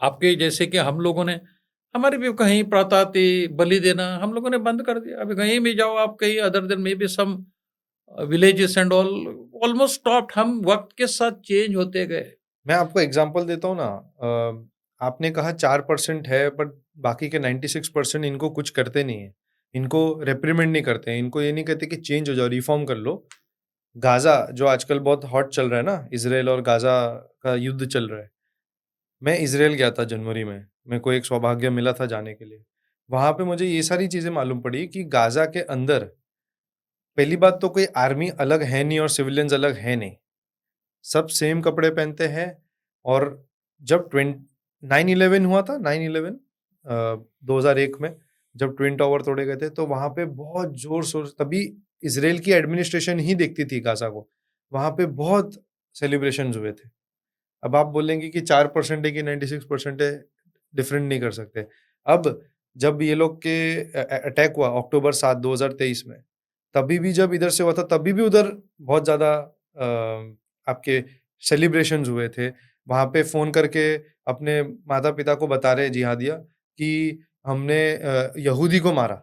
B: आपके जैसे कि हम लोगों ने, हमारे भी कहीं प्रथा थी बलि देना, हम लोगों ने बंद कर दिया। अभी कहीं भी जाओ आप, कहीं other than maybe some villages and all almost stopped. हम वक्त के साथ चेंज होते गए।
A: मैं आपको एग्जांपल देता हूँ ना। आपने कहा 4% है, बट बाकी के 96% इनको कुछ करते नहीं है, इनको रेप्रीमेंड नहीं करते हैं, इनको ये नहीं कहते कि चेंज हो जाओ, रिफॉर्म कर लो। गाजा जो आजकल बहुत हॉट चल रहा है ना, इसराइल और गाजा का युद्ध चल रहा है। मैं इसराइल गया था जनवरी में, मेरे को एक सौभाग्य मिला था जाने के लिए। वहाँ पे मुझे ये सारी चीज़ें मालूम पड़ी कि गाजा के अंदर पहली बात तो कोई आर्मी अलग है नहीं और सिविलियंस अलग है नहीं, सब सेम कपड़े पहनते हैं। और जब 9/11 हुआ था, 9/11 2001 में जब ट्विन टावर तोड़े गए थे, तो वहाँ पे बहुत जोर शोर, तभी इसराइल की एडमिनिस्ट्रेशन ही देखती थी गाजा को, वहाँ पे बहुत सेलिब्रेशंस हुए थे। अब आप बोलेंगे कि 4% है कि 96% है, डिफरेंट नहीं कर सकते। अब जब ये लोग के अटैक हुआ अक्टूबर 7 2023 में, तभी भी जब इधर से हुआ था, तभी भी उधर बहुत ज़्यादा आपके सेलिब्रेशंस हुए थे। वहाँ पे फ़ोन करके अपने माता-पिता को बता रहे जिहादिया कि हमने यहूदी को मारा।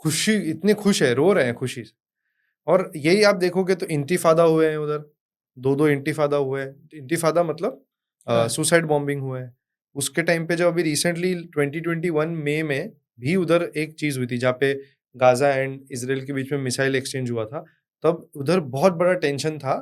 A: खुशी, इतने खुश है, रो रहे हैं खुशी से। और यही आप देखोगे तो इंतिफादा हुए हैं उधर, 2-2 इंतिफादा हुए हैं। इंतिफादा मतलब
B: हाँ।
A: सुसाइड बॉम्बिंग हुए हैं। उसके टाइम पे जब अभी रिसेंटली 2021 मई में भी उधर एक चीज़ हुई थी, जहाँ पे गाज़ा एंड इज़राइल के बीच में मिसाइल एक्सचेंज हुआ था। तब उधर बहुत बड़ा टेंशन था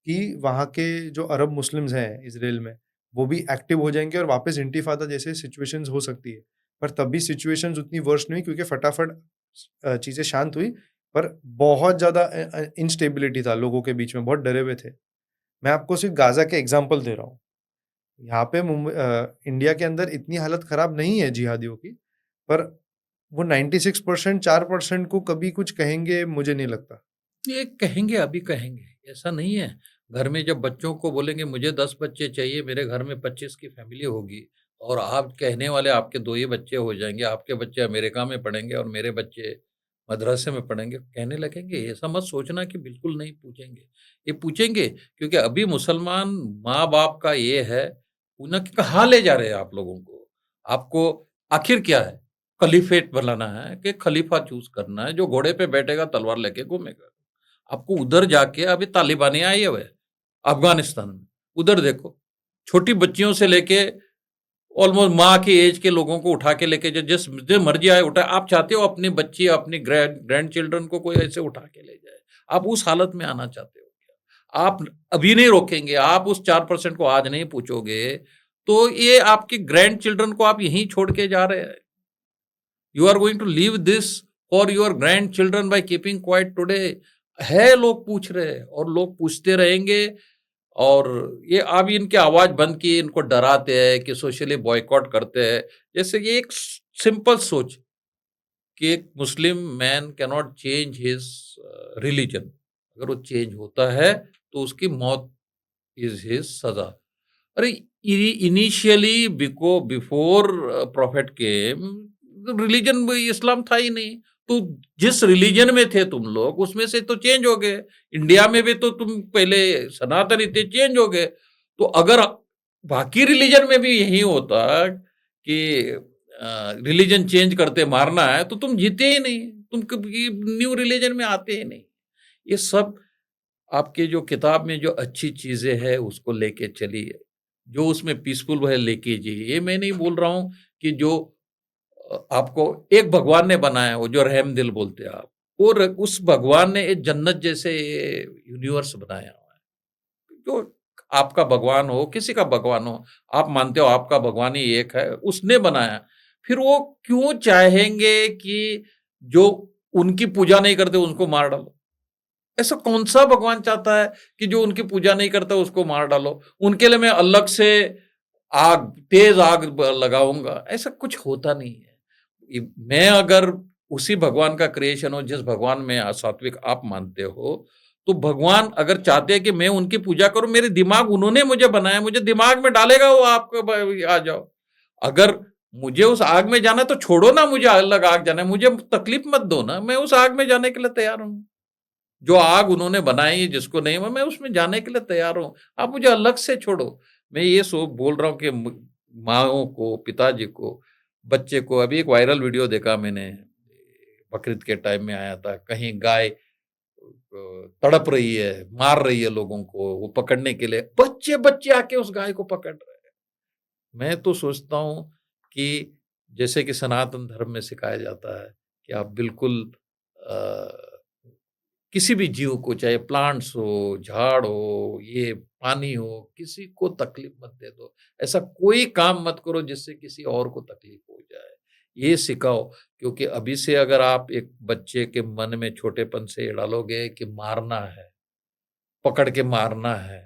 A: कि वहाँ के जो अरब मुस्लिम्स हैं इज़राइल में, वो भी एक्टिव हो जाएँगे और वापस इंतिफादा जैसे सिचुएशंस हो सकती है। पर तब भी सिचुएशंस उतनी वर्स्ट नहीं हुई, क्योंकि फटाफट चीज़ें शांत हुई। पर बहुत ज़्यादा इंस्टेबिलिटी था, लोगों के बीच में बहुत डरे हुए थे। मैं आपको सिर्फ़ गाज़ा के एग्ज़ाम्पल दे रहा हूँ। यहाँ पे इंडिया के अंदर इतनी हालत ख़राब नहीं है जिहादियों की, पर वो 96% 4% को कभी कुछ कहेंगे, मुझे नहीं लगता।
B: ये कहेंगे, अभी कहेंगे, ऐसा नहीं है। घर में जब बच्चों को बोलेंगे मुझे 10 बच्चे चाहिए, मेरे घर में 25 की फैमिली होगी, और आप कहने वाले आपके 2 ही बच्चे हो जाएँगे, आपके बच्चे अमेरिका में पढ़ेंगे और मेरे बच्चे मदरसे में पढ़ेंगे, कहने लगेंगे। ऐसा मत सोचना कि बिल्कुल नहीं पूछेंगे। ये पूछेंगे, क्योंकि अभी मुसलमान माँ-बाप का ये है, उन्हें कहाँ ले जा रहे हैं आप लोगों को? आपको आखिर क्या है? खलीफेट बनाना है कि खलीफा चूज़ करना है, जो घोड़े पे बैठेगा तलवार लेके घूमेगा। आपको उधर जाके, अभी तालिबानी आए हुए हैं अफगानिस्तान में, उधर देखो, छोटी बच्चियों से लेके ऑलमोस्ट माँ की एज के लोगों को उठा के लेके जो मर्जी आए उठा। आप चाहते हो अपनी बच्ची, अपनी ग्रैंड चिल्ड्रन को कोई ऐसे उठा के ले जाए? आप उस हालत में आना चाहते हो क्या? आप अभी नहीं रोकेंगे, आप उस 4% को आज नहीं पूछोगे, तो ये आपके ग्रैंड चिल्ड्रन को आप यहीं छोड़ के जा रहे हैं। You are going to leave this for your grandchildren by keeping quiet today. है, लोग पूछ रहे हैं और लोग पूछते रहेंगे। और ये अब इनकी आवाज बंद की, इनको डराते हैं कि सोशली बॉयकॉट करते हैं। जैसे कि एक सिंपल सोच कि एक Muslim man can not change his religion, अगर वो चेंज होता है तो उसकी मौत इज हिज सजा। अरे इनिशियली बिफोर प्रॉफिट केम, रिलीजन इस्लाम था ही नहीं। तो जिस रिलीजन में थे तुम लोग, उसमें से तो चेंज हो गए। इंडिया में भी तो तुम पहले सनातनी थे, चेंज हो गए। तो अगर बाकी रिलीजन में भी यही होता कि रिलीजन चेंज करते मारना है, तो तुम जीते ही नहीं, तुम कभी न्यू रिलीजन में आते ही नहीं। ये सब आपके जो किताब में जो अच्छी चीजें हैं उसको लेके चलिए, जो उसमें पीसफुल है लेके जाइए। ये मैं नहीं बोल रहा हूँ कि जो आपको एक भगवान ने बनाया, वो जो रहम दिल बोलते हैं आप, और उस भगवान ने एक जन्नत जैसे यूनिवर्स बनाया हुआ है, जो आपका भगवान हो, किसी का भगवान हो, आप मानते हो आपका भगवान ही एक है, उसने बनाया, फिर वो क्यों चाहेंगे कि जो उनकी पूजा नहीं करते उसको मार डालो? ऐसा कौन सा भगवान चाहता है कि जो उनकी पूजा नहीं करता उसको मार डालो? उनके लिए मैं अलग से आग, तेज आग लगाऊंगा, ऐसा कुछ होता नहीं है। मैं अगर उसी भगवान का क्रिएशन हो जिस भगवान में सात्विक आप मानते हो, तो भगवान अगर चाहते हैं कि मैं उनकी पूजा करूं, मेरे दिमाग उन्होंने मुझे बनाया, मुझे दिमाग में डालेगा वो आपको आ जाओ। अगर मुझे उस आग में जाना है तो छोड़ो ना, मुझे अलग आग जाना है, मुझे तकलीफ मत दो ना, मैं उस आग में जाने के लिए तैयार हूं। जो आग उन्होंने बनाई है जिसको नहीं, मैं उसमें जाने के लिए तैयार हूं, आप मुझे अलग से छोड़ो। मैं ये सो बोल रहा हूं कि माओ को, पिताजी को, बच्चे को, अभी एक वायरल वीडियो देखा मैंने, बकरीद के टाइम में आया था, कहीं गाय तड़प रही है, मार रही है लोगों को, वो पकड़ने के लिए बच्चे बच्चे आके उस गाय को पकड़ रहे हैं। मैं तो सोचता हूं कि जैसे कि सनातन धर्म में सिखाया जाता है कि आप बिल्कुल किसी भी जीव को, चाहे प्लांट्स हो, झाड़ हो, ये पानी हो, किसी को तकलीफ मत दे दो। ऐसा कोई काम मत करो जिससे किसी और को तकलीफ हो जाए। ये सिखाओ, क्योंकि अभी से अगर आप एक बच्चे के मन में छोटेपन से ये डालोगे कि मारना है, पकड़ के मारना है,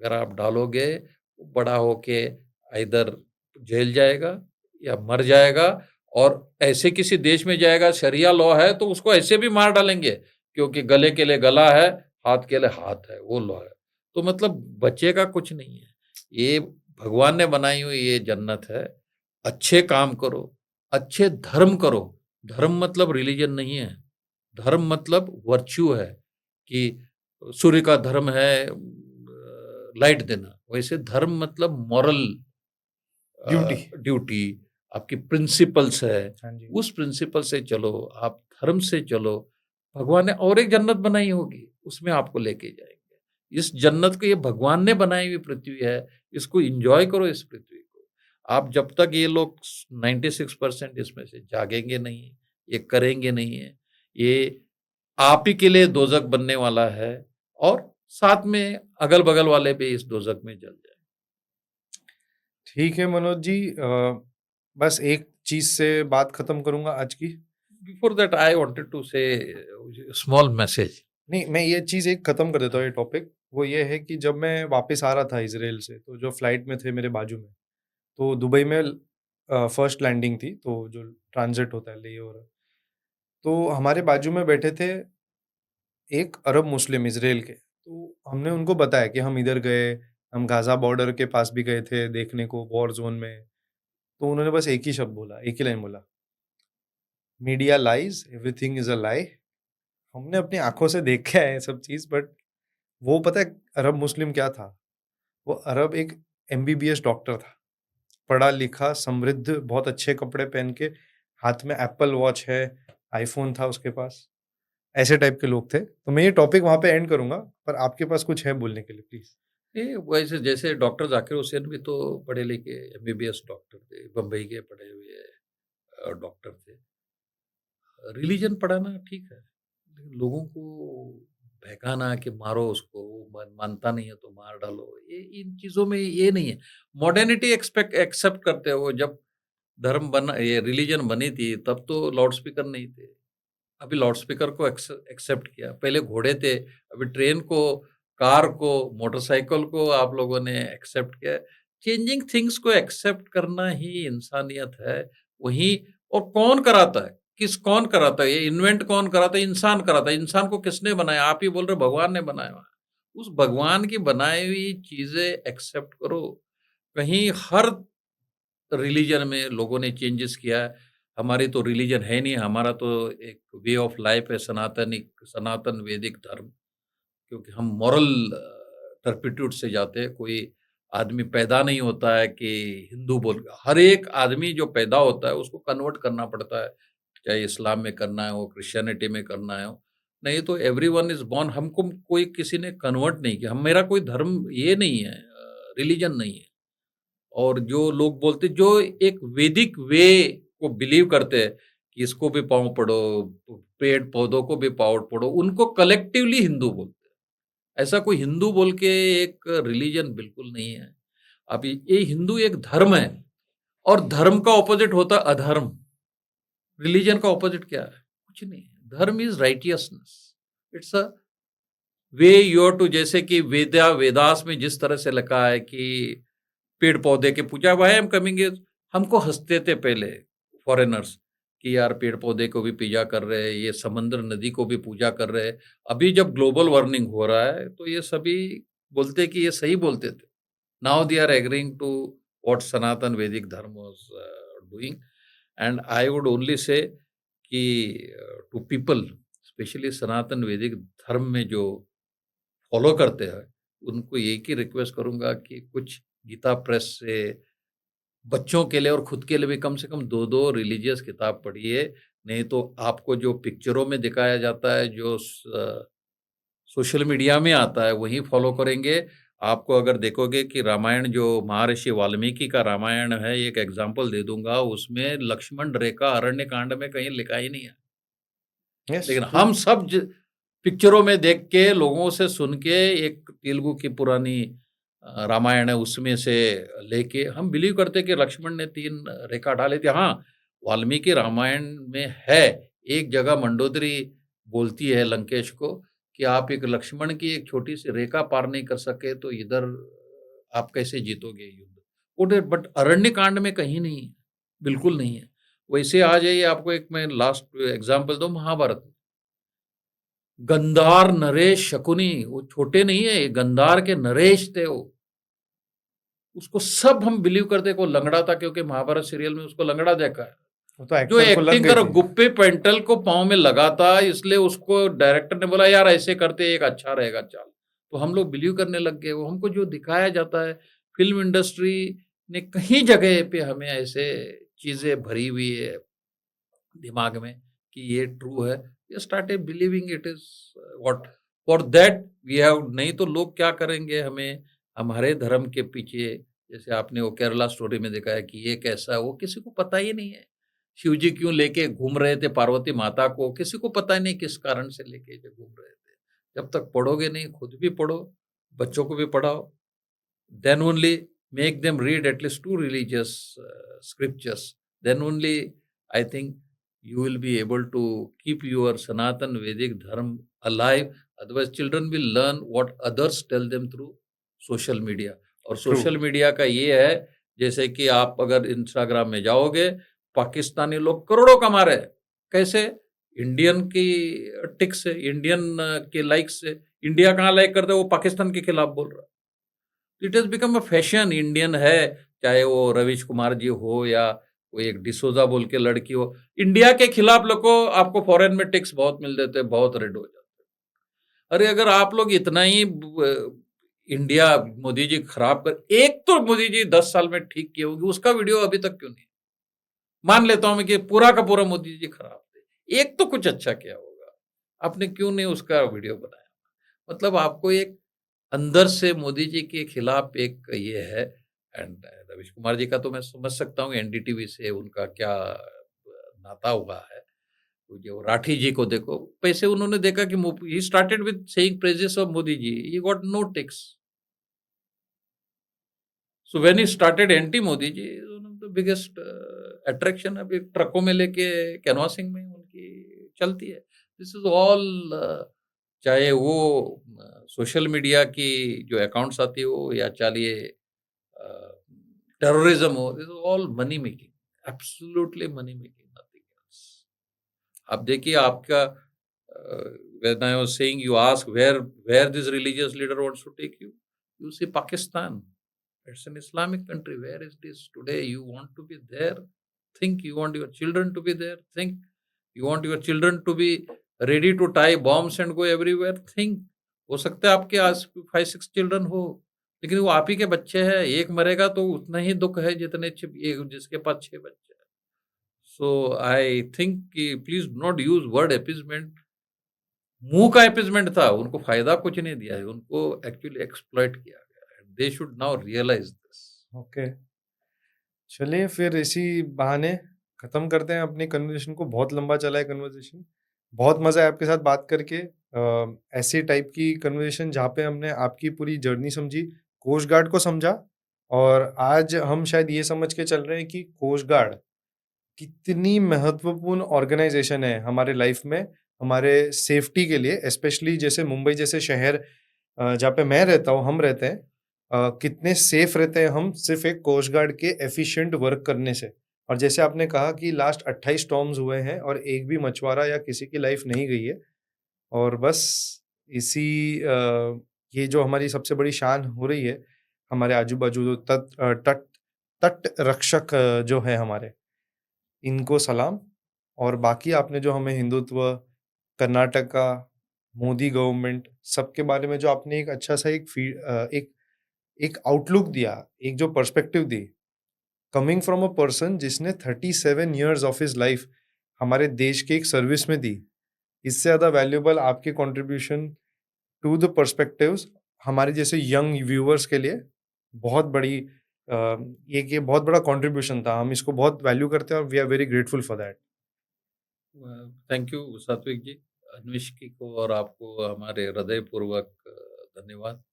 B: अगर आप डालोगे, वो बड़ा होके इधर जेल जाएगा या मर जाएगा, और ऐसे किसी देश में जाएगा शरिया लॉ है तो उसको ऐसे भी मार डालेंगे, क्योंकि गले के लिए गला है, हाथ के लिए हाथ है, वो लॉ है। तो मतलब बच्चे का कुछ नहीं है, ये भगवान ने बनाई हुई ये जन्नत है। अच्छे काम करो, अच्छे धर्म करो। धर्म मतलब रिलीजन नहीं है, धर्म मतलब वर्च्यू है, कि सूर्य का धर्म है लाइट देना, वैसे धर्म मतलब मॉरल
A: ड्यूटी।
B: ड्यूटी, आपकी प्रिंसिपल्स है,
A: हाँ जी।
B: उस प्रिंसिपल से चलो, आप धर्म से चलो। भगवान ने और एक जन्नत बनाई होगी, उसमें आपको लेके जाएंगे। इस जन्नत को ये भगवान ने बनाई हुई पृथ्वी है, इसको एंजॉय करो इस पृथ्वी को। आप जब तक ये लोग 96% इसमें से जागेंगे नहीं, ये करेंगे नहीं है, ये आप ही के लिए दोजक बनने वाला है, और साथ में अगल बगल वाले भी इस दोजक में जल जाए।
A: ठीक है मनोज जी, बस एक चीज़ से बात ख़त्म करूँगा आज की।
B: Before that, I wanted to say a small message.
A: नहीं, मैं ये चीज़ एक ख़त्म कर देता हूँ ये टॉपिक। वो ये है कि जब मैं वापस आ रहा था इज़राइल से, तो जो फ्लाइट में थे मेरे बाजू में, तो दुबई में फर्स्ट लैंडिंग थी, तो जो ट्रांज़िट होता है ले ओवर। तो हमारे बाजू में बैठे थे एक अरब मुस्लिम इज़राइल के। तो हमने उनको बताया कि हम इधर गए, हम गाज़ा बॉर्डर के पास भी गए थे देखने को वॉर ज़ोन में। तो उन्होंने बस एक ही शब्द बोला, एक ही लाइन बोला, media lies, everything is a lie. हमने अपनी आँखों से देखा है ये सब चीज़, बट वो पता है अरब मुस्लिम क्या था? वो अरब एक एमबीबीएस डॉक्टर था। पढ़ा-लिखा, समृद्ध, बहुत अच्छे कपड़े पहन के, हाथ में एप्पल वॉच है, आईफ़ोन था उसके पास। ऐसे टाइप के लोग थे। तो मैं ये टॉपिक वहाँ पे एंड करूँगा, पर आपके पास कुछ है बोलने के लिए प्लीज़?
B: ये वैसे जैसे डॉक्टर जाकिर हुसैन भी तो पढ़े लिखे एमबीबीएस डॉक्टर थे, बम्बई के पढ़े हुए डॉक्टर थे। रिलीजन पढ़ाना ठीक है, लेकिन लोगों को बहकाना कि मारो उसको, वो मानता नहीं है तो मार डालो, ये इन चीज़ों में ये नहीं है। मॉडर्निटी एक्सेप्ट करते हो, जब धर्म बना, ये रिलीजन बनी थी, तब तो लाउड स्पीकर नहीं थे। अभी लाउड स्पीकर को एक्सेप्ट किया, पहले घोड़े थे, अभी ट्रेन को, कार को, मोटरसाइकिल को आप लोगों ने एक्सेप्ट किया। चेंजिंग थिंग्स को एक्सेप्ट करना ही इंसानियत है। वही, और कौन कराता है, कौन कराता है, ये इन्वेंट कौन कराता है? इंसान कराता है। इंसान को किसने बनाया? आप ही बोल रहे भगवान ने बनाया हुआ है। उस भगवान की बनाई हुई चीजें एक्सेप्ट करो। कहीं हर रिलीजन में लोगों ने चेंजेस किया है। हमारी तो रिलीजन है नहीं, हमारा तो एक वे ऑफ लाइफ है, सनातन वैदिक धर्म। क्योंकि हम मॉरल टर्पिट्यूड से जाते हैं। कोई आदमी पैदा नहीं होता है कि हिंदू बोल, हर एक आदमी जो पैदा होता है उसको कन्वर्ट करना पड़ता है, चाहे इस्लाम में करना हो, क्रिश्चियनिटी में करना हो। नहीं तो एवरीवन इज बॉर्न, हमको कोई किसी ने कन्वर्ट नहीं किया। हम, मेरा कोई धर्म ये नहीं है, रिलीजन नहीं है। और जो लोग बोलते, जो एक वैदिक वे को बिलीव करते हैं कि इसको भी पाँव पड़ो, पेड़ पौधों को भी पाँव पड़ो, उनको कलेक्टिवली हिंदू बोलते हैं। ऐसा कोई हिंदू बोल के एक रिलीजन बिल्कुल नहीं है। अब ये हिंदू एक धर्म है, और धर्म का ऑपोजिट होता है अधर्म। रिलीजन का ऑपोजिट क्या है? कुछ नहीं है। Dharma is righteousness, it's a way you are to, जैसे कि वेदास में जिस तरह से लिखा है कि पेड़ पौधे की पूजा, वाई एम कमिंग इज, हमको हंसते थे पहले फॉरेनर्स कि यार पेड़ पौधे को भी पूजा कर रहे हैं, ये समुद्र नदी को भी पूजा कर रहे हैं। अभी जब ग्लोबल वार्मिंग हो रहा है तो ये सभी बोलते कि ये सही बोलते थे। Now they are agreeing to what Sanatan Vedic Dharma was doing. And I would only say कि टू पीपल, स्पेशली सनातन वैदिक धर्म में जो फॉलो करते हैं, उनको एक ही रिक्वेस्ट करूंगा कि कुछ गीता प्रेस से बच्चों के लिए और खुद के लिए भी कम से कम 2-2 रिलीजियस किताब पढ़िए। नहीं तो आपको जो पिक्चरों में दिखाया जाता है, जो सोशल मीडिया में आता है, वही फॉलो करेंगे। आपको अगर देखोगे कि रामायण जो महर्षि वाल्मीकि का रामायण है, एक एग्जांपल दे दूंगा, उसमें लक्ष्मण रेखा अरण्य कांड में कहीं लिखा ही नहीं है।
A: यस,
B: लेकिन
A: ट्रू।
B: हम सब पिक्चरों में देख के, लोगों से सुन के, एक तेलुगु की पुरानी रामायण है उसमें से लेके हम बिलीव करते कि लक्ष्मण ने 3 रेखा डाली थी। हाँ, वाल्मीकि रामायण में है, एक जगह मंडोदरी बोलती है लंकेश को कि आप एक लक्ष्मण की एक छोटी सी रेखा पार नहीं कर सके तो इधर आप कैसे जीतोगे युद्ध। बट अरण्य कांड में कहीं नहीं है, बिल्कुल नहीं है। वैसे आ जाइए, आपको एक मैं लास्ट एग्जाम्पल दो, महाभारत में गंधार नरेश शकुनी, वो छोटे नहीं है, ये गंधार के नरेश थे वो। उसको सब हम बिलीव करते को लंगड़ा था, क्योंकि महाभारत सीरियल में उसको लंगड़ा देखा है।
A: वो तो
B: जो
A: एक्टर को लग
B: एक्टिंग
A: गई
B: कर
A: थी।
B: गुप्पे पेंटल को पांव में लगा था, इसलिए उसको डायरेक्टर ने बोला यार ऐसे करते एक अच्छा रहेगा चाल। तो हम लोग बिलीव करने लग गए। वो हमको जो दिखाया जाता है, फिल्म इंडस्ट्री ने कहीं जगह पे हमें ऐसे चीजें भरी हुई है दिमाग में कि ये ट्रू है, ये started believing it is what for that we have. नहीं तो लोग क्या करेंगे, हमें हमारे धर्म के पीछे, जैसे आपने वो केरला स्टोरी में दिखाया कि ये कैसा है, वो किसी को पता ही नहीं है। शिव जी क्यों लेके घूम रहे थे पार्वती माता को, किसी को पता ही नहीं किस कारण से लेके जो घूम रहे थे। जब तक पढ़ोगे नहीं, खुद भी पढ़ो, बच्चों को भी पढ़ाओ, then only make them read at least 2 religious scriptures. Then only I think you will be able to keep your Sanatan Vedic Dharma alive. Otherwise children will learn what others tell them through social media. और
A: true.
B: Social media का ये है, जैसे कि आप अगर Instagram में जाओगे, पाकिस्तानी लोग करोड़ों कमा रहे हैं। कैसे? इंडियन की टिक्स से, इंडियन के लाइक्स से। इंडिया कहाँ लाइक करते हैं, वो पाकिस्तान के खिलाफ बोल रहा है। It has become a fashion. Indian है, चाहे वो रविश कुमार जी हो या कोई एक डिसोजा बोल के लड़की हो, इंडिया के खिलाफ लोगों आपको फॉरेन में टिक्स बहुत मिल देते हैं, बहुत रेड हो जाते हैं। अरे अगर आप लोग इतना ही इंडिया मोदी जी खराब कर, एक तो मोदी जी 10 साल में ठीक किए होगी, उसका वीडियो अभी तक क्यों नहीं? मान लेता हूं मैं कि पूरा का पूरा मोदी जी खराब थे, एक तो कुछ अच्छा किया होगा, आपने क्यों नहीं उसका वीडियो बनाया? मतलब आपको एक अंदर से मोदी जी के खिलाफ एक ये है। एंड रविश कुमार जी का तो मैं समझ सकता हूँ, एनडीटीवी से उनका क्या नाता हुआ है। जो राठी जी को देखो, पैसे उन्होंने देखा कि he started with saying praises of Modi ji, he got no takers. So when he started anti Modi ji, the biggest attraction अभी ट्रकों में लेके कैनवासिंग में उनकी चलती है। दिस इज ऑल, चाहे वो सोशल मीडिया की जो अकाउंट्स आती हो या चलिए टेररिज्म हो, this is all money making, absolutely money making, nothing else. आप देखिए आपका when I was saying, you ask where this religious leader wants to take you, you see Pakistan. It's an Islamic country. Where is this today? You want to be there? Think you want your children to be there? Think you want your children to be ready to tie bombs and go everywhere? Think हो सकता है आपके आस 5-6 children हो, लेकिन वो आप ही के बच्चे हैं। एक मरेगा तो उतना ही दुख है जितने जिसके पास 6 बच्चे हैं। सो आई थिंक कि प्लीज नॉट यूज वर्ड एपिजमेंट। मुंह का एपिजमेंट था, उनको फायदा कुछ नहीं दिया है, उनको एक्चुअली एक्सप्लॉइट किया गया है। They should now realise this.
A: Okay, चलिए फिर इसी बहाने खत्म करते हैं अपनी कन्वर्सेशन को। बहुत लंबा चला है कन्वर्सेशन, बहुत मजा है आपके साथ बात करके। ऐसी टाइप की कन्वर्सेशन जहाँ पे हमने आपकी पूरी जर्नी समझी, कोस्ट गार्ड को समझा, और आज हम शायद ये समझ के चल रहे हैं कि कोस्ट गार्ड कितनी महत्वपूर्ण ऑर्गेनाइजेशन है हमारे लाइफ में, हमारे सेफ्टी के लिए, स्पेशली जैसे मुंबई जैसे शहर, जहाँ पे मैं रहता हूँ, हम रहते हैं, कितने सेफ रहते हैं हम सिर्फ एक कोस्ट गार्ड के एफिशिएंट वर्क करने से। और जैसे आपने कहा कि लास्ट 28 स्टॉर्म्स हुए हैं और एक भी मछुआरा या किसी की लाइफ नहीं गई है, और बस इसी ये जो हमारी सबसे बड़ी शान हो रही है, हमारे आजू-बाजू जो तट तट रक्षक जो है हमारे, इनको सलाम। और बाकी आपने जो हमें हिंदुत्व, कर्नाटका, मोदी गवर्नमेंट, सबके बारे में जो आपने एक अच्छा-सा एक एक आउटलुक दिया, एक जो perspective the, coming from a person जिसने 37 इयर्स ऑफ हिज लाइफ हमारे देश के एक सर्विस में दी, इससे ज़्यादा वैल्यूएबल आपके कंट्रीब्यूशन टू द पर्सपेक्टिव्स हमारे जैसे यंग व्यूअर्स के लिए बहुत बड़ी ये बहुत बड़ा कंट्रीब्यूशन था। हम इसको बहुत वैल्यू करते हैं और we are very grateful for that.
B: Thank you Satvik ji, अन्विष्की को और आपको हमारे हृदयपूर्वक धन्यवाद।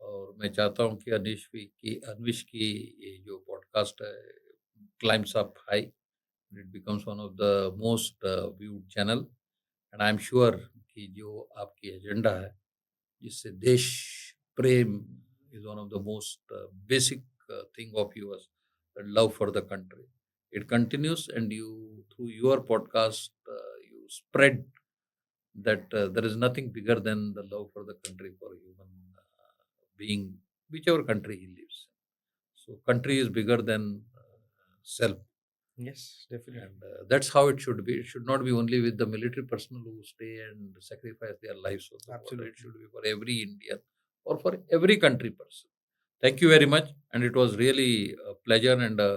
B: और मैं चाहता हूं कि अन्विष्की ये जो पॉडकास्ट है climbs up high, it becomes one of the most viewed channel, and I am sure कि जो आपकी एजेंडा है जिससे देश प्रेम is one of the most basic thing of yours, the love for the country. It continues, and you, through your podcast, you spread that there is nothing bigger than the love for the country, for human being, whichever country he lives. So, country is bigger than self.
A: Yes, definitely.
B: And that's how it should be. It should not be only with the military personnel who stay and sacrifice their lives for the border.
A: Absolutely.
B: It should be for every Indian or for every country person. Thank you very much. And it was really a pleasure and a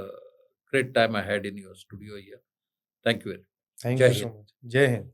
B: great time I had in your studio here. Thank you very much.
A: Thank
B: Jai
A: you so
B: Hind.
A: much. Jai Hind.